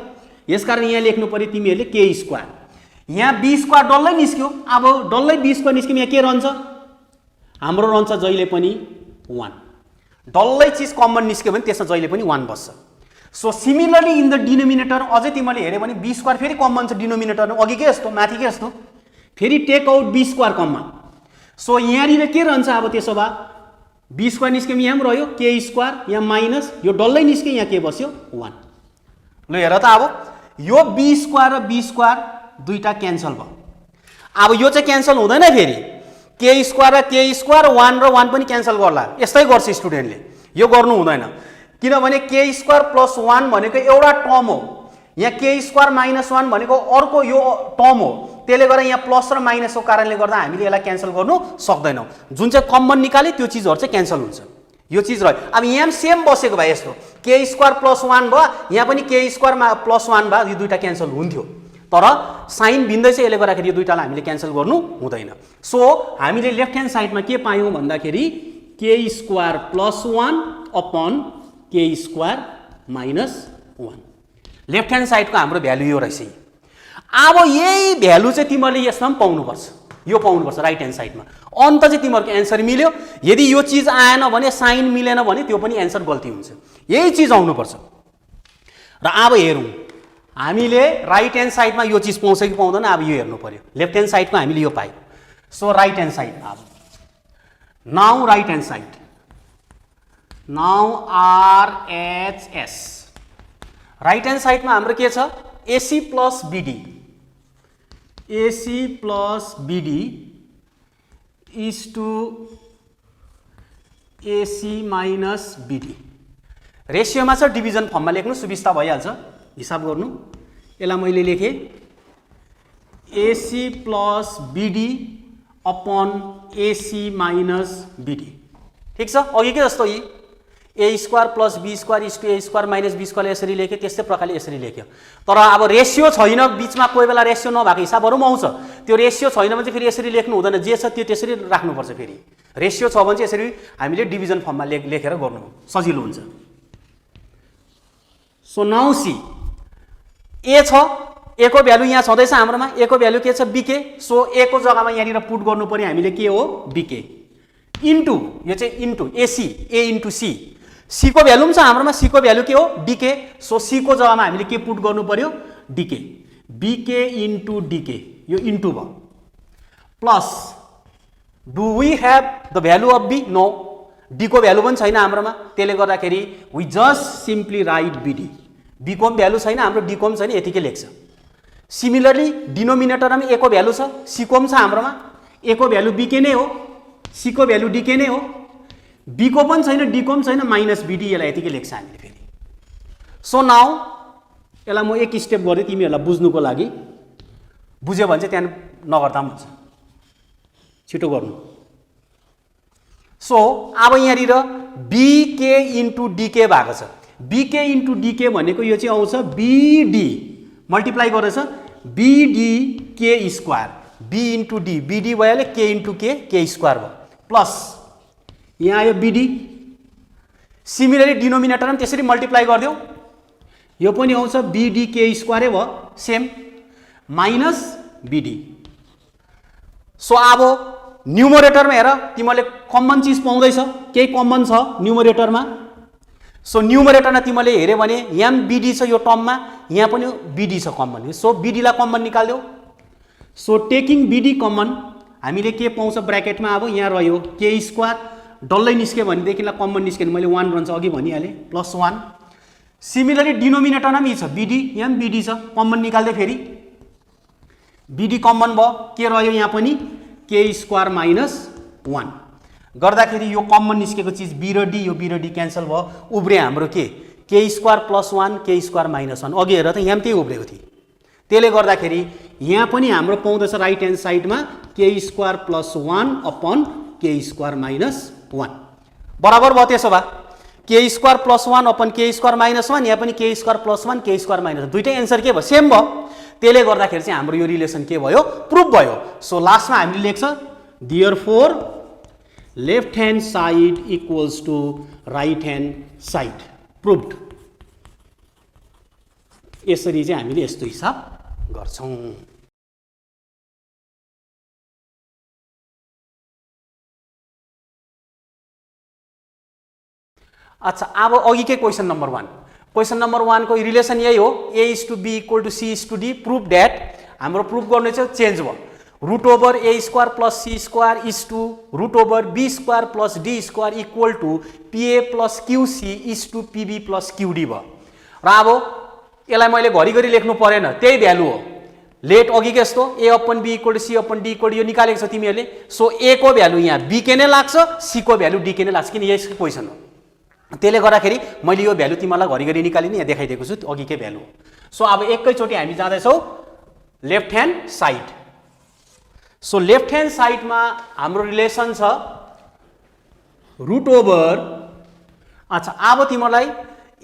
यसकारण यहाँ लेख्नु पर्यो तिमीहरूले के स्क्वायर। यहाँ बी स्क्वायर डल्लै निस्क्यो, अब डल्लै बी स्क्वायर निस्क्यो यहाँ के रहन्छ, हाम्रो रहन्छ जहिले पनि 1। डल्लै चिज कमन निस्क्यो भने त्यसमा जहिले पनि 1 बस्छ। So similarly in the denominator अझै तिमीले हेऱ्यो भने बी स्क्वायर फेरि कमन छ डिनोमिनेटरमा, अघि के जस्तो माथि के जस्तो, फेरि take out be square common. So यहाँनिर के रहन्छ अब त्यसो भए बी स्क्वायर निस्क्यो यहाँ पनि रह्यो के स्क्वायर, यहाँ माइनस यो डल्लै निस्क्यो यहाँ के बस्यो 1। ल हेर त अब यो बी स्क्वायर र बी स्क्वायर दुईटा क्यान्सल भयो। अब यो चाहिँ क्यान्सल हुँदैन फेरि, के स्क्वायर र के स्क्वायर 1 र 1 पनि क्यान्सल गर्ला, यस्तै गर्छ स्टुडेन्टले, यो गर्नु हुँदैन किनभने के स्क्वायर प्लस 1 भनेको एउटा टर्म हो, यहाँ के स्क्वायर माइनस 1 भनेको अर्को यो टर्म हो, त्यसले गर्दा यहाँ प्लस र माइनसको कारणले गर्दा हामीले यसलाई क्यान्सल गर्नु सक्दैनौँ। जुन चाहिँ कमन निकाले त्यो चिजहरू चाहिँ क्यान्सल हुन्छ, यो चिज रह्यो। अब यहाँ पनि सेम बसेको भए यस्तो के स्क्वायर प्लस 1 भयो, यहाँ पनि के स्क्वायर प्लस 1 भयो, यो दुईटा क्यान्सल हुन्थ्यो, तर साइन भिन्दै चाहिँ यसले गर्दाखेरि यो दुईटालाई हामीले क्यान्सल गर्नु हुँदैन। सो हामीले लेफ्ट ह्यान्ड साइडमा के पायौँ भन्दाखेरि के स्क्वायर प्लस 1 अपन के स्क्वायर माइनस 1। लेफ्ट ह्यान्ड साइडको हाम्रो भ्यालु यो रहेछ। अब यही भ्यालु चाहिँ तिमीहरूले यसमा पनि पाउनुपर्छ, यो पाउनुपर्छ राइट ह्यान्ड साइडमा, अन्त चाहिँ तिमीहरूको एन्सर मिल्यो। यदि यो चिज आएन भने, साइन मिलेन भने त्यो पनि एन्सर गल्ती हुन्छ, यही चिज आउनुपर्छ। र अब हेरौँ हामीले राइट ह्यान्ड साइडमा यो चिज पाउँछ कि पाउँदैन, अब यो हेर्नु पर्यो। लेफ्ट ह्यान्ड साइडमा हामीले यो पायौँ, सो राइट ह्यान्ड साइड अब now right hand side now RHS right hand साइडमा हाम्रो के छ, ac plus bd, ac plus bd is to ac minus bd. रेसियोमा छ, डिभिजन फर्ममा लेख्नु सुविस्ता भइहाल्छ, हिसाब गर्नु। यसलाई मैले लेखेँ ac plus bd upon ac minus bd, ठिक छ। अघि के जस्तो यी a square plus b square is to a square minus b square यसरी लेख्यो, त्यस्तै प्रकारले यसरी लेख्यो। तर अब रेसियो छैन, बिचमा कोही बेला रेसियो नभएको हिसाबहरू पनि आउँछ, त्यो रेसियो छैन भने चाहिँ फेरि यसरी लेख्नु हुँदैन, जे छ त्यो त्यसरी राख्नुपर्छ। फेरि रेसियो छ भने चाहिँ यसरी हामीले डिभिजन फर्ममा लेखेर गर्नु सजिलो हुन्छ। सो नाउ सी ए छ, ए को भ्यालु यहाँ छँदैछ हाम्रोमा, ए को भ्यालु के छ बीके, सो ए को जग्गामा यहाँनिर पुट गर्नु पर्यो हामीले के हो बीके इन्टु, यो चाहिँ into AC, a into C, C को भ्यालु पनि छ हाम्रोमा, सी को भ्यालु के हो डीके, सो सी को जग्गामा हामीले के पुट गर्नु पर्यो डीके, बीके इन्टु डीके, यो इन्टु भयो plus do we have the value of B, no, D को भ्यालु पनि छैन हाम्रोमा, त्यसले गर्दाखेरि we just simply write BD, B को पनि भ्यालु छैन हाम्रो, डी को पनि छैन, यतिकै लेख्छ। सिमिलरली डिनोमिनेटरमा ए को भ्यालु छ, सी को पनि छ हाम्रोमा, ए को भ्यालु बीके नै हो, सी को भ्यालु डीके नै हो, बी को पनि छैन, डी को पनि छैन, माइनस बिडी, यसलाई यतिकै लेख्छ हामीले फेरि। सो नाउ यसलाई म एक स्टेप गर्दै तिमीहरूलाई बुझ्नुको लागि, बुझ्यो भने चाहिँ त्यहाँ नगर्दा पनि हुन्छ, छिटो गर्नु। सो अब यहाँनिर बीके इन्टु डीके भएको छ, बीके इन्टु डीके भनेको यो चाहिँ आउँछ बीडी मल्टिप्लाई गरेछ BD K square, B into D, BD भइहाल्यो, के इन्टु के स्क्वायर भयो प्लस यहाँ आयो बिडी। सिमिलरली डिनोमिनेटरमा त्यसरी मल्टिप्लाई गरिदिउँ, यो पनि आउँछ बिडी के स्क्वायरै भयो सेम माइनस बिडी। सो अब न्युमरेटरमा हेर तिमीले कमन चिज पाउँदैछ, केही कमन छ न्युमरेटरमा। सो न्युमरेटरमा तिमीले हेऱ्यो भने यहाँ पनि बिडी छ यो टर्ममा, यहाँ पनि बिडी छ कमन, सो बिडीलाई कमन निकाल्यौ। सो टेकिङ बिडी कमन हामीले के पाउँछ ब्र्याकेटमा, अब यहाँ रह्यो के स्क्वायर, डल्लै निस्क्यो भनेदेखिलाई कमन निस्क्यो भने मैले 1 रहन्छ अघि भनिहालेँ प्लस 1। सिमिलरली डिनोमिनेटरमा पनि छ बिडी, यहाँ पनि बिडी छ, कमन निकाल्दै फेरि बिडी कमन भयो, के रह्यो यहाँ पनि के स्क्वायर माइनस 1 गर्दाखेरि यो कमन निस्केको चिज बी र डी, यो बी र डी क्यान्सल भयो, उब्रे हाम्रो के स्क्वायर प्लस 1 के स्क्वायर माइनस 1। अघि हेर त यहाँ पनि त्यही उब्रेको थियो, त्यसले गर्दाखेरि यहाँ पनि हाम्रो पाउँदैछ राइट ह्यान्ड साइडमा के स्क्वायर प्लस 1 अपन के स्क्वायर माइनस 1 बराबर भयो। त्यसो भए के स्क्वायर प्लस 1 अपन के स्क्वायर माइनस 1, यहाँ पनि के स्क्वायर प्लस 1 के स्क्वायर माइनस 1, दुईटै एन्सर के भयो? सेम भयो। त्यसले गर्दाखेरि चाहिँ हाम्रो यो रिलेसन के भयो? प्रुफ भयो। सो लास्टमा हामीले लेख्छ therefore left hand side equals to right hand side, proved. यसरी चाहिँ हामीले यस्तो हिसाब गर्छौँ। अच्छा, अब अघिकै क्वेसन नम्बर 1, क्वेसन नम्बर 1 को रिलेसन यही हो, a is to B equal to C is to D, proof that. हाम्रो प्रुफ गर्ने चाहिँ चेन्ज भयो, root over A square plus C square is to root over B square plus D square equal to PA plus QC is to PB plus QD भयो। र अब यसलाई मैले घरिघरि लेख्नु परेन, त्यही भ्यालु हो। लेट अघिकै जस्तो a upon be equal to c upon d equal to यो निकालेको छ तिमीहरूले। सो ए को भ्यालु यहाँ बी के नै लाग्छ, सी को भ्यालु डी के नै लाग्छ, किन यसको पोजिसन हो। त्यसले गर्दाखेरि मैले यो भ्यालु तिमीलाई घरिघरि निकालिने यहाँ देखाइदिएको छु, अघिकै भ्यालु हो। सो अब एकैचोटि हामी जाँदैछौँ left hand side. So left hand साइडमा हाम्रो रिलेसन छ रुट ओभर। अच्छा, अब तिमीलाई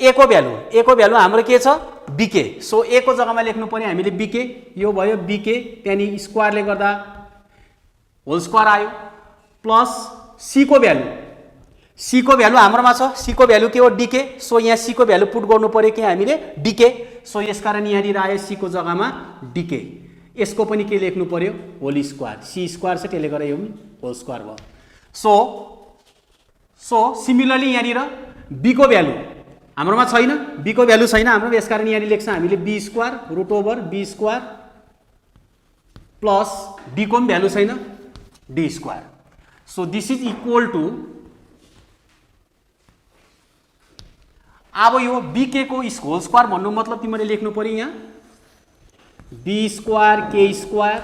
ए को भ्यालु हाम्रो के छ? बीके। सो ए को जग्गामा लेख्नु पर्यो हामीले बीके, यो भयो बीके, त्यहाँदेखि स्क्वायरले गर्दा होल स्क्वायर आयो, प्लस सी को भ्यालु हाम्रोमा छ, सी को भ्यालु के हो? डीके। सो यहाँ सी को भ्यालु पुट गर्नु पर्यो के हामीले? डीके। सो यसकारण यहाँनिर आयो सी को जग्गामा डीके। यसको पनि के लेख्नु पर्यो? Whole square. सी स्क्वायर छ, त्यसले गर्दा यो होल स्क्वायर भयो। सो सिमिलरली यहाँनिर बी को भ्यालु हाम्रोमा छैन, बी को भ्यालु छैन हाम्रो, यसकारण यहाँनिर लेख्छ हामीले B square root over B square plus D को पनि भ्यालु छैन, D square. So this is equal to, अब यो बीके को होल स्क्वायर भन्नु मतलब तिमीले लेख्नु पर्यो यहाँ बी स्क्वायर के square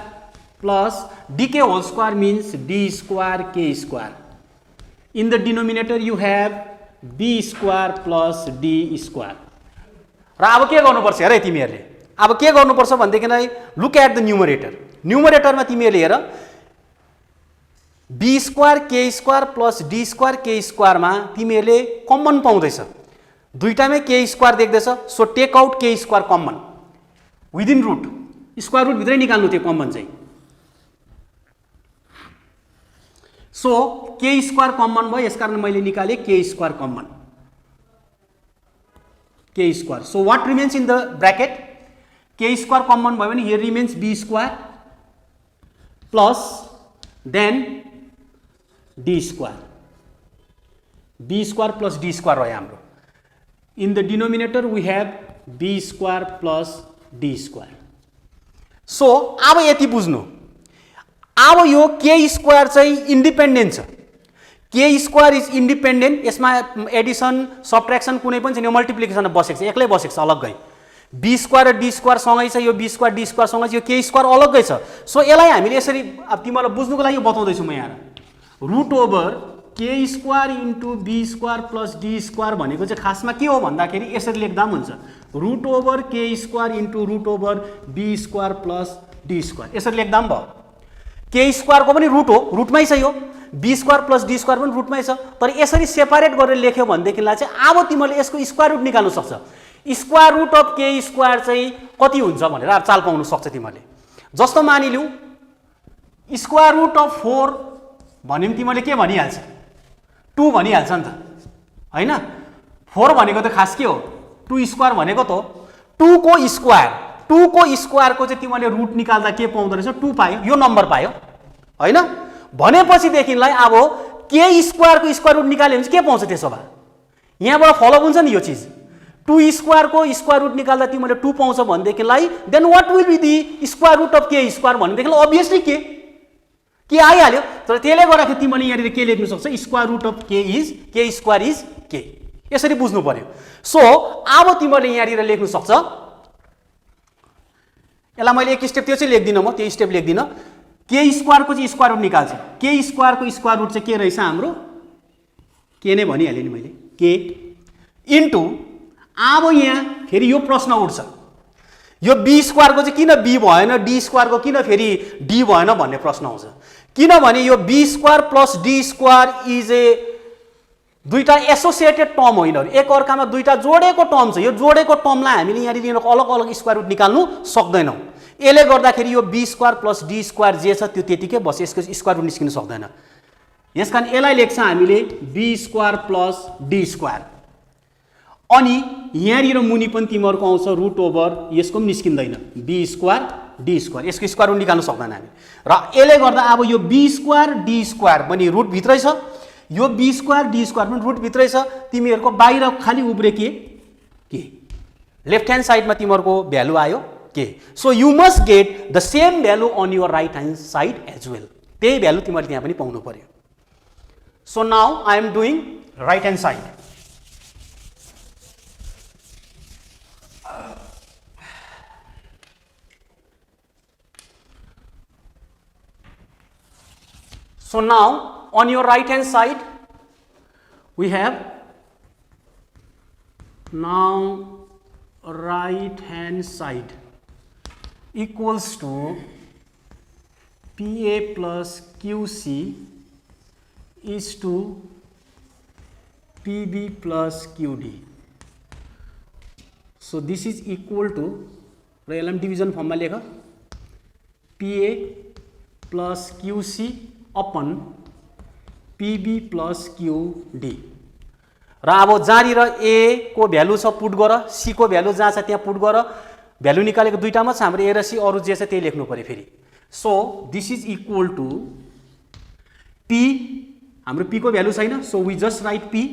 plus dk whole square means d square के square. In the denominator you have be square plus D square. र अब के गर्नुपर्छ हेर तिमीहरूले, अब के गर्नुपर्छ भनेदेखिलाई लुक एट द न्युमरेटर। न्युमरेटरमा तिमीहरूले हेर बी स्क्वायर के square plus D square K स्क्वायरमा तिमीहरूले कमन पाउँदैछ, दुईटामै के स्क्वायर देख्दैछ। So take out K square common within root, square root भित्रै निकाल्नु त्यो कमन चाहिँ। सो के स्क्वायर कमन भयो, यसकारण मैले निकालेँ K square common, K square. So what remains in the bracket? K square common भयो भने here remains B square plus then D square, B square plus D square रह्यो हाम्रो। In the denominator we have be square plus D square. So अब यति बुझ्नु, अब यो के स्क्वायर चाहिँ इन्डिपेन्डेन्ट छ, के स्क्वायर इज इन्डिपेन्डेन्ट, यसमा एडिसन सब्ट्र्याक्सन कुनै पनि छैन, यो मल्टिप्लिकेसन बसेको छ, एक्लै बसेको छ अलग्गै। बी स्क्वायर र डी स्क्वायर सँगै छ, यो बी स्क्वायर डी स्क्वायर सँगै छ, यो के स्क्वायर अलग्गै छ। सो यसलाई हामीले यसरी, अब तिमीलाई बुझ्नुको लागि बताउँदैछु म यहाँ, root over K square into B square plus D square भनेको चाहिँ खासमा के हो भन्दाखेरि यसरी लेख्दा पनि हुन्छ, root over K square into root over B square plus D square, यसरी लेख्दा पनि भयो। के स्क्वायरको पनि रुट हो, रुटमै छ यो, B square plus D square पनि रुटमै छ। तर यसरी सेपरेट गरेर लेख्यो भनेदेखिलाई चाहिँ अब तिमीले यसको स्क्वायर रुट निकाल्नु सक्छ। Square root of K square चाहिँ कति हुन्छ भनेर चाल पाउनु सक्छ तिमीले। जस्तो मानिलिउ स्क्वायर रुट अफ 4 भन्यो भने तिमीले के भनिहाल्छ? 2 भनिहाल्छ नि त, होइन? 4 भनेको त खास के हो? 2 स्क्वायर भनेको त हो। 2 को स्क्वायरको चाहिँ तिमीले रुट निकाल्दा के पाउँदो रहेछ? 2 पायो, यो नम्बर पायो, होइन? भनेपछिदेखिलाई अब के स्क्वायरको स्क्वायर रुट निकाल्यो भने के पाउँछ? त्यसो भए यहाँबाट फलो हुन्छ नि यो चिज, 2 स्क्वायरको स्क्वायर रुट निकाल्दा तिमीले 2 पाउँछ भनेदेखिलाई then what will be the square root of K square भनेदेखिलाई अभियसली के आइहाल्यो। तर त्यसले गर्दाखेरि तिमीले यहाँनिर के लेख्नु सक्छ? Square root of K square is के, यसरी बुझ्नु पर्यो। सो अब तिमीले यहाँनिर लेख्नु सक्छ, यसलाई मैले एक स्टेप त्यो चाहिँ लेख्दिनँ, म त्यो स्टेप लेख्दिनँ। के स्क्वायरको चाहिँ स्क्वायर रुट निकाल्छ, के स्क्वायरको स्क्वायर रुट चाहिँ के रहेछ हाम्रो? के नै भनिहालेँ नि मैले, के इन्टु, अब यहाँ फेरि यो प्रश्न उठ्छ, यो बी स्क्वायरको चाहिँ किन बी भएन, डी स्क्वायरको किन फेरि डी भएन भन्ने प्रश्न आउँछ। किनभने यो B square plus D square is a दुईटा एसोसिएटेड टर्म होइन, एक अर्कामा दुईटा जोडेको टर्म छ। यो जोडेको टर्मलाई हामीले यहाँनिर अलग अलग स्क्वायर रुट निकाल्नु सक्दैनौँ। यसले गर्दाखेरि यो B square plus D square जे छ त्यो त्यतिकै बस, यसको स्क्वायर रुट निस्किन सक्दैन। यस कारण यसलाई लेख्छ हामीले B square plus D square. अनि यहाँनिर मुनि पनि तिमीहरूको आउँछ रुट ओभर, यसको पनि निस्किँदैन, बी स्क्वायर डी स्क्वायर, यसको स्क्वायर रुट निकाल्नु सक्दैन हामी। र यसले गर्दा अब यो बी स्क्वायर डी स्क्वायर पनि रुटभित्रै छ, यो बी स्क्वायर डी स्क्वायर पनि रुटभित्रै छ। तिमीहरूको बाहिर खालि उब्रे के लेफ्ट ह्यान्ड साइडमा तिमीहरूको भ्यालु आयो के। So you must get the same value on your right hand side as well. त्यही भ्यालु तिमीहरूले त्यहाँ पनि पाउनु पर्यो। So now I am doing right hand side. So now on your right hand side we have now right hand side equals to PA plus QC is to PB plus QD. So this is equal to LM division form में लेगा PA plus QC upon PB plus QD। र अब जहाँनिर A को value छ put गर, C को value जहाँ छ त्यहाँ पुट गर। भ्यालु निकालेको दुईटामा छ हाम्रो A र C, अरू जे छ त्यही लेख्नु पर्यो फेरि। So this is equal to P, हाम्रो P को भ्यालु छैन, so we just write P।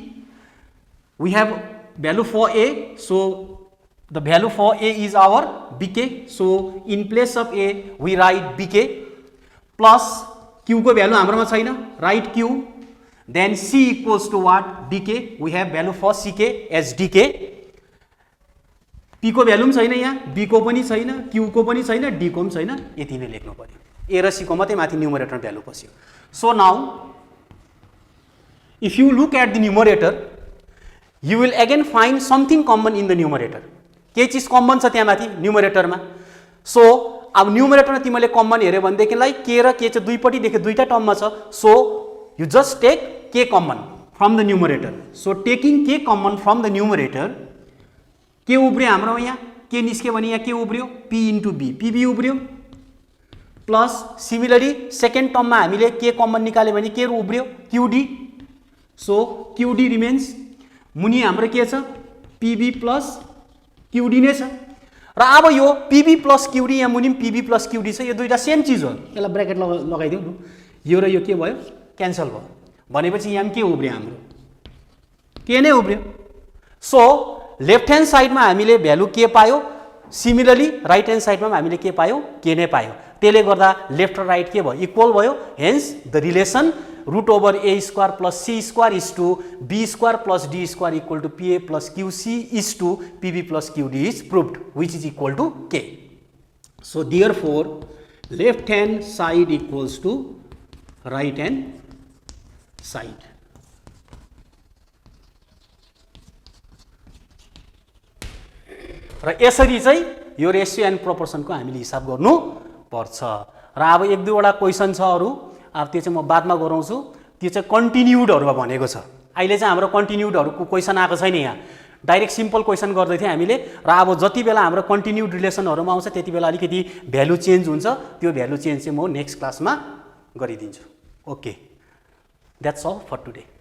We have value for A, so the value for A is our BK, so in place of A we write BK plus Q को value हाम्रोमा छैन, write Q, then C equals to what DK, we have value for CK as DK। P को value पनि छैन यहाँ, B को पनि छैन, Q को पनि छैन, D को पनि छैन, यति नै लेख्नु पर्यो। A र C को मात्रै माथि न्युमरेटर भ्यालु बस्यो। So now if you look at the numerator you will again find something common in the numerator. के चिज कमन छ त्यहाँ माथि न्युमरेटरमा। सो अब न्युमरेटरमा तिमीले कमन हेऱ्यो भनेदेखिलाई के र के चाहिँ दुईपट्टि देख्यो, दुईटा टर्ममा छ। So you just take k common from the numerator. So taking k common from the numerator, के उब्रियो हाम्रो यहाँ, के निस्क्यो भने यहाँ के उब्रियो P इन्टु B, PB उब्रियो प्लस सिमिलरली सेकेन्ड टर्ममा हामीले के कमन निकाल्यो भने के उब्रियो QD। सो QD रिमेन्स, मुनि हाम्रो के छ PB प्लस QD नै छ। र अब यो PB प्लस QD, यहाँ मुनि PB प्लस QD छ, यो दुईटा सेम चिज हो। यसलाई ब्र्याकेट लगाइदिउँ न, यो र यो के भयो क्यान्सल भयो भनेपछि यहाँ के उब्रियो हाम्रो के नै उब्रियो। सो लेफ्ट ह्यान्ड साइडमा हामीले भ्यालु के पायो, सिमिलरली राइट ह्यान्ड साइडमा हामीले के पायो के नै पायो। त्यसले गर्दा लेफ्ट र राइट के भयो इक्वल भयो। Hence the relation root over A square plus C square is to B square plus D square equal to PA plus QC is to PB plus QD is proved, which is equal to K. So therefore left hand side equals to right hand side. र यसरी चाहिँ यो ratio and प्रोपोर्सनको हामीले हिसाब गर्नु पर्छ। र अब एक दुईवटा क्वेसन छ अरू, अब त्यो चाहिँ म बादमा गराउँछु। त्यो चाहिँ कन्टिन्युडहरुमा भनेको छ। अहिले चाहिँ हाम्रो कन्टिन्युडहरुको क्वेसन आएको छैन, यहाँ डाइरेक्ट सिम्पल क्वेसन गर्दै थियौँ हामीले। र अब जति बेला हाम्रो कन्टिन्युड रिलेसनहरुमा आउँछ त्यति बेला अलिकति भ्यालु चेन्ज हुन्छ, त्यो भ्यालु चेन्ज चाहिँ म नेक्स्ट क्लासमा गरिदिन्छु। Okay, that's all for today.